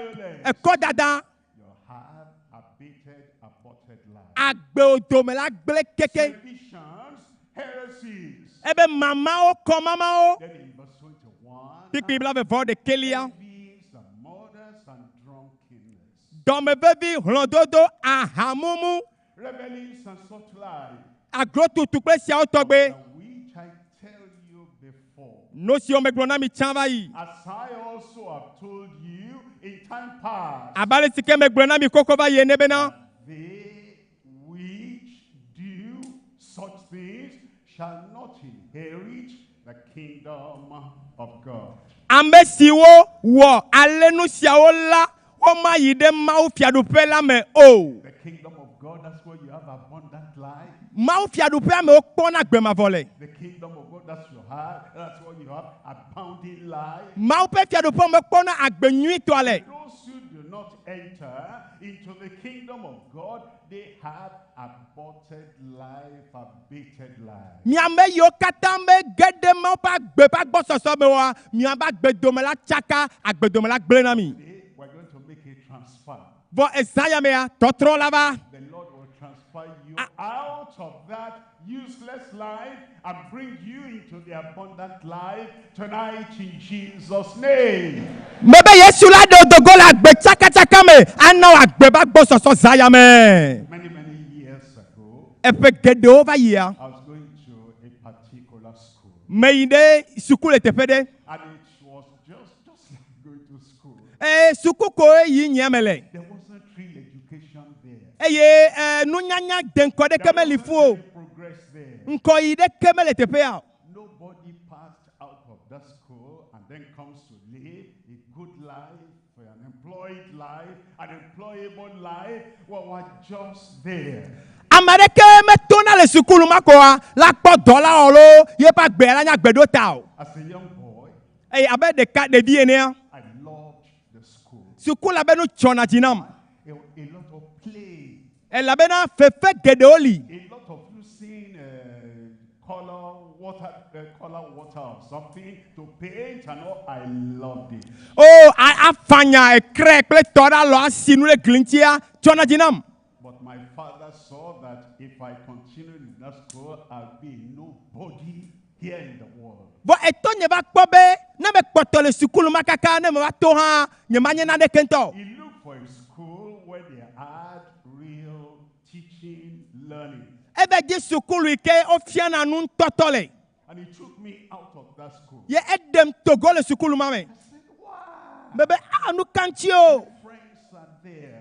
ekɔ dada. You have abated, aborted life. Agbodome la gble keke. Seditions, heresies. Ebe mamawo kɔ mamawo. Then in verse 21, Kpikpi bla vevɔ de kelia. envies and murders and drunkenness. Dɔmevevi hlɔdodo ahamumu. Revelings and such lies. Agrotutu kple siawo tɔgbe. Which I tell you before. No siwo megblɔ na mi tsã va yi. As I also have told you in time past. Abale sike me gblɔ na mi koko va ye ne bena. They which do such things shall not inherit the kingdom of God. Ame siwo wɔ alenu siawo la, woma yi ɖe Mawu fiaɖuƒe la me o. The kingdom of God, that's where you have abundant life. Mawu fiaɖuƒea me wokpɔna gbemavɔ le. The kingdom of God, that's what you have abounding life. Mawu ƒe fiaɖuƒe me kpɔna agbe nyuitɔ le. Those who do not enter into the kingdom of God, they have aborted life, abated life. Miame yiwo katã me ge ɖe Mawu ƒe agbe ƒe agbɔsɔsɔ me wa, miabe agbedome la tsaka, agbedome la gblẽ na mi. We're going to make a transfer. Vɔ ezã ya mea, tɔtrɔ la va. The Lord will transfer you out of that useless life and bring you into the abundant life tonight in Jesus' name. Mebe Yesu la ɖe dogo le agbe tsakatsaka me, ana wò agbe ƒe agbɔsɔsɔ zã ya me. Many years ago, Eƒe geɖewo va yia. I was going to a particular school. Me yi ɖe suku le teƒe ɖe. And it was just like going to school. Suku ko yi nyia me le. There wasn't real education there. Eye nunyanya denkɔ ɖeke me li fu o. Progress there. Ŋkɔ yi ɖeke me le teƒea. Nobody passed out of that school and then comes to live a good life, an employed life, an employable life. Well, we're just there. Ame ɖeke metona le sukulu ma kɔa la kpɔ dɔ la wɔlo yeƒe agbe la nya agbe ɖo ta o. As a young boy, eye abe ɖeka ɖevi enea. I loved the school. Sukulu abe nu tsɔna dzi nam. A lot of play. Elabena fefe geɖewo li. A lot of using color water or something to paint and all. I loved it. Oh, afanya ekre kple tɔ ɖa lɔ asi nu ɖe gli ŋutia tsɔna dzi nam. But my father saw that if I continued in that school, I'll be nobody here in the world. Vɔ etɔ nye va kpɔ be ne me kpɔtɔ le sukulu ma kaka ne me va to hã nye ma nye naɖeke ŋutɔ. He looked for a school where they had real teaching, learning. Ebe dzi sukulu yi ke wofiana nu tɔtɔ le. And he took me out of that school. Ye edem togo le sukulu ma me. Bebe nu kantsi o.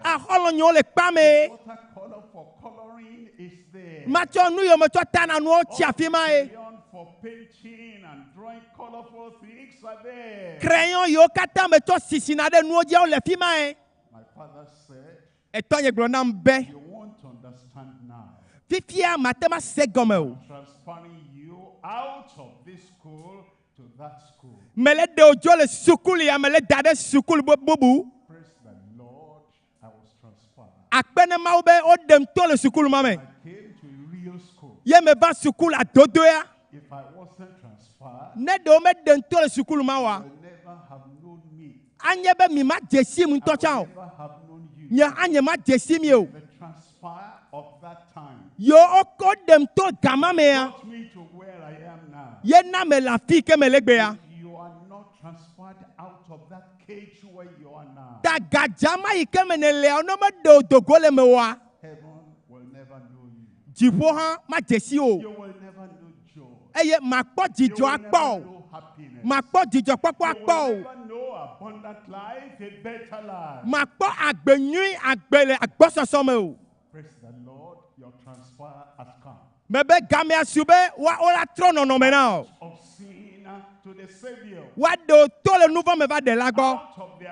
Axɔlɔ nyewo le kpa me. Watercolor for coloring is there. Matsɔ nu yiwo me tsɔ tana nuwo tsi afi ma ye. Crayon for painting and drawing colorful things are there. Crayon yiwo katã me tsɔ sisina ɖe nuwo dzi le fi ma ye. My father said, etɔ nye gblɔ nam be. You want to understand now. Fifia mate ma se gɔme o. Transferring you out of this school to that school. Mele de ojo le sukulu ya mele da ɖe sukulu bubu. Praise the Lord, I was transferred. Akpene mawu be o ɖem to le sukulu ma me. I came to a real school. Ye me va sukulu adodo ya. If I wasn't transferred, ne ɖewo me ɖem to le sukulu ma wa. you will never have known me. Anye be mi ma dzesi mu ŋutɔ tsã o. Never have known you. Nye anye ma dzesi mi o. The transfer of that time Yo oko ɖem to gama me ya. brought me to where I am now. Ye na me le afi ke me le gbe ya. You are not transferred out of that cage where you are now. Ta gadzama yi ke me ne le no me ɖe dogo le me wa. Heaven will never know you. Dziƒo hã ma dzesi o. You will never know joy. Eye makpɔ dzidzɔ akpɔ o. No happiness. Makpɔ dzidzɔ kpɔkpɔ You akpɔ will o. never know abundant life, a better life. Makpɔ agbe nyui agbe le agbɔsɔsɔ me o. Praise the Lord, your transfer has come. Mebe gamea su be wa la trɔ nɔnɔme na o. Of sin to the Savior. Wa ɖe to le nu vɔ me va ɖe la gbɔ. Out of the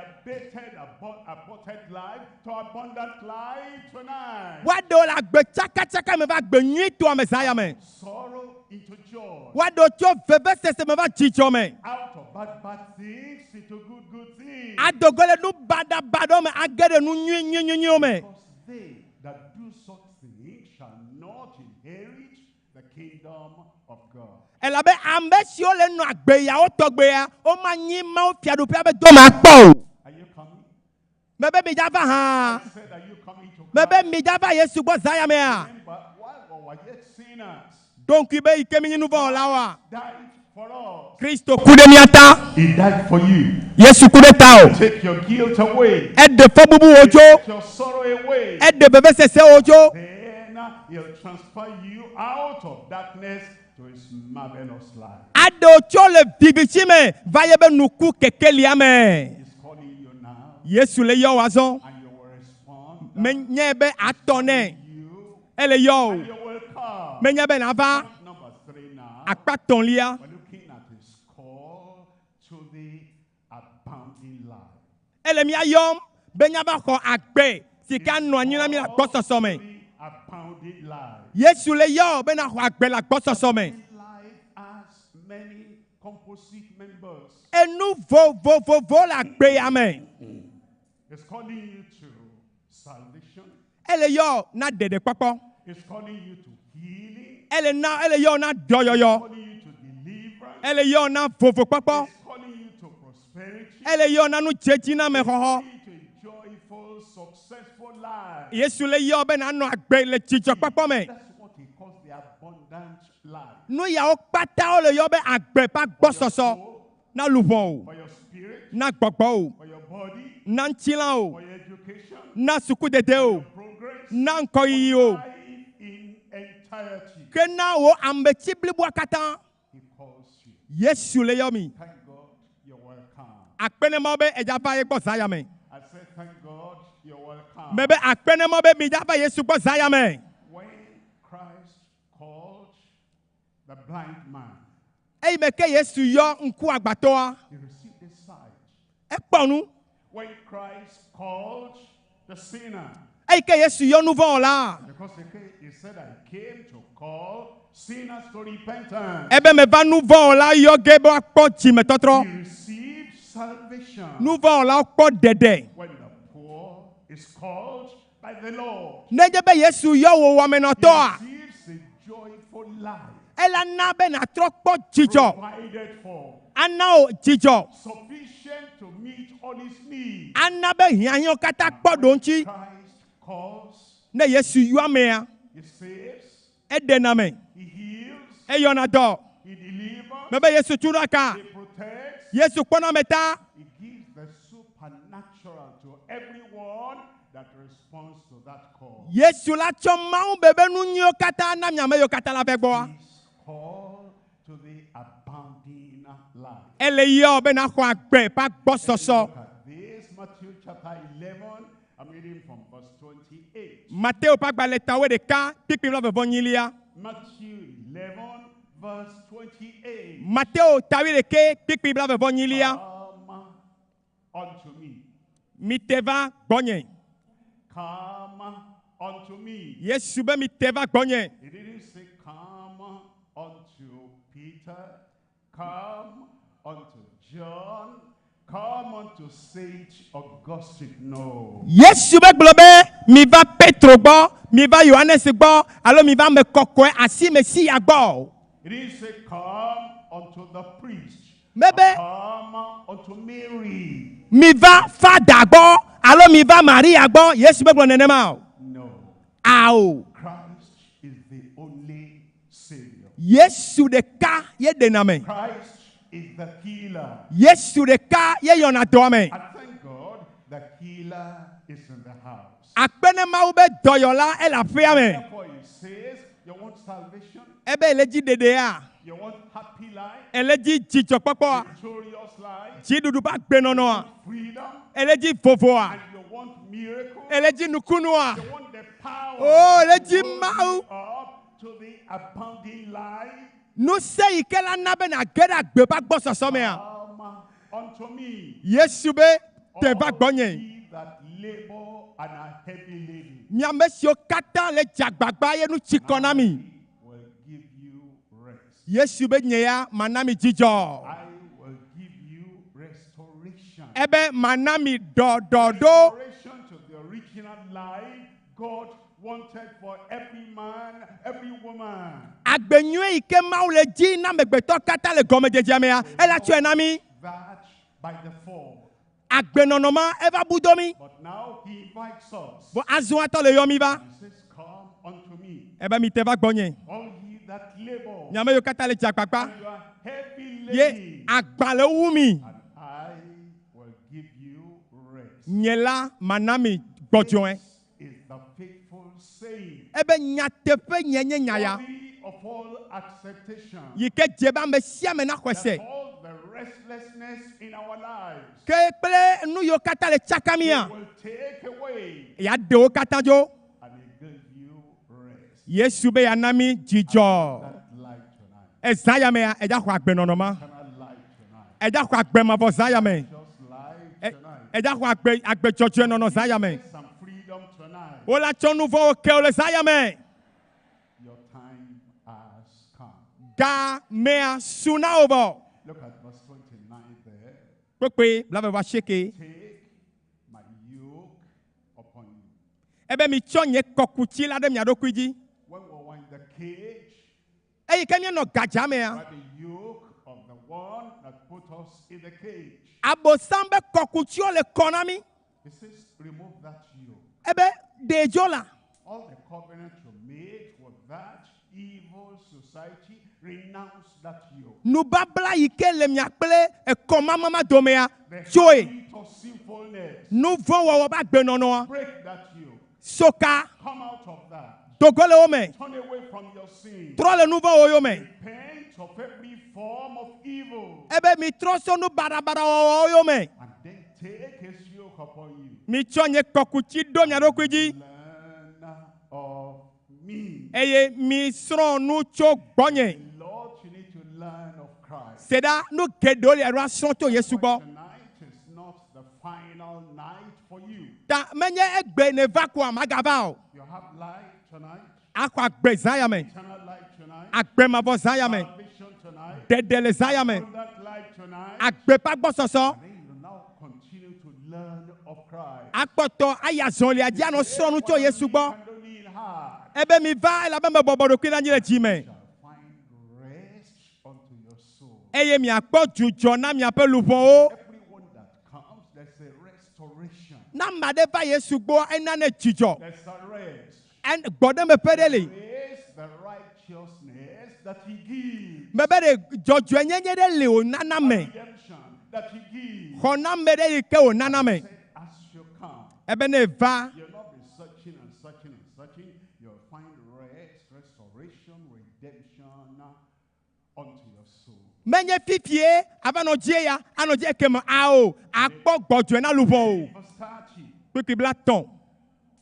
aborted life to abundant life tonight. Wa ɖe le agbe tsakatsaka me va agbe nyui toa me zã ya me. Sorrow into joy. Wa ɖe tso vevesese me va dzidzɔ me. Out of bad things into good things. Adogo le nu baɖabaɖawo me age ɖe nu nyuiwo me. Because they that do such things shall not inherit the kingdom of God. Elabe ame siwo le nɔ agbeyawo tɔgbea, wo ma nyi Mawu fiaɖuƒea be dome akpɔ o. Are you coming? Mebe mi dzava hã. I said, are you coming to Mebe mi dzava Yesu gbɔ zã ya mea. Remember, while we were yet sinners, Donkui be yi ke mi nyi nu vɔ la wa. died for us. Kristo ku ɖe mia ta. He died for you. Yesu ku ɖe ta o. Take your guilt away. Eɖe fɔbubu wo dzo. Take your sorrow away. Eɖe vevesese wo dzo. Then he'll transfer you out of darkness to his marvelous light. Aɖe tso le vivitsi me va ye be nuku kekelia me. He's calling you now. Yesu le yɔ wazɔ. Menye be atɔnɛ. Ele yɔ. Menye be nava. Akpatɔlia. Ele mia yɔm. Benya ba xɔ agbe. Sika nɔ anyi na mi la gbɔsɔsɔ me. Yesu le yɔ bena xɔ agbe la gbɔsɔsɔ me. Enu vovovovo la gbe ya me. It's calling you to salvation. Ele yɔ na dede kpɔkpɔ. It's calling you to healing. Ele yɔ na dɔyɔyɔ. Calling you to deliverance. Ele yɔ na vovo kpɔkpɔ. It's calling you to prosperity. Ele yɔ na nu dzedzi na me xɔxɔ. To a joyful, successful life. Yesu le yɔ be na nɔ agbe le dzidzɔ kpɔkpɔ me. That's what he calls the abundant life. Nu yawo kpata wo le yɔ be agbe pa gbɔsɔsɔ. Na luʋɔ o. For your spirit. Na gbɔgbɔ o. For your body. Na ŋutilã o. For your education. Na sukudede o. Na ŋkɔyiyi o. In entirety. Ke na wo ameti bliboa katã. He calls you. Yesu le yɔ mi. Thank God you're welcome. Akpenema be edzava ye gbɔ zaya me. I said thank God you're welcome. Me be akpenema be mi dzava Yesu gbɔ zaya me. When Christ called the blind man, Eyi me ke Yesu yɔ ŋku agbatɔa. he received his sight. Ekpɔ nu. When Christ called the sinner, Eyi ke Yesu yɔ nu vɔ la. because he said, I came to call sinners to repentance. Ebe me va nu vɔ la yɔ ge be akpɔ dzimetɔtrɔ. He received salvation. Nu vɔ la kpɔ dede. When the poor is called by the Lord, Nedze be Yesu yɔ wo wɔmenɔtɔa. he receives a joyful life. Ela na be natrɔ kpɔ dzidzɔ. Provided for, Ana o dzidzɔ. sufficient to meet all his needs. Ana be hiãhiã kata kpɔ ɖo ŋuti. Christ calls, Ne Yesu yɔ amea. he saves, Eɖena me. he heals, Eyɔna dɔ. he delivers, Me be Yesu tu ɖo aka. he protects, Yesu kpɔna me ta. he gives the supernatural to everyone that responds to that call. Yesu la tsɔ Mawu be be nu nyuiwo katã na miame yiwo katã la ƒe gbɔa. Call to the abounding life. Ele yɔ be na xɔ agbe ƒe agbɔsɔsɔ. Look at this, Matthew chapter 11. I'm reading from verse 28. Mateo ƒe agbalẽ tawoe ɖeka kpikpi la vevɔnyilia. Matthew 11, verse 28. Mateo tawi ɖeke kpikpi la vevɔnyilia. Come unto me. Mi te va gbɔnye. Come unto me. Yesu be mi te va gbɔnye. He didn't say come unto Peter. Come unto John. Come unto Saint Augustine. No. Yesu be gblɔ be mi va Petro gbɔ, mi va Yohanes gbɔ, alo mi va me kɔkɔe asi Mesia gbɔ. He didn't say come unto the priest. Bebe. Come unto Mary. Mi va fada gbɔ, alo mi va Maria gbɔ. Yesu be gblɔ nenema o. No. Ao. Christ is the only Savior. Yesu ɖeka ye ɖena me. Christ is the healer. Yesu ɖeka ye yɔna dɔa me. I thank God the healer is in the house. Akpene Mawu be dɔyɔla ele aƒea me. Therefore he says, you want salvation? Ebe ele dzi ɖeɖea. You want happy life? Ele dzi dzidzɔkpɔkpɔa. Victorious life? Dziɖuɖu ƒe agbenɔnɔa. Freedom? Ele dzi vovoa. And you want miracle? Ele dzi nukunua. You want the power? Oh, ele dzi Mawu. Up to the abounding life? Nu se yi ke la na be na ge ɖe agbe ƒe agbɔsɔsɔ mea. Come unto me. Yesu be te va gbɔnye. Ye that labor and are heavy laden. Miame siwo katã le dzagbagba ye nu tsi kɔ na mi. Will give you rest. Yesu be nye ya mana mi dzidzɔ. I will give you restoration. Ebe mana mi dɔdɔɖo. Restoration to the original life God wanted for every man, every woman. Agbenyue yi ke Mawu le dzi na amegbetɔ katã le gɔmedzedzea mea, ela tsɔe na mi. That by the fall. Agbenɔnɔ ma eva bu do mi. But now he invites us. Bo azɔ̃atɔ le yɔ mi va. He says, come unto me. Ebe mi te va gbɔnye. All ye that labor. Nyame yiwo katã le dzagbagba. And you are heavy Ye laden. agbalẽ wu mi. And I will give you rest. Nye la mana mi gbɔdzɔe. Is the faithful saying. Ebe nyateƒe nye nye nya ya. Worthy of all acceptation. Yi ke dze be ame sia ame na xɔe se. That all the restlessness heaviness in our lives. ke kple nu yiwo katã le tsakamia He will take away ya ɖe wo katã dzo and he give you rest. Yesu be ya na mi dzidzɔ That light tonight. ezã ya mea edza xɔ agbenɔnɔ ma Eternal light tonight. edza xɔ agbemavɔ zã ya me Just light tonight. edza xɔ agbedzɔdzɔenɔnɔ zã ya me Some freedom tonight. wola tsɔ nu vɔwo ke wo le zã ya me Your time has come. ga mea su na wo vɔ Look at verse 29 there. kpekpe blaveva asieke Take my yoke upon you. ebe mi tsɔ nye kɔkuti la ɖe mia ɖokui dzi When we were in the cage, eyi ke mienɔ gadza mea by the yoke of the one that put us in the cage. abosam be kɔkutiwo le kɔ na mi He says, remove that yoke. ebe ɖedzo la All the covenant you made with that evil society, renounce that yoke. nubabla yi ke le mia kple ekɔmamama domea The tsoe habit of sinfulness. nu vɔ wɔwɔ be agbenɔnɔa Break that yoke. soka Come out of that. dogo le wo me Turn away from your sin. trɔ le nu vɔ wo yo me Repent of every form of evil. ebe mi trɔ so nu baɖabaɖa wɔwɔ wo yo me And then take his yoke upon you. mi tsɔ nye kɔkuti ɖo mia ɖokui dzi Learn of me. eye mi srɔ̃ nu tso gbɔnye Lord, you need to learn of Christ. se ɖa nu geɖewo li aɖo asrɔ̃ to Yesu gbɔ Tonight is not the final night for you. ta menye egbe ne va koa magava o You have light tonight, akɔ agbe zã ya me eternal light tonight, agbemavɔ zã ya me salvation tonight, ɖeɖe le zã ya me that light tonight. agbeƒe agbɔsɔsɔ Then you now continue to learn of Christ. akpɔtɔ ayi azɔlia dzi anɔ srɔ̃ nu tso Yesu gbɔ And don't need hard. ebe mi va elabe mebɔbɔ ɖokui ɖe anyi le dzi me Find rest unto your soul. eye miakpɔ dzudzɔ na miaƒe luʋɔwo Everyone that comes, there's a restoration. na ame aɖe va Yesu gbɔ enane dzidzɔ There's a rest. gbɔɖemeƒe ɖe li Grace, the righteousness that he gives. mebe ɖe dzɔdzɔenyenye ɖe li wònana me Redemption that he gives. xɔname ɖe yi ke wònana me As you come, ebe ne va you'll not be searching and searching and searching. You'll find rest, restoration, redemption unto your soul. menye fifie ava nɔ dzie ya anɔ dzie keme ao akpɔ gbɔdzɔe na luʋɔ o Verse 30. kpekpe bla tɔn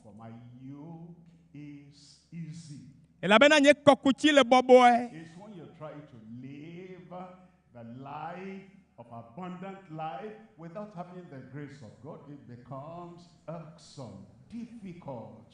For my yoke is easy. elabena nye kɔkuti le bɔbɔe It's when you try to live the life of abundant life without having the grace of God, it becomes irksome, difficult.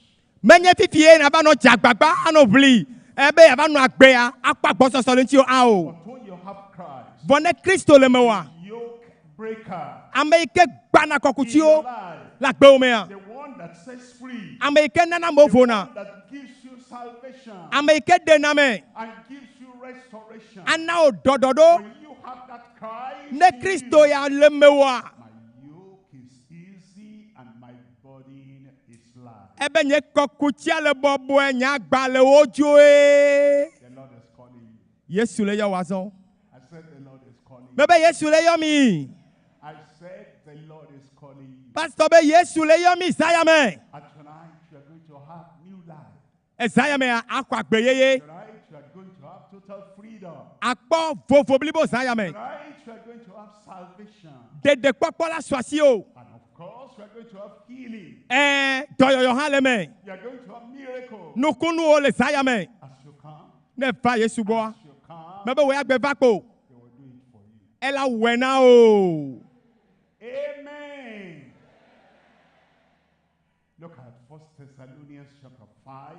menye fifie ava nɔ dze agbagba anɔ ʋli ebe ava nɔ agbea akpɔ agbɔsɔsɔ le ŋuti o ao But when you have Christ, vɔ ne Kristo le me wa yoke breaker, ame yi ke gbana kɔkutiwo life, le agbewo mea the one that sets free, ame yi ke nana me vona that gives you salvation ame yi ke ɖena me and gives you restoration. ana wo dɔdɔɖo When you have that Christ, ne in Kristo you, ya le me wa my yoke is easy and my burden is light. ebe nye kɔkutia le bɔbɔe nye agba le wo dzoe The Lord is calling you. Yesu le yɔ wazɔ I said the Lord is calling you. mebe Yesu le yɔ mi I said the Lord is calling you. pastor be Yesu le yɔ mi zaya me And tonight you are going to have new life. ezaya me akɔ agbe yeye Tonight you are going to have total freedom. akpɔ vovo blibo zaya me Tonight you are going to have salvation. dedekpɔkpɔ la sɔ asi o And of course you are going to have healing. dɔyɔyɔ hã le me You are going to have miracles. nukunuwo le zaya me As you come, ne va Yesu gbɔa you come, mebe wo agbe va kpo they will do it for you. ela wɛ na o Amen. Look at 1 Thessalonians chapter 5,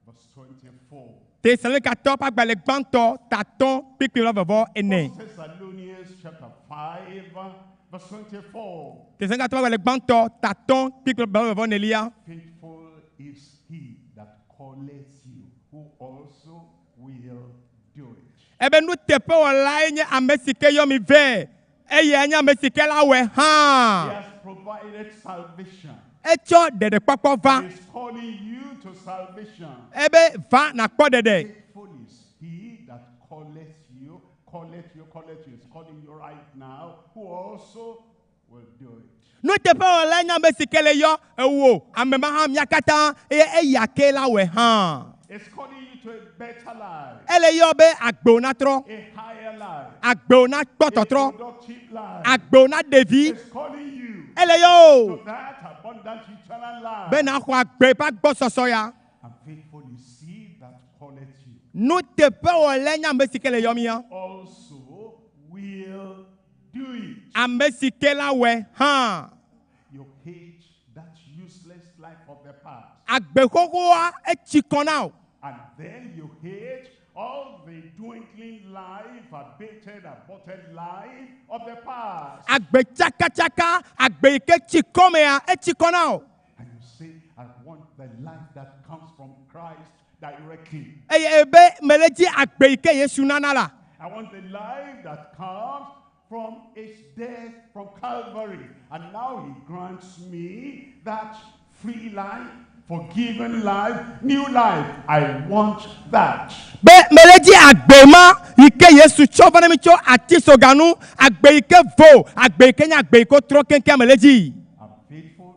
verse 24. Tesalonikatɔ ƒe agbalẽ gbãtɔ tatɔ kpikpi la vɔvɔ ene 1 Thessalonians chapter 5, verse 24. Tesalonikatɔ ƒe agbalẽ gbãtɔ tatɔ kpikpi la vɔvɔ nelia Faithful is he that calleth you, who also will do it. ebe nuteƒewɔlae nye ame si ke yɔ mi vɛ eye nye ame si ke la wɛ He hã has provided salvation. etsɔ ɖeɖekpɔkpɔ va He is calling you to salvation. ebe va nakpɔ ɖeɖe Faithful is he that calleth you, is calling you right now, who also will do it. nuteƒewɔlae nye ame si ke le yɔ ewo ame ma hã mia katã eye eya ke la wɛ hã It's calling you into a better life, ele yɔ be agbewo na trɔ, a higher life, agbewo na a kpɔtɔtrɔ, productive life. agbewo na ɖevi, It's calling you ele yɔ to that abundant eternal life. be na xɔ agbe ƒe agbɔsɔsɔ ya. And faithful is he that calleth you. Nu teƒe wòle nye ame si ke le yɔmia. Also will do it. Ame si ke la wɔe hã. You hate that useless life of the past. Agbexoxoa etsi kɔ na o. And then you hate all the dwindling life, abated, aborted life of the past. Agbe tsakatsaka, agbe yi ke tsi kɔmea etsi kɔ na o. And you say, I want the life that comes from Christ directly. Eye ebe mele dzi agbe yi ke Yesu nana la. I want the life that comes from his death from Calvary. And now he grants me that free life, forgiven life, new life. I want that. Be mele dzi agbe ma yi ke Yesu tsɔ va ne mi tso ati soganu, agbe yi ke vo, agbe yi ke nye agbe yi ko trɔ keŋkeŋ mele dzi. I'm faithful.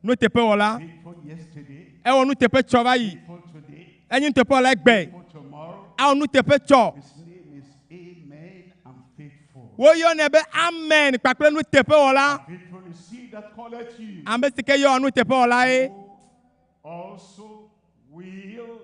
Nu teƒe wɔla. Faithful yesterday. Ewɔ nu teƒe tsɔ va yi. Faithful today. Enyi nu teƒe wɔla egbe. Faithful tomorrow. Awɔ nu teƒe tsɔ. His name is Amen and faithful. Woyɔnɛ be amen kpakple nu teƒe wɔla. Faithful is he that calleth you. Ame si ke yɔ nu teƒe wɔla ye. Also will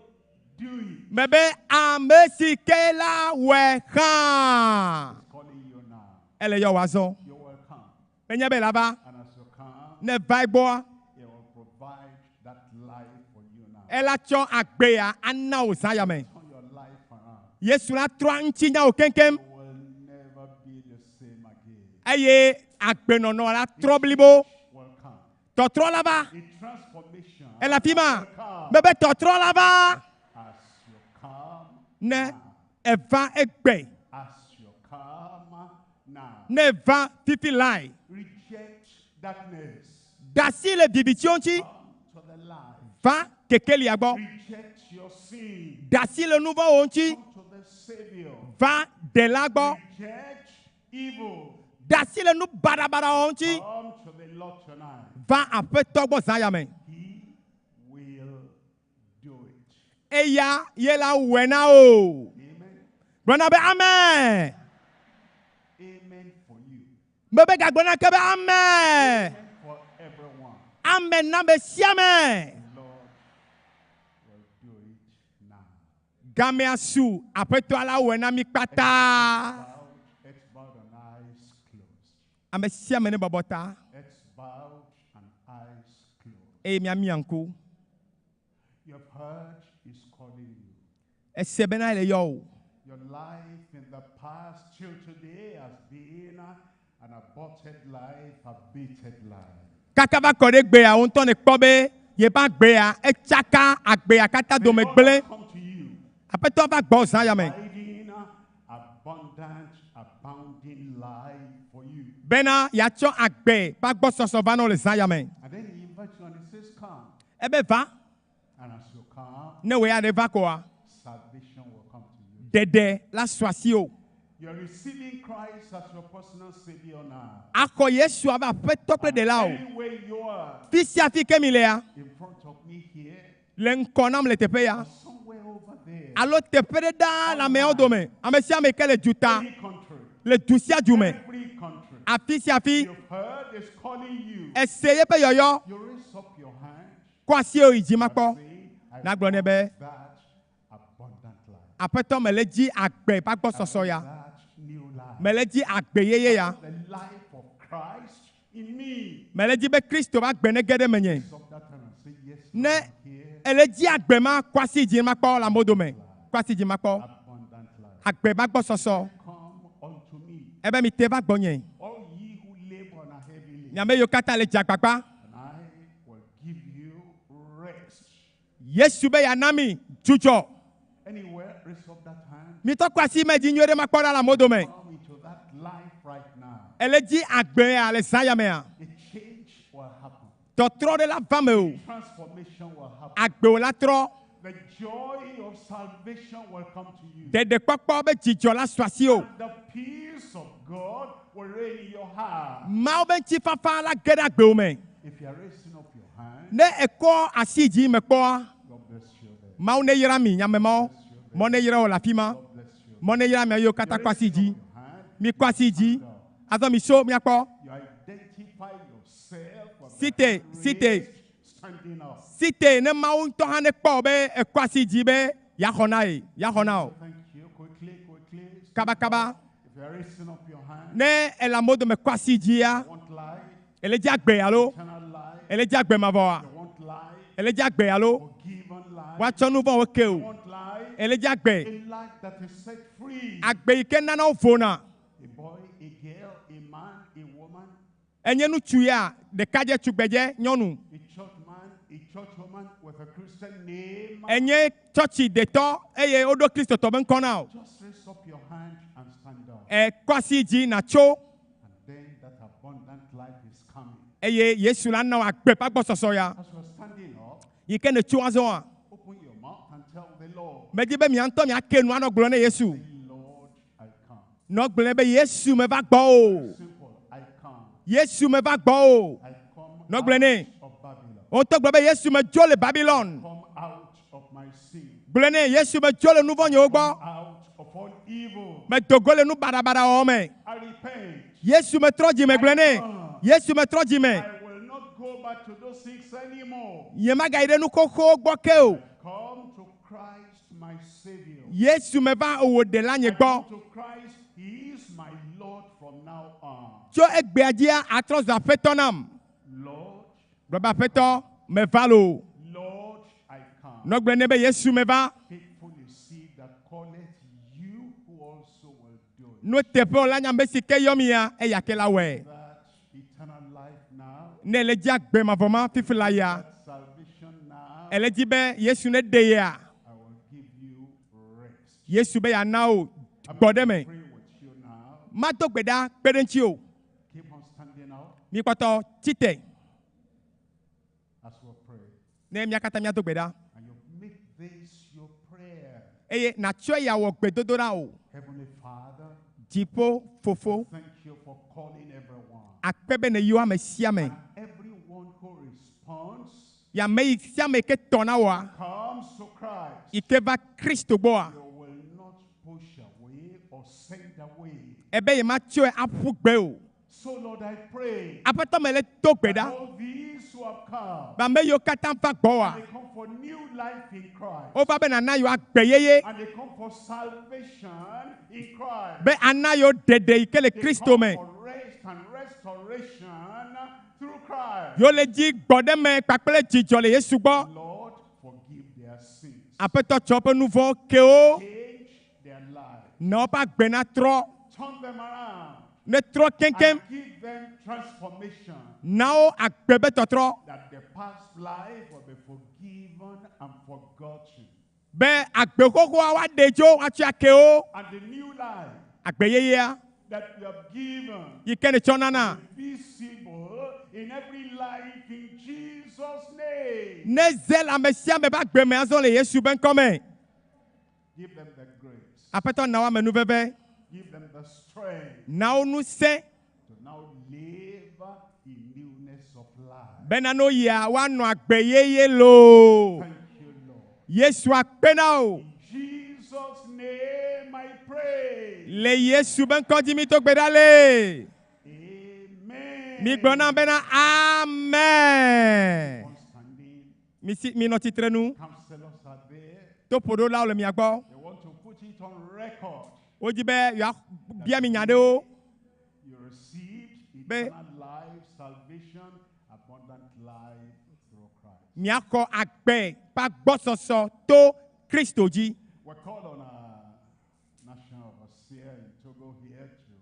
do it. Me be ame si ke la wɔe hã. Calling you now. Ele yɔ wòazɔ. You're welcome. Enye be la va. And as you come, Ne va gbɔa. he will provide that life for you now. Ela tsɔ agbea ana wò zã yame. Turn your life around. Yesu la trɔ ŋuti nya wò keŋkeŋ. You will never be the same again. Eye agbenɔnɔ la trɔ blibo. Welcome. Tɔtrɔ la va. A transformation. Ele afi ma. Welcome. Me be tɔtrɔ la va. As you come, Ne eva egbe. as you come now, Ne eva fifi lai. reject darkness. Dasi le vivitio ŋuti. Come to the light. Va kekelia gbɔ. Reject your sin. Dasi le nu vɔ̃wo ŋuti. Come to the Savior. Va dela gbɔ. Reject evil. Dasi le nu baɖabaɖawo ŋuti. Come to the Lord tonight. Va aƒetɔ gbɔ zã yame. He will do it. Eya ye la wɔe na o. Amen. Gblɔna be amen. Amen for you. Me be gagblɔna ke be amen. Amen for everyone. Amen na be sia me. The Lord will do it now. Gamea su aƒetɔ la wɔe na mi kpata. Heads bowed and eyes closed. Ame sia me ne bɔbɔ ta. Heads bowed and eyes closed. Eye mia mianku. You have heard He's calling you. Ese bena ele yɔ o. Your life in the past till today has been an aborted life, a beaten life. Kaka va kɔ ɖe gbea wo ŋutɔ ne kpɔ be yeba gbea etsaka agbea katã dome gblẽ. Come to you. Aƒetɔ va gbɔ zã yame. Providing abundant, abounding life for you. Bena yatsɔ agbe ƒe agbɔsɔsɔ va nɔ le zã yame. And then He invites you and He says, come. Ebe va. And as you come, Ne wo ya ɖe va koa. salvation will come to you. Ɖeɖe la su asi o. You're receiving Christ as your personal Savior now. Akɔ Yesu ava aƒetɔ kple ɖela o. Anywhere you are, Fi sia fi ke mi lea. in front of me here, Le ŋkɔ nam le teƒe ya. somewhere over there, Alo teƒe ɖe ɖaa le ameawo dome. Ame sia ame ke le duta. any country, Le du sia du me. every country, Afi sia afi. you've heard is calling you. Ese ye ƒe yɔyɔ. You raise up your hand, Kɔ asi o yi dzi makpɔ. say, I Na gblɔ nɛ be want that abundant life, aƒetɔ me le dzi agbe ƒe agbɔsɔsɔ ya. that new life, Me le dzi agbe yeye ya. the life of Christ in me. Me le dzi be Kristo ƒe agbe ne ge ɖe menye. Stop that time and say, yes, Ne Lord, I'm here, ele dzi agbe ma kɔ asi dzi makpɔ le amewo dome. Kɔ asi dzi makpɔ. abundant life. Agbe ƒe agbɔsɔsɔ. Come unto me, Ebe mi te va gbɔnye. all ye who labor and are heavy laden, Nyame yiwo katã le dzi agbagba. and I will give you rest. Yesu be yana mi dzudzɔ. Anywhere, raise up that hand. Mi tɔ kɔ asi me dzi nyuie ɖe makpɔ ɖe le amewo dome. Come into that life right now. Ele dzi agbe ya le zã yamea. A change will happen. Tɔtrɔ ɖe la va me o. Transformation will happen. Agbewo la trɔ. The joy of salvation will come to you. Ɖeɖekpɔkpɔ be dzidzɔ la su asi o. The peace of God will reign in your heart. Mawo be ŋutifafa la ge ɖe agbewo me. If you are raising up your hand, Ne ekɔ asi dzi me kpɔa. God bless you there. Mawu ne yra mi nyamemawo. Bless you Moneyra la fima. Moneyra me yo kata kwasiji. Mi kwasiji. Azo mi show mi akpo. You identify yourself. Site. Site ne maun to hane kpo be e kwasiji be ya hona o. Thank you. Quickly. Kaba. If you are raising up your hand. Ne ela modo me kwasiji ya. Want life. Ele jagbe alo. Eternal life. Ele jagbe mavoa. You want life. Ele jagbe alo. Forgiven life. Wa chonu bon oke You o. want life. Ele jagbe. A life that is set free. Agbe ike nana ofona. A boy, a girl, a man, a woman. Enye nu tuya de kaje tugbeje nyonu. A church man, a church woman with a Christian name. Enye churchi de to eye odo Kristo to ben kona o. Just raise up your hand and stand up. E kwasiji na cho. And then that abundant life is coming. Eye Yesu la na wa gbe pa gbo soso ya. As you are standing up, Yike ne chu azo a. open your mouth and tell the Lord. Meji be mi anto mi akenu ano glo ne Yesu. Lord, I come. No glo be Yesu me va gbo o. Simple, I come. Yesu me va gbo o. I come No glo ne. of Babylon. O to glo be Yesu me jole Babylon. Come out of my sin. Glo ne Yesu me jole nu vonyo gbo. Out of all evil. Me dogole nu barabara o me. I repent. Yesu me troji me glo ne. Yesu me troji me. I will not go back to those things anymore. Ye ma gaide nu koko gbo ke o. Come to Christ, my Savior. Yesu me va o de la nye gbo. To Christ, He is my Lord from now on. Tso egbe adia atros da fetonam. Lord, Baba feto me valo. Lord, I come. No gbe ne be Yesu me va. Faithfully see that calleth you who also will do it. No te pe la nyambe sike yomia e ya ke la we. That eternal life now. Ne le dia gbe ma voma fifila ya. That salvation now. Ele di be Yesu ne de ya. I will give you rest. Yesu be ya na o. Gbode me. Pray with you now. Ma to gbeda perenchi o. Keep on standing up Mi kwato tite. as we pray. Ne mi akata mi to gbeda. And you make this your prayer. Eye na tso ya wo gbedodo na o. Heavenly Father, Jipo fofo. thank you for calling everyone. Akpebe ne yo ame siame. Everyone who responds Ya me siame ke tona wa. comes to Christ. Ike va Kristo boa. You will not push away or send away. Ebe ye ma tso afu gbe o. So Lord, I pray Apeto me le to that gbeda. all these who have come, Ba me yo kata fa gbo wa. they come for new life in Christ. O ba be na na yo agbe yeye. And they come for salvation in Christ. Be ana yo dede ike le They Kristo come me. for rest and restoration through Christ. Yo le ji gbode me kpakple jijo le Yesu gbo. Lord, forgive their sins. Apeto tso pe nuvo ke o. Change their lives. Na ba gbe na tro. Turn them around. Ne tro kenkem. And give them transformation. Na o agbe be totro. That the past life will be forgiven and forgotten. Be agbe koko wa dejo wa tso ke o. And the new life Agbe yeye a. that you have given Ike ne tso nana. visible in every life in Jesus' name. Ne zel ame siame ba gbe me azo le Yesu ben kome. Give them the grace. Apeto na wa me nu veve. Give them the strength Na o nu se. to now live in newness of life. Bena no ya wa no agbe yeye lo. Thank you, Lord. Yesu akpe na o. In Jesus' name I pray. Le Yesu ben kondi mi to gbeda le. Amen. Mi gbona bena amen. One standing. Mi no titre nu. Counselors are there. To podo la o le mi agbo. They want to put it on record. O ji be ya bia mi nyade o. You received Be eternal life, salvation, abundant life through Christ. mi akọ agbe pa gbo soso to Kristo ji. We're called on our national overseer in Togo here to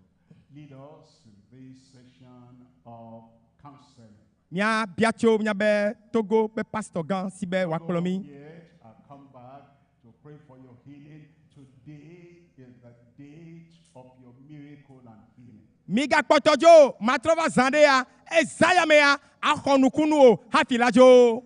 lead us in this session of counseling. Mia biacho mia be Togo be pastor gan si be wa kpolo mi. Yet I'll come back to pray for your healing. Today is the date of your miracle and healing. Mi ga kpɔtɔdzo matrɔva zã ɖe ya ezaya me ya axɔ nukunu o hafi la dzo.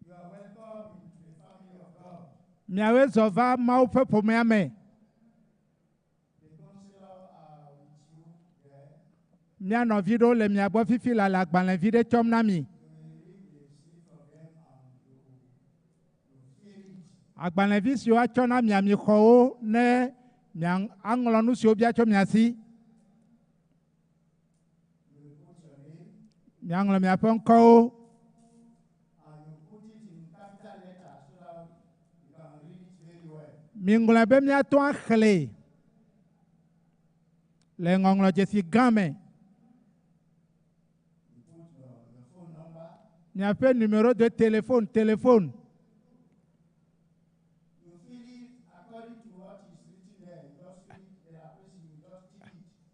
You are welcome into the family of God. Miawe zɔva Mawu ƒe ƒomea me. The Mia nɔvi ɖewo le mia gbɔ fifi la le agbalẽvi ɖe tsɔm na mi. Agbalẽvi siwo atsɔ na mia mi xɔwo ne aŋlɔ nu siwo bia tso mia si. Miaŋlɔ miaƒe ŋkɔwo. Miŋlɔe be miato axlẽ le ŋɔŋlɔ dzesi gã me. Miaƒe numéro de téléphone.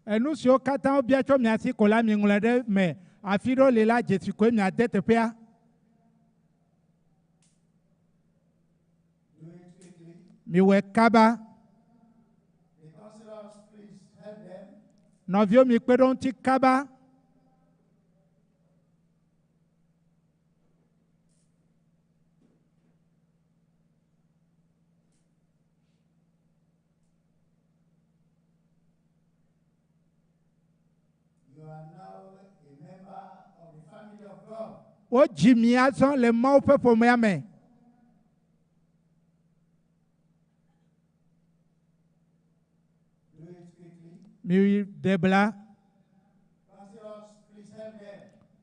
Enu siwo katã wobia tso mia si ko la miŋlɔe ɖe me. Afi ɖewo li la dzesi koe miade teƒea. Miwɔe kaba. Nɔviwo mi kpe ɖe wo ŋuti kaba. Wo dzi mi azɔ le Mawu ƒe ƒomea me. Mi de bla.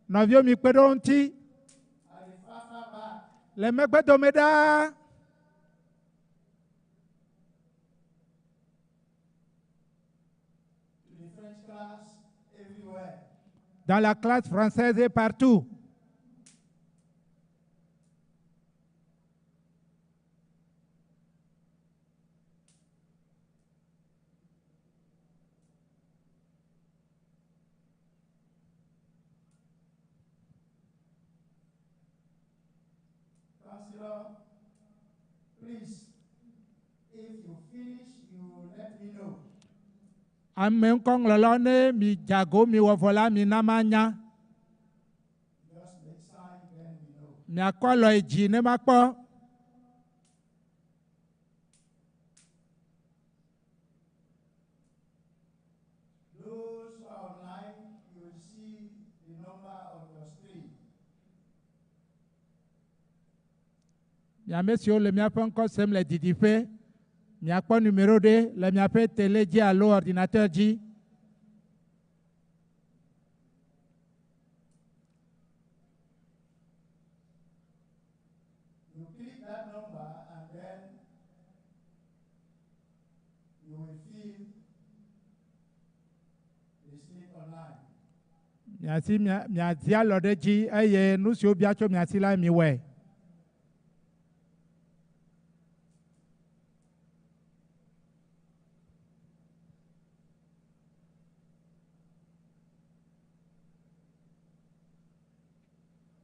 Nɔviwo mi kpe ɖe wo ŋuti. Le megbe dome ɖaa. Dans la classe française et partout. Please, if you finish, you let me know. Ame ŋkɔŋlɔlɔ ne mi dzago mi wɔ vɔ la mi na ma nya. Just make sign, then we know. Miakɔ lɔ yi dzi ne ma kpɔ. Those who are online, you will see the number on your screen. Miame siwo le miaƒe ŋkɔ sem le didiƒe. Miakpɔ numéro ɖe le miaƒe télé dzi alo ordinateur dzi. You click that number and then you will feel the slip online. Miasi miadi alɔ ɖe dzi eye nu siwo bia tso miasi la mi wɔe.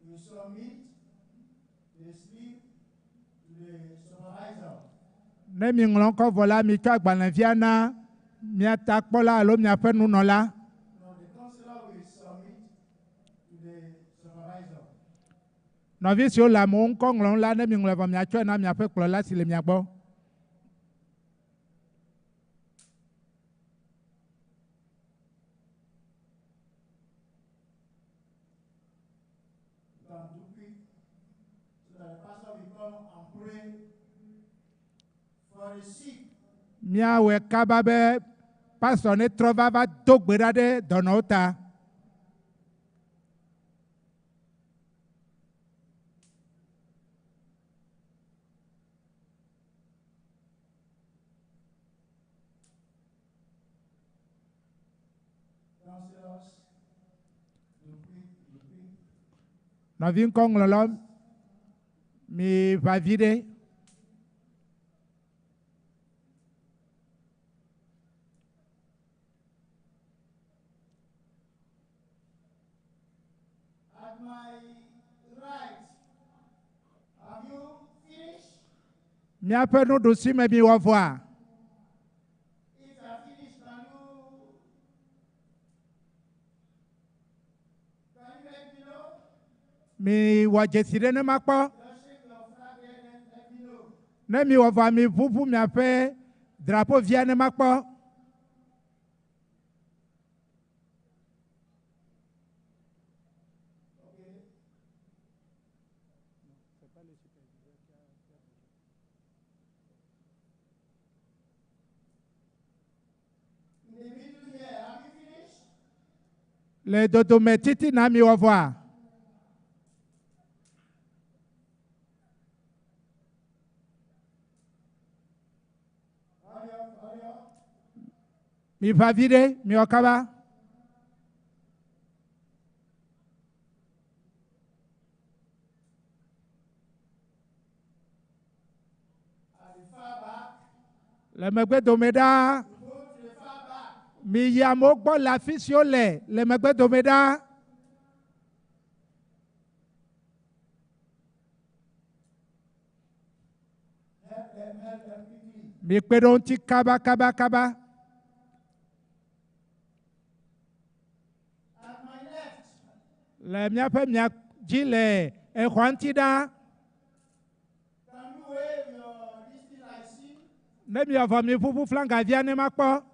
You submit the slip to the supervisor. Ne mi ŋlɔ ŋkɔ vɔ la mi tsɔ agbalẽvia na miata kpɔla alo miaƒe nunɔla. No, the counselor will submit to the supervisor. Nɔvi siwo le amewo ŋkɔ ŋlɔm la ne mi ŋlɔ vɔ miatsɔe na miaƒe kplɔla si le mia gbɔ. You can do quick so that the pastor will come and pray for the sick. Miawɔe kaba be pastor ne trɔ va do gbe ɖa ɖe dɔnɔwo ta. Counselors, do quick. Nɔvi ŋkɔ ŋlɔlɔ mi va vi ɖe. At my right, have you finished? Miaƒe nuɖusi me mi wɔ vɔa. If you are finished, can you let me know? Mi wɔ dzesi ɖe ne ma kpɔ. Just shake your flag and then let me know. Ne mi wɔ vɔa mi ʋuʋu miaƒe drapeau via ne ma kpɔ. Le dodometiti na mi wova. Mi va vide, mi okaba. Le megbe domeda. Mi yamo gbo la fisiole, le megbe domeda. Mi pedonti kaba kaba kaba. Le miape mia jile e kwantida. Ne mi ava mi fufu flanga via ne makpo.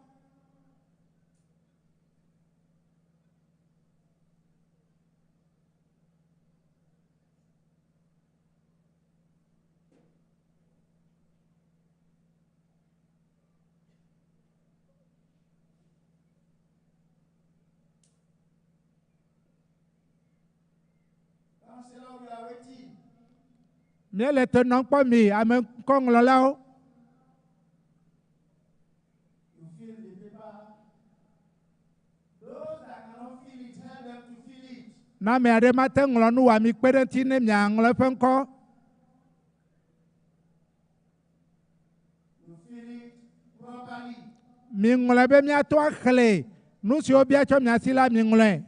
Mie le tenant pas mi ame kong lolao. Na me ade mate nglo nu wa mi kpedenti ne mi anglo penko. Mi nglo be mi ato akhle. Nu si obi acho mi asila mi nglo.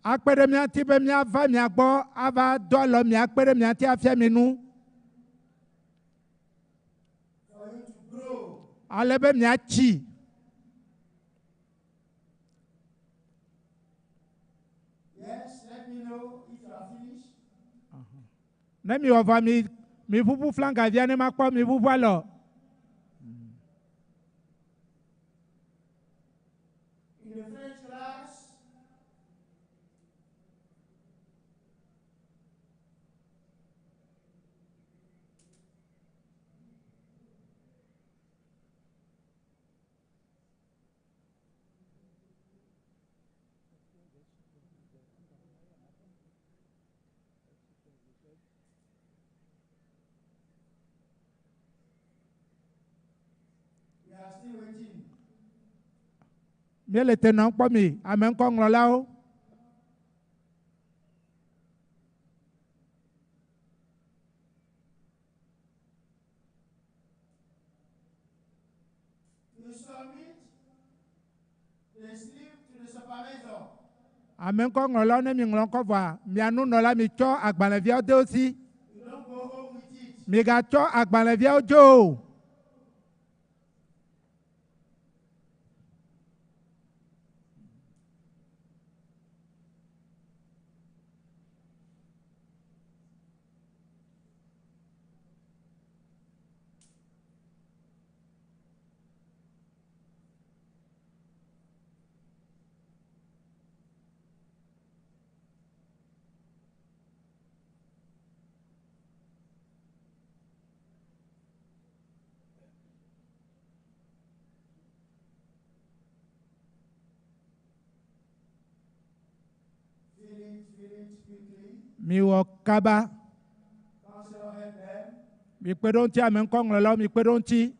Akpere mi ati be mi ava mi agbo ava do lo mi akpere mi ati afia mi nu. Ale be mi achi. Yes, let me know if you are finished. Ne mi ova mi fufu flanga via ne makpo mi fufu alo. In the French class, we are still waiting. Mie le tenant pas mi ame kong lolao. You submit the slip to the supervisor. Ame kong lolao ne mi nglon ko va. Mi anu nola mi cho agbale via de aussi. You don't go home with it. Mi ga cho agbale via ojo. Fill it quickly. Mi wo kaba. Counselor, help them. Mi kpedonti ame kong lolao mi kpedonti.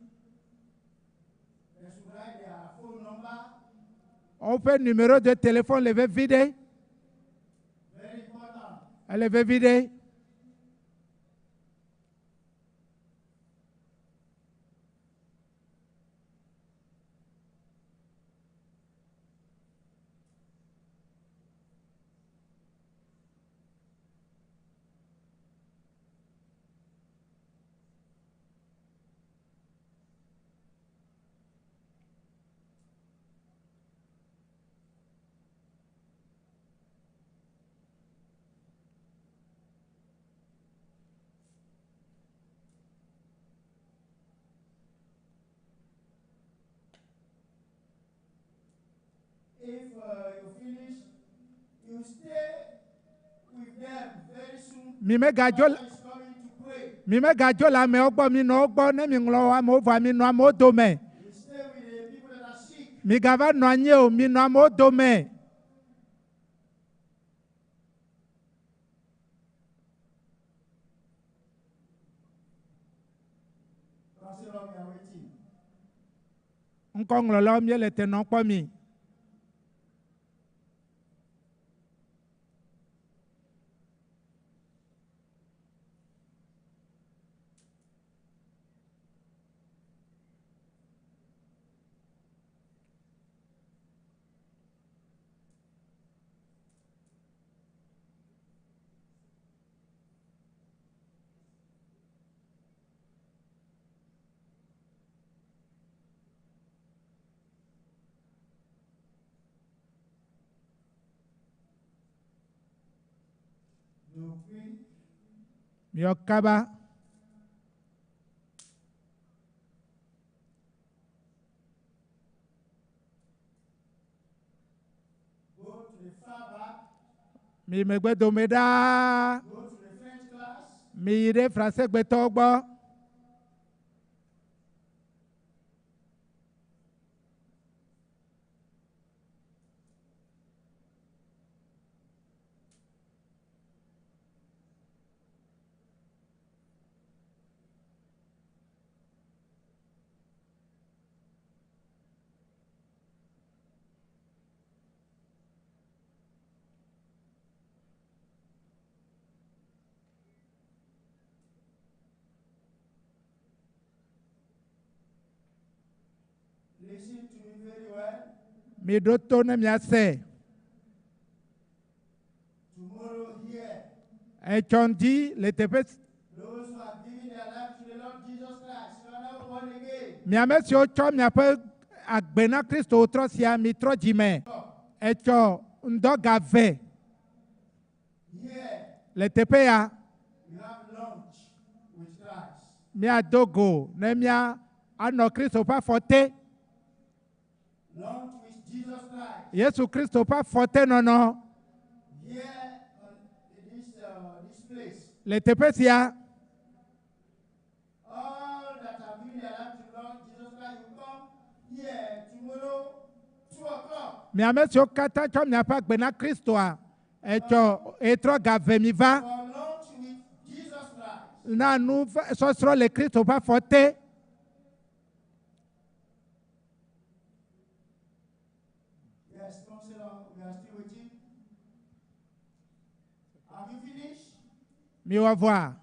They should write their phone number. On fait numéro de téléphone levé vide. Very important. Elle levé vide. If you finish, you stay with them very soon. Mi me gajo. Is coming to pray. Mi me gadzo la me ogbo mi no ogbo ne mi nglo wa mo va mi no amo dome. You stay with the people that are sick. Mi gava no anye o mi no amo dome. Consider we are waiting. Nkong lo lo mi le te no po mi. Mi okaba. Go to the far back. Mi me gbe dome da. Go to the French class. Mi ire français gbe to gbo. Listen to me very well. Mi do to ne mi ase. Tomorrow here, E chondi le tepe those who have given their life to the Lord Jesus Christ, you are now born again. mi ame si o cho mi ape agbena Kristo tro sia mi tro jime. E cho ndo gave. Here, Le tepe ya you have lunch with Christ. mi adogo ne mi ano Kristo pa forte. Lunch with Jesus Christ. Yesu Kristo pa forte nono. Here, on this place, Le tepe sia all that have given their life to the Lord Jesus Christ will come here tomorrow, 2 o'clock. mi ame si o kata cho mi ape agbena Kristo a. E cho e tro gave mi va. For lunch with Jesus Christ. Na nu sosro le Kristo pa forte. Yes, Counselor, we are still waiting. Have you finished? Mi wa voir.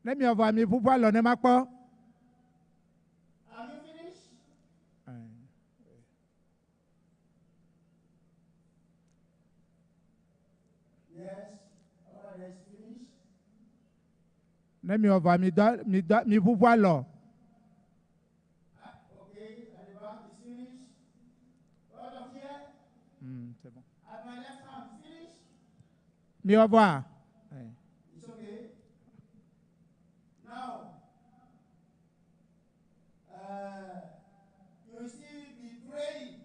Ne mi wa voir mi pouvoir lo ne ma po. Have you finished? Yes, all right, that's finished. Ne mi wa voir mi pouvoir lo. Okay, at the back is finished. Out of here, C'est bon. at my left hand, finished. Mi wa voir. It's okay. Now, you will still be praying.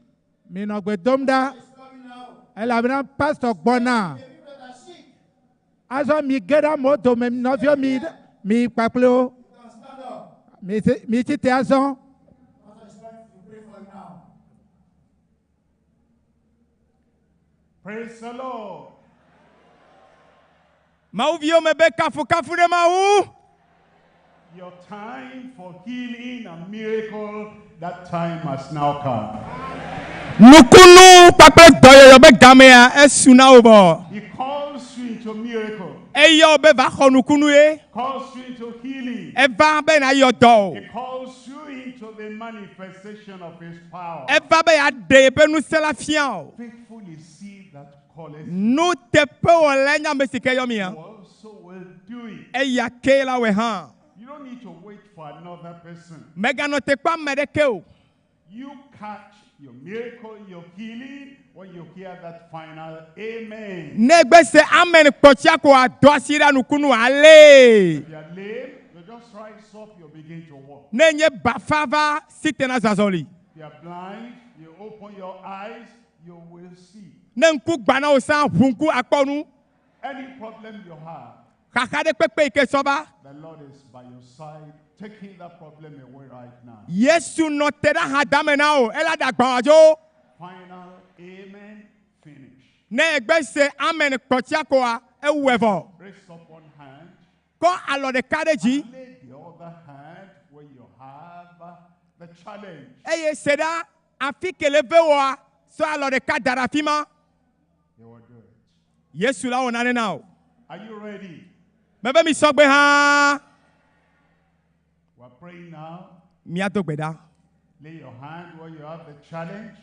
Mi no gbe dom da. It's coming now. El abna pastor gbona. The people that are sick, Aso mi geda moto me no fio mi paplo. you can stand up. Mi ti te aso. Pastor is going to pray for you now. Praise the Lord. Mau vio me be kafu kafu de mau. Your time for healing and miracle, that time has now come. Nukunu pape doyo yo be gamea esuna obo. He calls you into miracle. Eyo be va ho nukunu e. Calls you into healing. Eva be na yo do. He calls you into the manifestation of his power. Eva be ya de be nu sela fian. Faithful is he that calleth. Nu te pe o lenya me sike yo mi an. Who also will do it. Eya ke la we han. You don't need to wait for another person. Mega no te kwa medeke o. You catch your miracle, your healing, when you hear that final amen. Negbe se amen kpotia ko adosira nukunu ale. If you are lame, you just rise up, you begin to walk. Nenye bafava sitena zazoli. If you are blind, you open your eyes, you will see. Nenku gbana o san hunku akponu. Any problem you have, The Lord is by your side, taking that problem away right now. Final amen. Finish. Raise up one hand. And lay the other hand where you have the challenge. You will do it. Are you ready? We're praying now. Lay your hand where you have the challenge.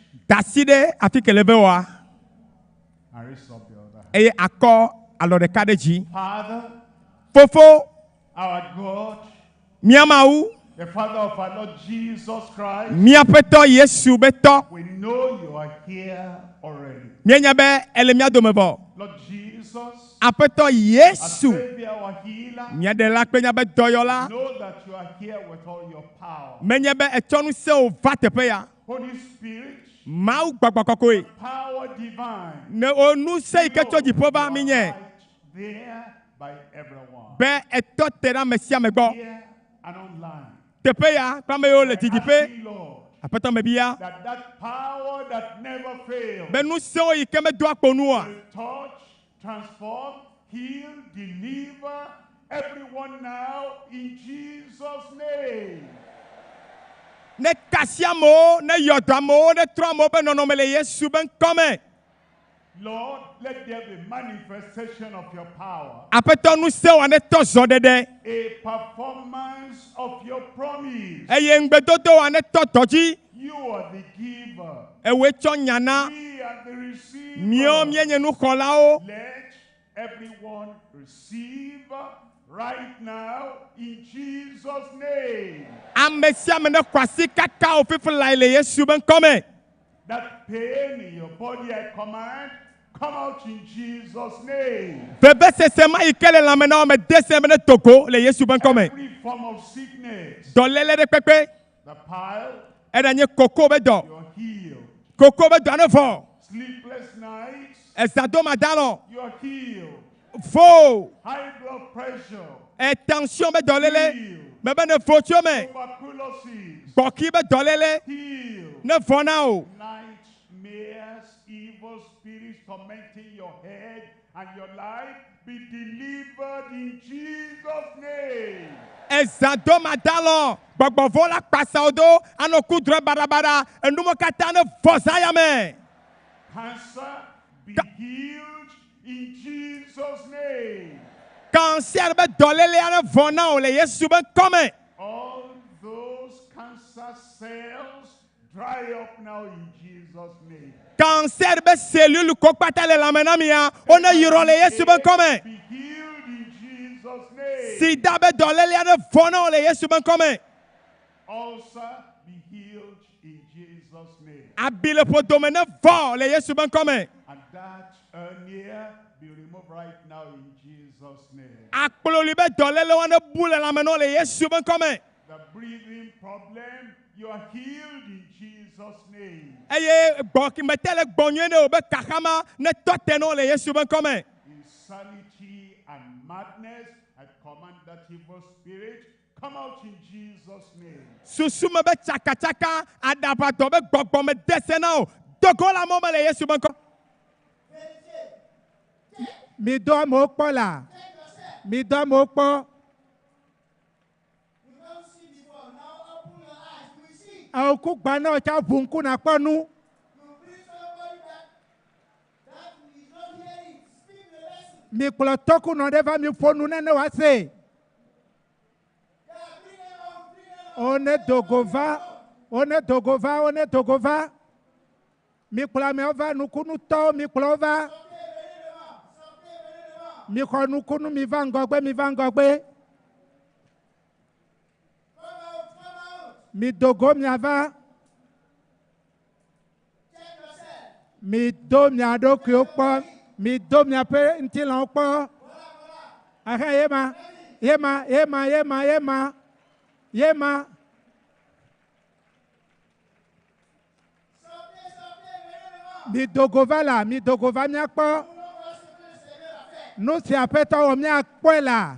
And raise up the other hand. Father, our God, the Father of our Lord Jesus Christ, we know you are here already. Lord Jesus, Apeto our Yesu. Savior, our healer, Miadela kpenya be doyola. know that you are here with all your power. Menye be etonu se o vatepe ya. Holy Spirit, Mau gbagbakokoe. power divine, Ne onu se ikecho jipoba minye. there by everyone. Be eto tera mesia megbo. Here and online. Tepe ya kwame yo le tijipe. Lord, Apeto mebia. that power that never fails Be nu se o ikeme do akponua. will touch, transform, heal, deliver everyone now in Jesus' name. Ne kasiamo, ne yodamo, ne tramo be nonomele Yesu ben kome. Lord, let there be manifestation of your power. Apeto nu se o ane to zodede. A performance of your promise. Eye ngbedodo ane to toji. You are the giver. Ewe chonyana. We are the receiver. Mio mienye nu kolao. Let everyone receive right now in Jesus' name. Amesia mene kwasi kaka ofifila ile Yesu ben kome. That pain in your body, I command, come out in Jesus' name. Bebe sesema ikele la mena ome dese mene toko le Yesu ben kome. Every form of sickness, Dolele de pepe. the pile, Edanye koko be do. you're healed. Koko be do ane fo. Sleepless nights, Esado madalo. you're healed. Fo. High blood pressure, E tension be dolele. Bebe ne fotio me. tuberculosis, Koki be dolele. healed. Ne fona o. Nightmares, evil spirits tormenting your head and your life, be delivered in Jesus' name. Esado madalo. Gbogbo vola pasa odo. Ano kudre barabara. Enumo katane fosaya me. Cancer, be healed in Jesus' name. Cancer be dolele ane fona o le Yesu ben kome. All those cancer cells dry up now in Jesus' name. Cancer be cellule kokpata le lamena mia. One yiro le Yesu ben kome. Be healed in Jesus' name. Sida be dolele ane fona o le Yesu ben kome. Ulcer, be healed in Jesus' name. Abile po domene fo le Yesu ben kome. And that hernia be removed right now in Jesus' name. Akpolo libe dolele wane boule lamena le Yesu ben kome. The breathing problem, you are healed in Jesus' name. Eye gboki metele gbonye ne obe kakama ne toteno le Yesu ben kome. Insanity and madness, I command that evil spirit, come out in Jesus' name. Susume be chaka chaka adabato be gbogbo me desena o. Dogola mo le Yesu ben kome. Mi do mo po la. Mi do mo po. Àwọn kú gba náà ṣá bunkún náà pọ́nú. Mi kplɔ tɔku nɔ ɖe va mi ƒonu nene wa se. One dogova, one dogova, one dogova. Mi kplɔ amewo va nukunutɔwo, mi kplɔ va. Mi xɔ nukunu, mi va ŋgɔgbe, mi va ŋgɔgbe. Mi dogo miava. Mi do mia ɖokuiwo kpɔ. Mi do miaƒe ŋutilãwo kpɔ. Aha yema, yema, yema, yema, yema, yema. Mi dogo va la, mi dogo va miakpɔ. Nous si apetɔ wɔ miakpɔe la.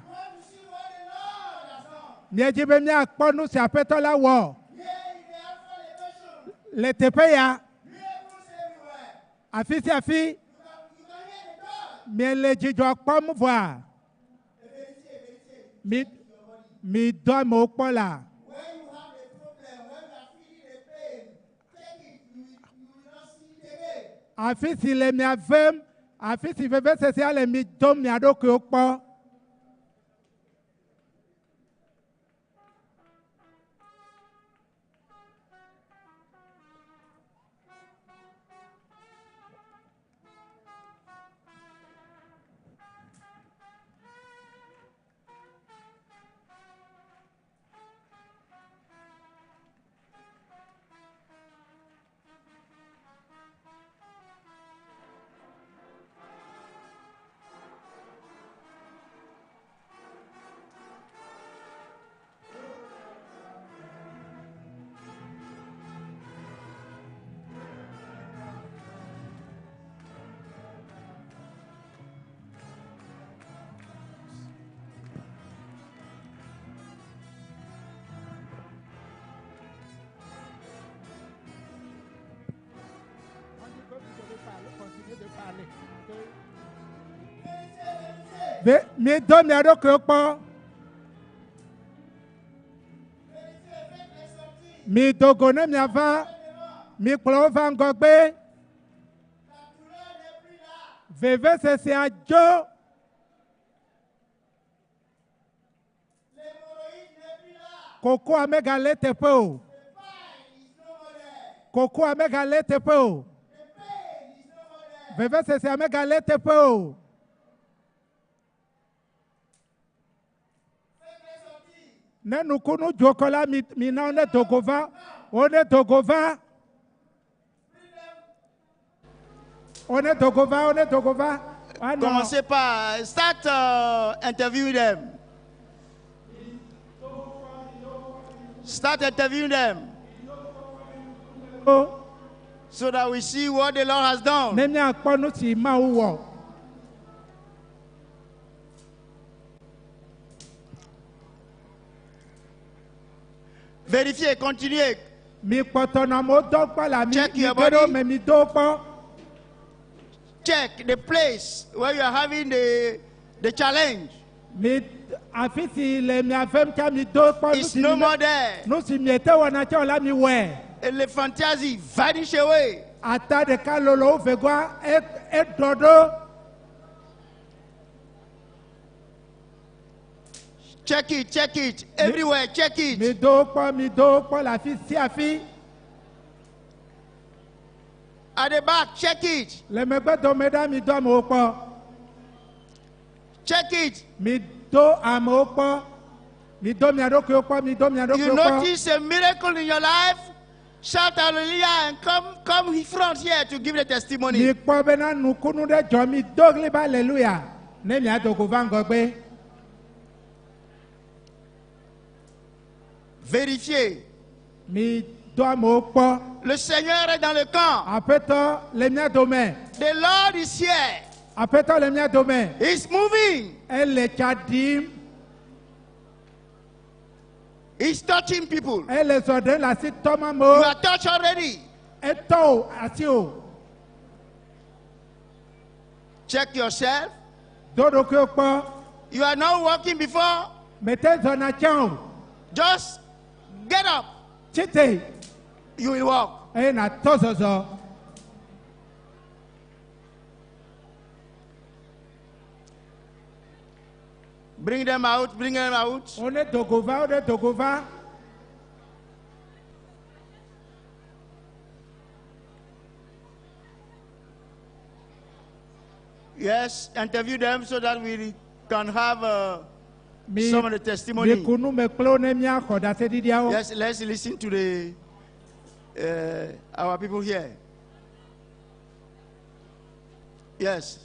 Miedzi be miakpɔ nu si apetɔ la wɔ. Le teƒe ya. Afi sia afi. Miele dzidzɔ kpɔm vɔa. Mi dɔ amewo kpɔ la. Afi si le mia vem, afi si vevesese le mi dom mia ɖokuiwo kpɔ. Mi dɔ mia ɖokuiwo kpɔ. Mi dogo ne miava. Mi kplɔ wo va ŋgɔgbe. Vevesesea dzo. Kokoa megale teƒe o. Kokoa megale teƒe o. Vevesesea megale teƒe o. Ne nukunu dzokɔ la mi na ne dogo va. One dogo va. One dogo va. One dogo va. Commencez par start interviewing them. Start interviewing them. So that we see what the Lord has done. Ne miakpɔ nu si Mawu wɔ. Vérifiez, continuez. Check your body. Check the place where you are having the challenge. It's no more there. And the fantasy vanish away. Check it, everywhere, check it. At the back, check it. Check it. You notice a miracle in your life? Shout hallelujah and come in front here to give the testimony. Vérifiez. Le Seigneur est dans le camp. The Lord is here. He's moving. He's touching people. You are touched already. Check yourself. You are not walking before. Just get up. You will walk. Bring them out, bring them out. Yes, interview them so that we can have some of the testimony. Yes, let's listen to our people here. Yes.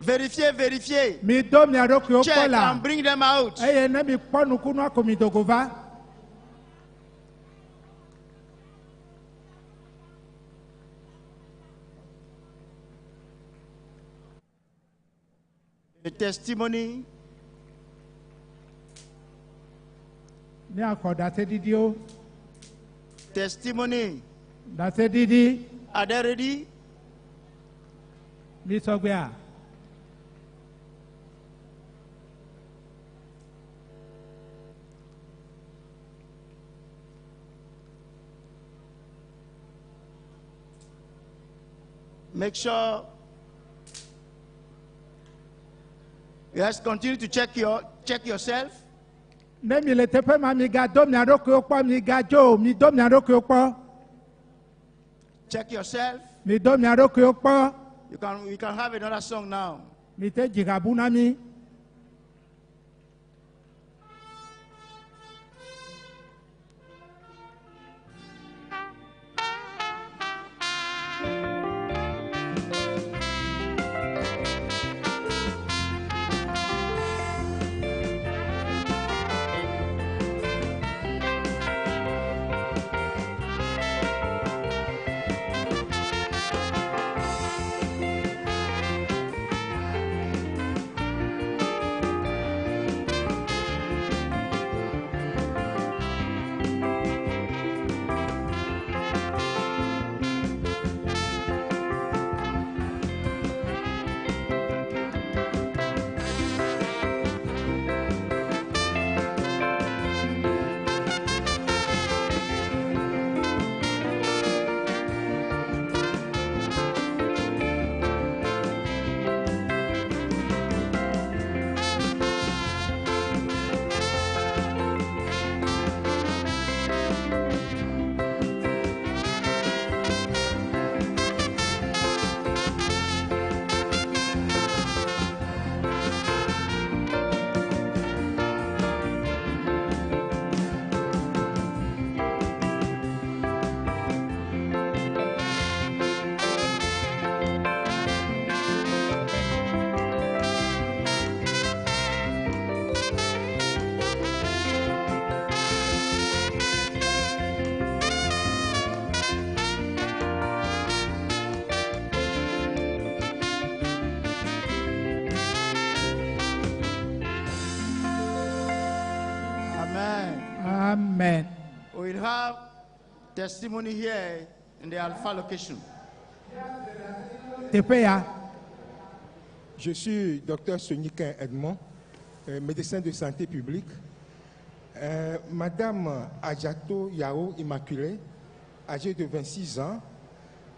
Vérifiez, vérifiez. Check and bring them out. The testimony. Testimony. Are they ready? Make sure. Yes, continue to check yourself. Check yourself. We can have another song now. Amen. We'll have testimony here in the Alpha location. Je suis Dr Soniquin Edmond, médecin de santé publique. Madame Adjato Yao Immaculée, âgée de 26 ans,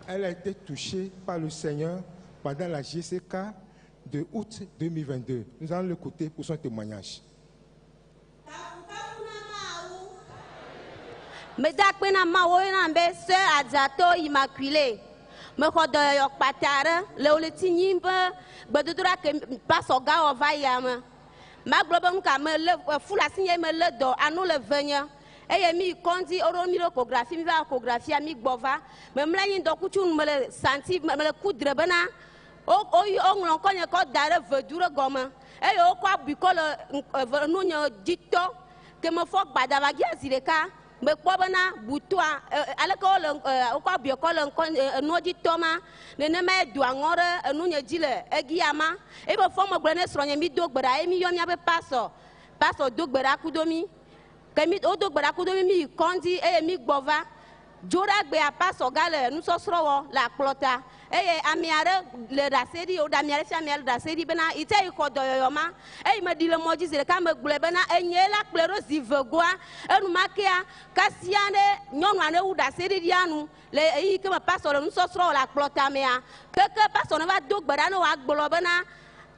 elle a été touchée par le Seigneur pendant la GCK de août 2022. Nous allons l'écouter pour son témoignage. Medakpena mawoina mbe sœur Adjato Immaculée. Me khodo yok patara le oleti nyimba gbedodora ke pasoga ovayama. Ma globam ka me le fula sinye me le do anu le venya. Eye mi kondi oro mi échographie mi va échographie mi gbova. Me mlanyi dokuchu me le santi me le kudre bana. O nglon konye ko dare vedure goma. Eye o kwa biko le nunyo dito ke me fok badava gi azireka. Me kpɔbena butoa aleke wole wokɔ abiekɔ le enua dzi tɔma nenema edoa ŋɔ ɖe enu nye dzi le egia ma ebe fɔ megblɔ ne srɔ̃nye mi do gbe ɖa ye mi yɔ miabe pasɔ do gbe ɖa kudo mi ke mi wodo gbe ɖa kudo mi yi kɔndzi eye mi gbɔ va dzo ɖa gbea pasɔ ga le nusɔsrɔ̃ wɔ le akplɔ ta eye ame aɖe le ɖase ɖi woɖe ame aɖe fia ame aɖe ɖase ɖi bena ite yi xɔ dɔyɔyɔ ma eye meɖi le mɔ dzi zi ɖeka megblɔe bena enye la kplɔe ɖo zi vegoa enumakea kasia ɖe nyɔnu aɖe wu ɖase ɖiɖia nu le eyi ke me pasɔ le nusɔsrɔ̃ le akplɔ ta mea keke pasɔ ne va do gbe ɖa ne woagblɔ bena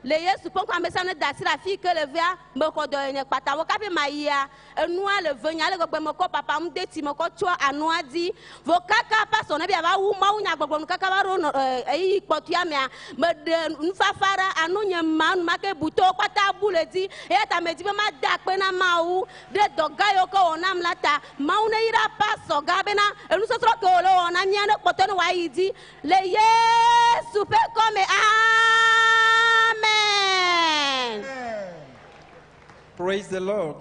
le Yesu ƒe ŋkɔ ame sia ne da asi ɖe afi ke le vea me xɔ dɔyɔnye kpata wo kaƒe ma yia enua le ve nya ale gbegbe me kɔ papa mu de ti me kɔ tsɔ anua dzi vo kaka pasɔ ne bia va wu mawu nyagbɔgblɔ nu kaka va ɖo eyi kpɔtɔa mea me ɖe nufafa ɖe anu nye ma nu make butowo kpata bu le dzi eya ta me di be ma da akpe na mawu ɖe dɔ gã yiwo ke wɔ nam la ta mawu ne yi ɖe pasɔ gã bena enusɔsrɔ̃ ke wòle wɔ na mia ne kpɔtɔ ne wòayi dzi le Yesu ƒe kɔme amen. Praise the Lord.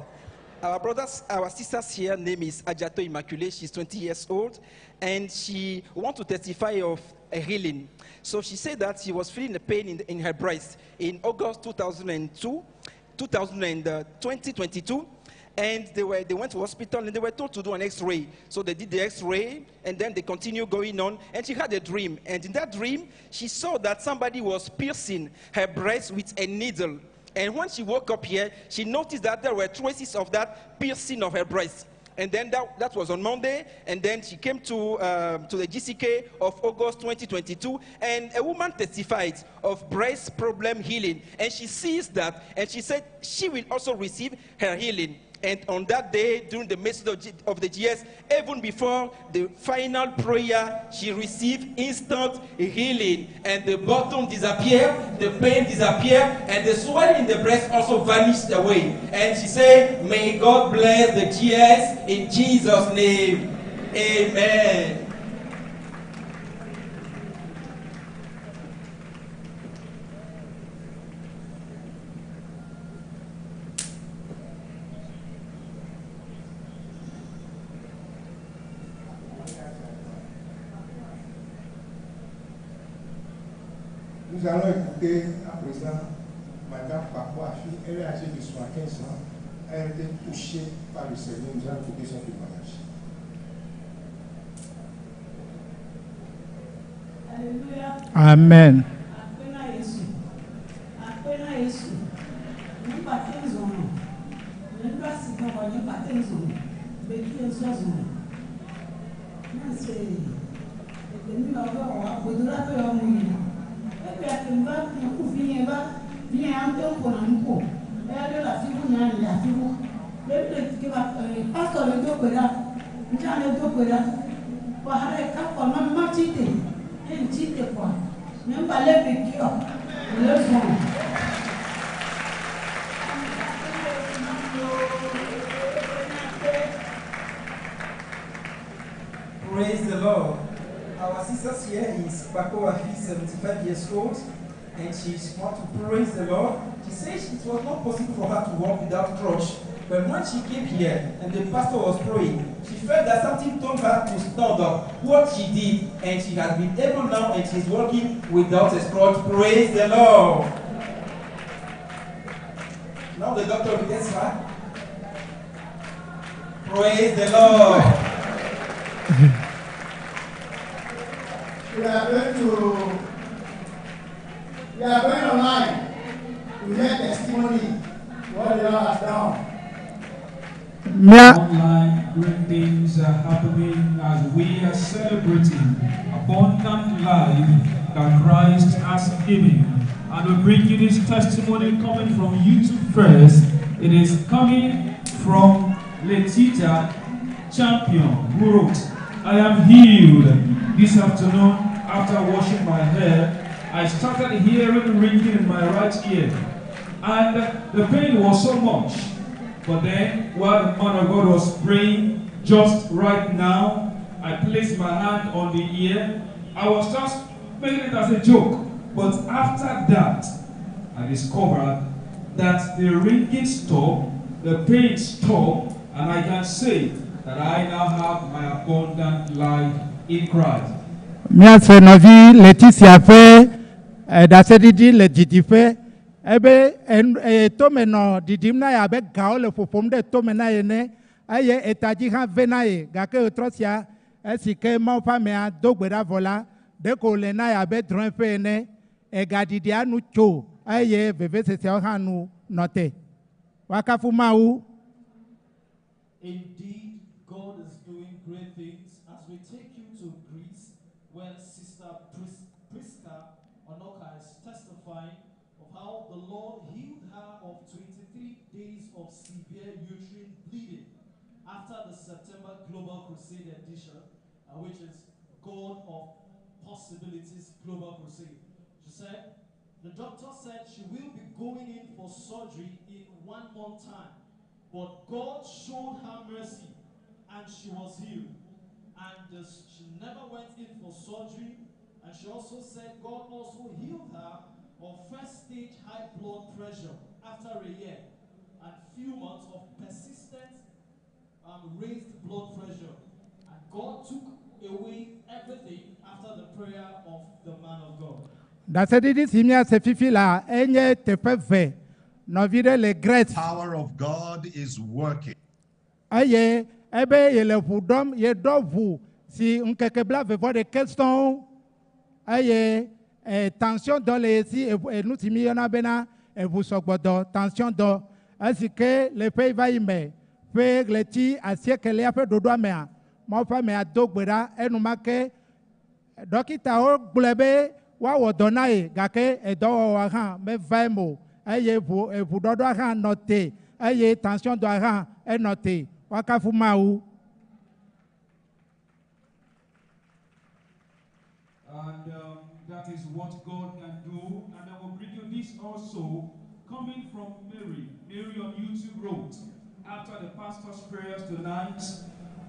Our sister's here name is Ajato Immaculée. She's 20 years old, and she wants to testify of a healing. So she said that she was feeling the pain in her breast in August 2022, and they went to hospital and they were told to do an X-ray. So they did the X-ray, and then they continued going on, and she had a dream. And in that dream, she saw that somebody was piercing her breast with a needle. And when she woke up here, she noticed that there were traces of that piercing of her breast. And then that was on Monday. And then she came to the GCK of August 2022. And a woman testified of breast problem healing. And she sees that. And she said she will also receive her healing. And on that day, during the message of the GS, even before the final prayer, she received instant healing. And the bottom disappeared, the pain disappeared, and the swelling in the breast also vanished away. And she said, may God bless the GS in Jesus' name. Amen. Nous allons écouter à présent Madame Papoafi. Elle est âgée de 75 ans. Elle a été touchée par le Seigneur. Nous allons écouter son témoignage. Alléluia. Amen. Praise the Lord. Our sister here is Papoafi, 75 years old, and she wants to praise the Lord. She says it was not possible for her to walk without crutch, but when she came here and the pastor was praying, she felt that something told her to stand up. What she did, and she has been able now, and she's walking without a crutch. Praise the Lord. Now the doctor will get her. Praise the Lord. We are going online to hear testimony what the Lord has done. Online, great things are happening as we are celebrating abundant life that Christ has given. And we bring you this testimony coming from YouTube first. It is coming from Letitia Champion, who wrote, I am healed. This afternoon, after washing my hair, I started hearing ringing in my right ear. And the pain was so much. But then, while the man of God was praying, just right now, I placed my hand on the ear. I was just making it as a joke. But after that, I discovered that the ringing stopped, the pain stopped, and I can say that I now have my abundant life in Christ. Merci, Novi, Laetitia fait, d'assedidi le didi fait, tomeno didimna ya be gao le fofom de tomena yene, aye etadi ha venaye, gake otrosia, esike ma pa mea dogbera vola, de ko le na ya be dron fe ne, egadidi anu cho, aye veve se se hanu note. Wakafu mau. Indeed, God is doing great things as we take you to Greece, where Sister Priska Onoka is testifying of how the Lord healed her of 23 days of severe uterine bleeding after the September Global Crusade edition, which is God of Possibilities Global Crusade. She said, the doctor said she will be going in for surgery in 1 month time. But God showed her mercy and she was healed. And she never went in for surgery. And she also said God also healed her of first stage high blood pressure after a year. and few months of persistent raised blood pressure. And God took away everything after the prayer of the man of God. Dasedidi simia se fifi la enye tepefe no vide le Grèce. Power of God is working. Aye ebe ye le vudom ye dovu si unkekebla vevo de question aye tension dans les ici et nous timi yana bena et vous sogbodo tension do ainsi que le pays va y me fait le ti asie que le a fait dodo mea mo fa me adogbera enu make dokita o glebe wa wodonae gake edo wa han me vaimo aye vous dodo han noté aye tension do han e noté wa kafu mau. And that is what God can do. And I will bring you this also, coming from Mary. Mary on YouTube wrote, after the pastor's prayers tonight,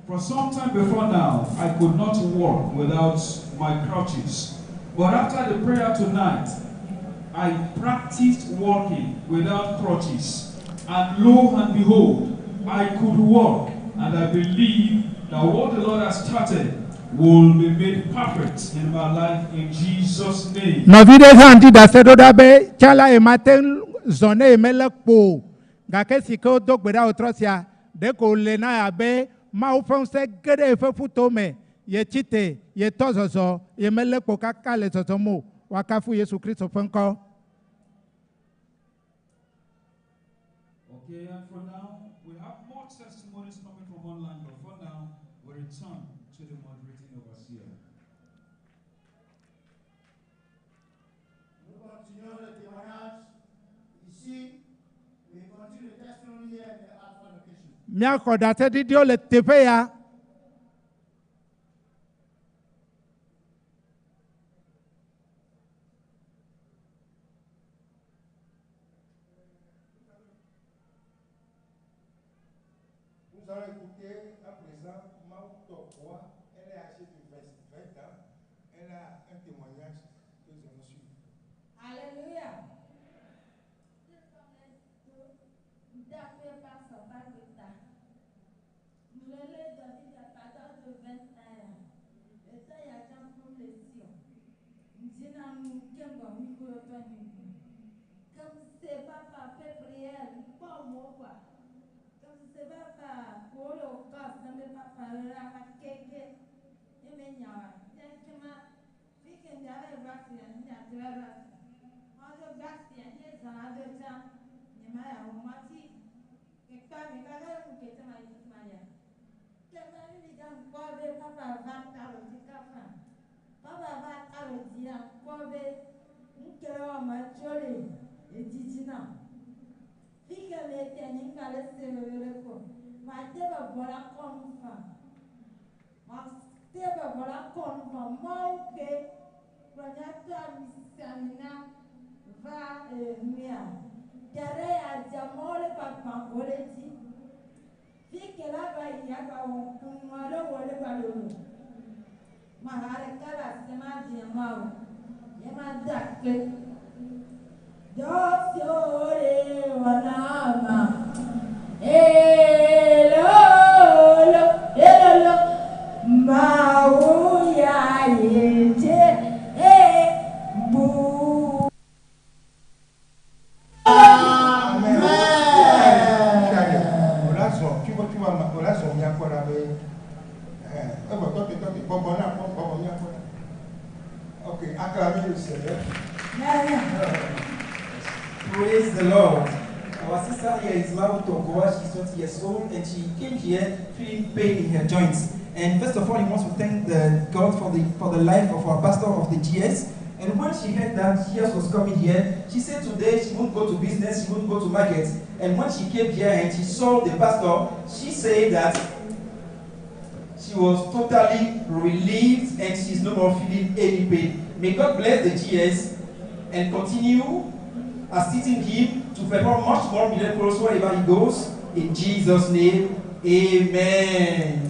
for some time before now, I could not walk without my crutches. But after the prayer tonight, I practiced walking without crutches. And lo and behold, I could walk. And I believe that what the Lord has started will be made perfect in my life in Jesus' name. No vide handi da se do da be chala e maten zone e melekpo gake siko dogbera otrosia de ko le na abe ma o fon se gede fe futo me ye chite ye tozozo ye melekpo kaka le totomo wakafu Yesu Kristo fenko. Okay, and for now we have more testimonies coming from online, but for now we return to the moderating overseer. Nous continuons le témoignage ici. We continue the testimony here in the Alpha location. Miako da te didio le tepe ya. Nous allons écouter à présent Mauto Roi. Elle est âgée de 20 ans. Elle a un témoignage que nous allons suivre. Alléluia. Comme c'est pas fait prière, pas moi quoi. Comme c'est pas pour le cas, ça me pas parler à quelqu'un. Et mais il y a directement vu qu'il y avait Bastien, il y a deux Bastien. Moi le Bastien, il est dans deux temps. Il m'a au moitié. Et quand il a l'air que tu m'as dit Maria. Que m'a dit dans quoi papa va t'arrêter le café. Papa va t'arrêter en quoi Nkero machole ejijina fika lete ningale sewereko mateba bola konfa mateba bola konfa mauke kwanyata misamina va mia tere ya jamole papa boleti fika la ba ya ba kunwalo wole balolo mahare kala sema diamao Yema dake Dosiore wanama Elolo Elolo Mauya yete Bu Amen. Okay, acclamez le Seigneur. Praise the Lord. Our sister here is Maru Togoa. She's 20 years old and she came here feeling pain in her joints. And first of all, he wants to thank God for the life of our pastor of the GS. And when she heard that GS was coming here, she said today she won't go to business, she won't go to market. And when she came here and she saw the pastor, she said that she was totally relieved and she's no more feeling any pain. May God bless the GS and continue assisting him to perform much more miracles wherever he goes. In Jesus' name, amen.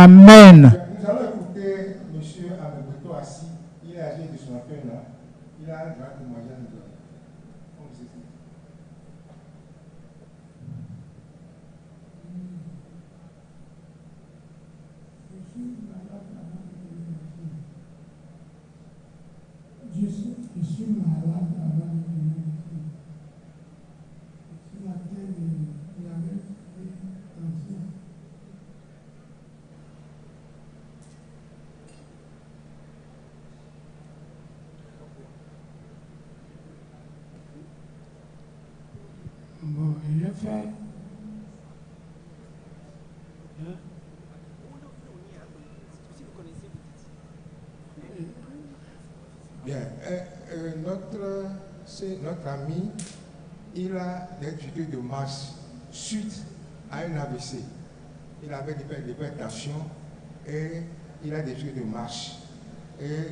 Amen. Nous allons écouter M. Amebeto Assis. Il est âgé de 61 ans. Il a un grand témoignage de comme ceci. Je suis malade avant de venir ici. Ce matin, il avait fait tension. Bon, j'ai fait. Bien. Notre ami, il a des difficultés de marche suite à un AVC. Il avait des hypertension et il a des difficultés de marche. Et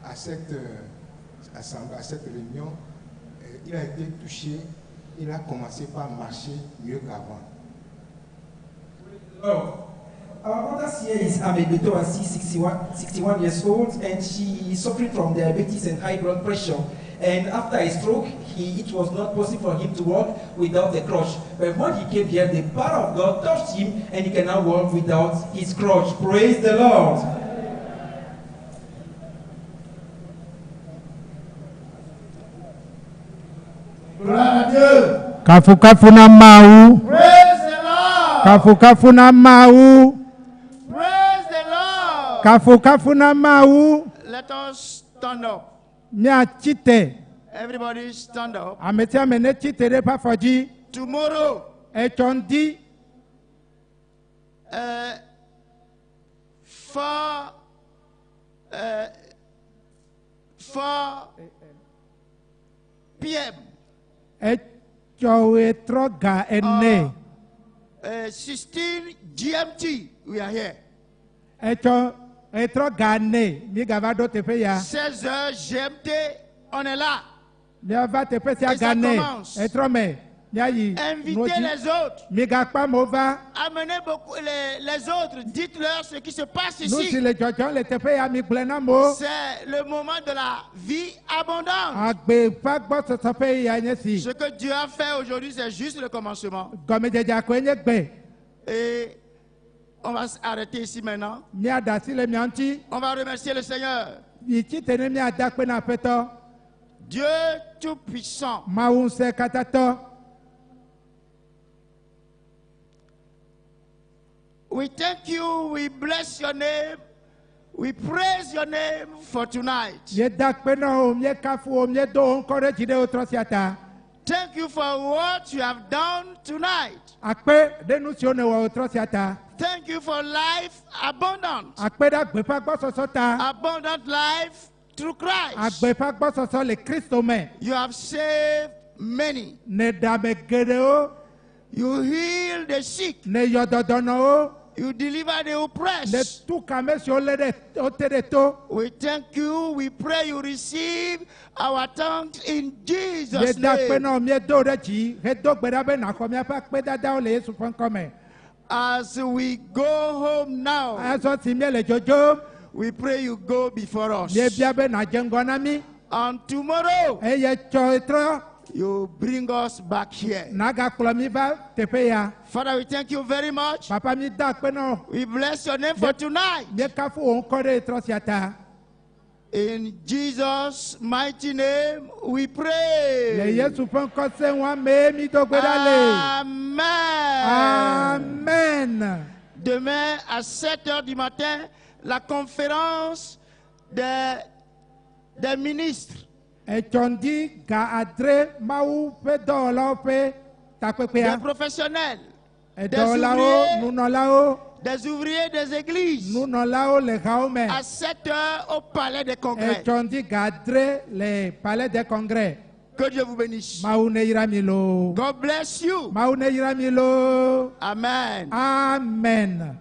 à cette réunion, il a été touché. Il a commencé par marcher mieux qu'avant. Oh. Our mother here is Amebeto Asi, 61 years old, and she is suffering from diabetes and high blood pressure. And after a stroke, it was not possible for him to walk without a crutch. But when he came here, the power of God touched him, and he can now walk without his crutch. Praise the Lord. Gloire à Dieu. Kafu kafu na mau. Praise the Lord. Kafu kafu na mau. Praise the Lord. Kafu kafu na mau. Let us stand up. Mia chite. Everybody stand up. Ametia mene chite de pa foji. Tomorrow. Echondi. For PM. Echowetroga ene. 16 GMT. We are here. Echowetroga ne. Mi gavado tepe ya. 16h GMT. On est là. Mi va tepe si a gane. Etrome. Invitez les autres. Amenez beaucoup les autres. Dites-leur ce qui se passe ici. C'est le moment de la vie abondante. Ce que Dieu a fait aujourd'hui, c'est juste le commencement. Et on va s'arrêter ici maintenant. On va remercier le Seigneur. Dieu Tout-Puissant. We thank you, we bless your name, we praise your name for tonight. Thank you for what you have done tonight. Thank you for life abundant. Abundant life through Christ. You have saved many. You heal the sick. You deliver the oppressed. We thank you. We pray you receive our thanks in Jesus' name. As we go home now, we pray you go before us. And tomorrow, you bring us back here. Father, we thank you very much. We bless your name for tonight. In Jesus' mighty name, we pray. Amen. Demain à 7h du matin, la conférence des ministres. Des professionnels, des ouvriers des églises, à 7h au palais des congrès. Que Dieu vous bénisse. God bless you. Amen. Amen.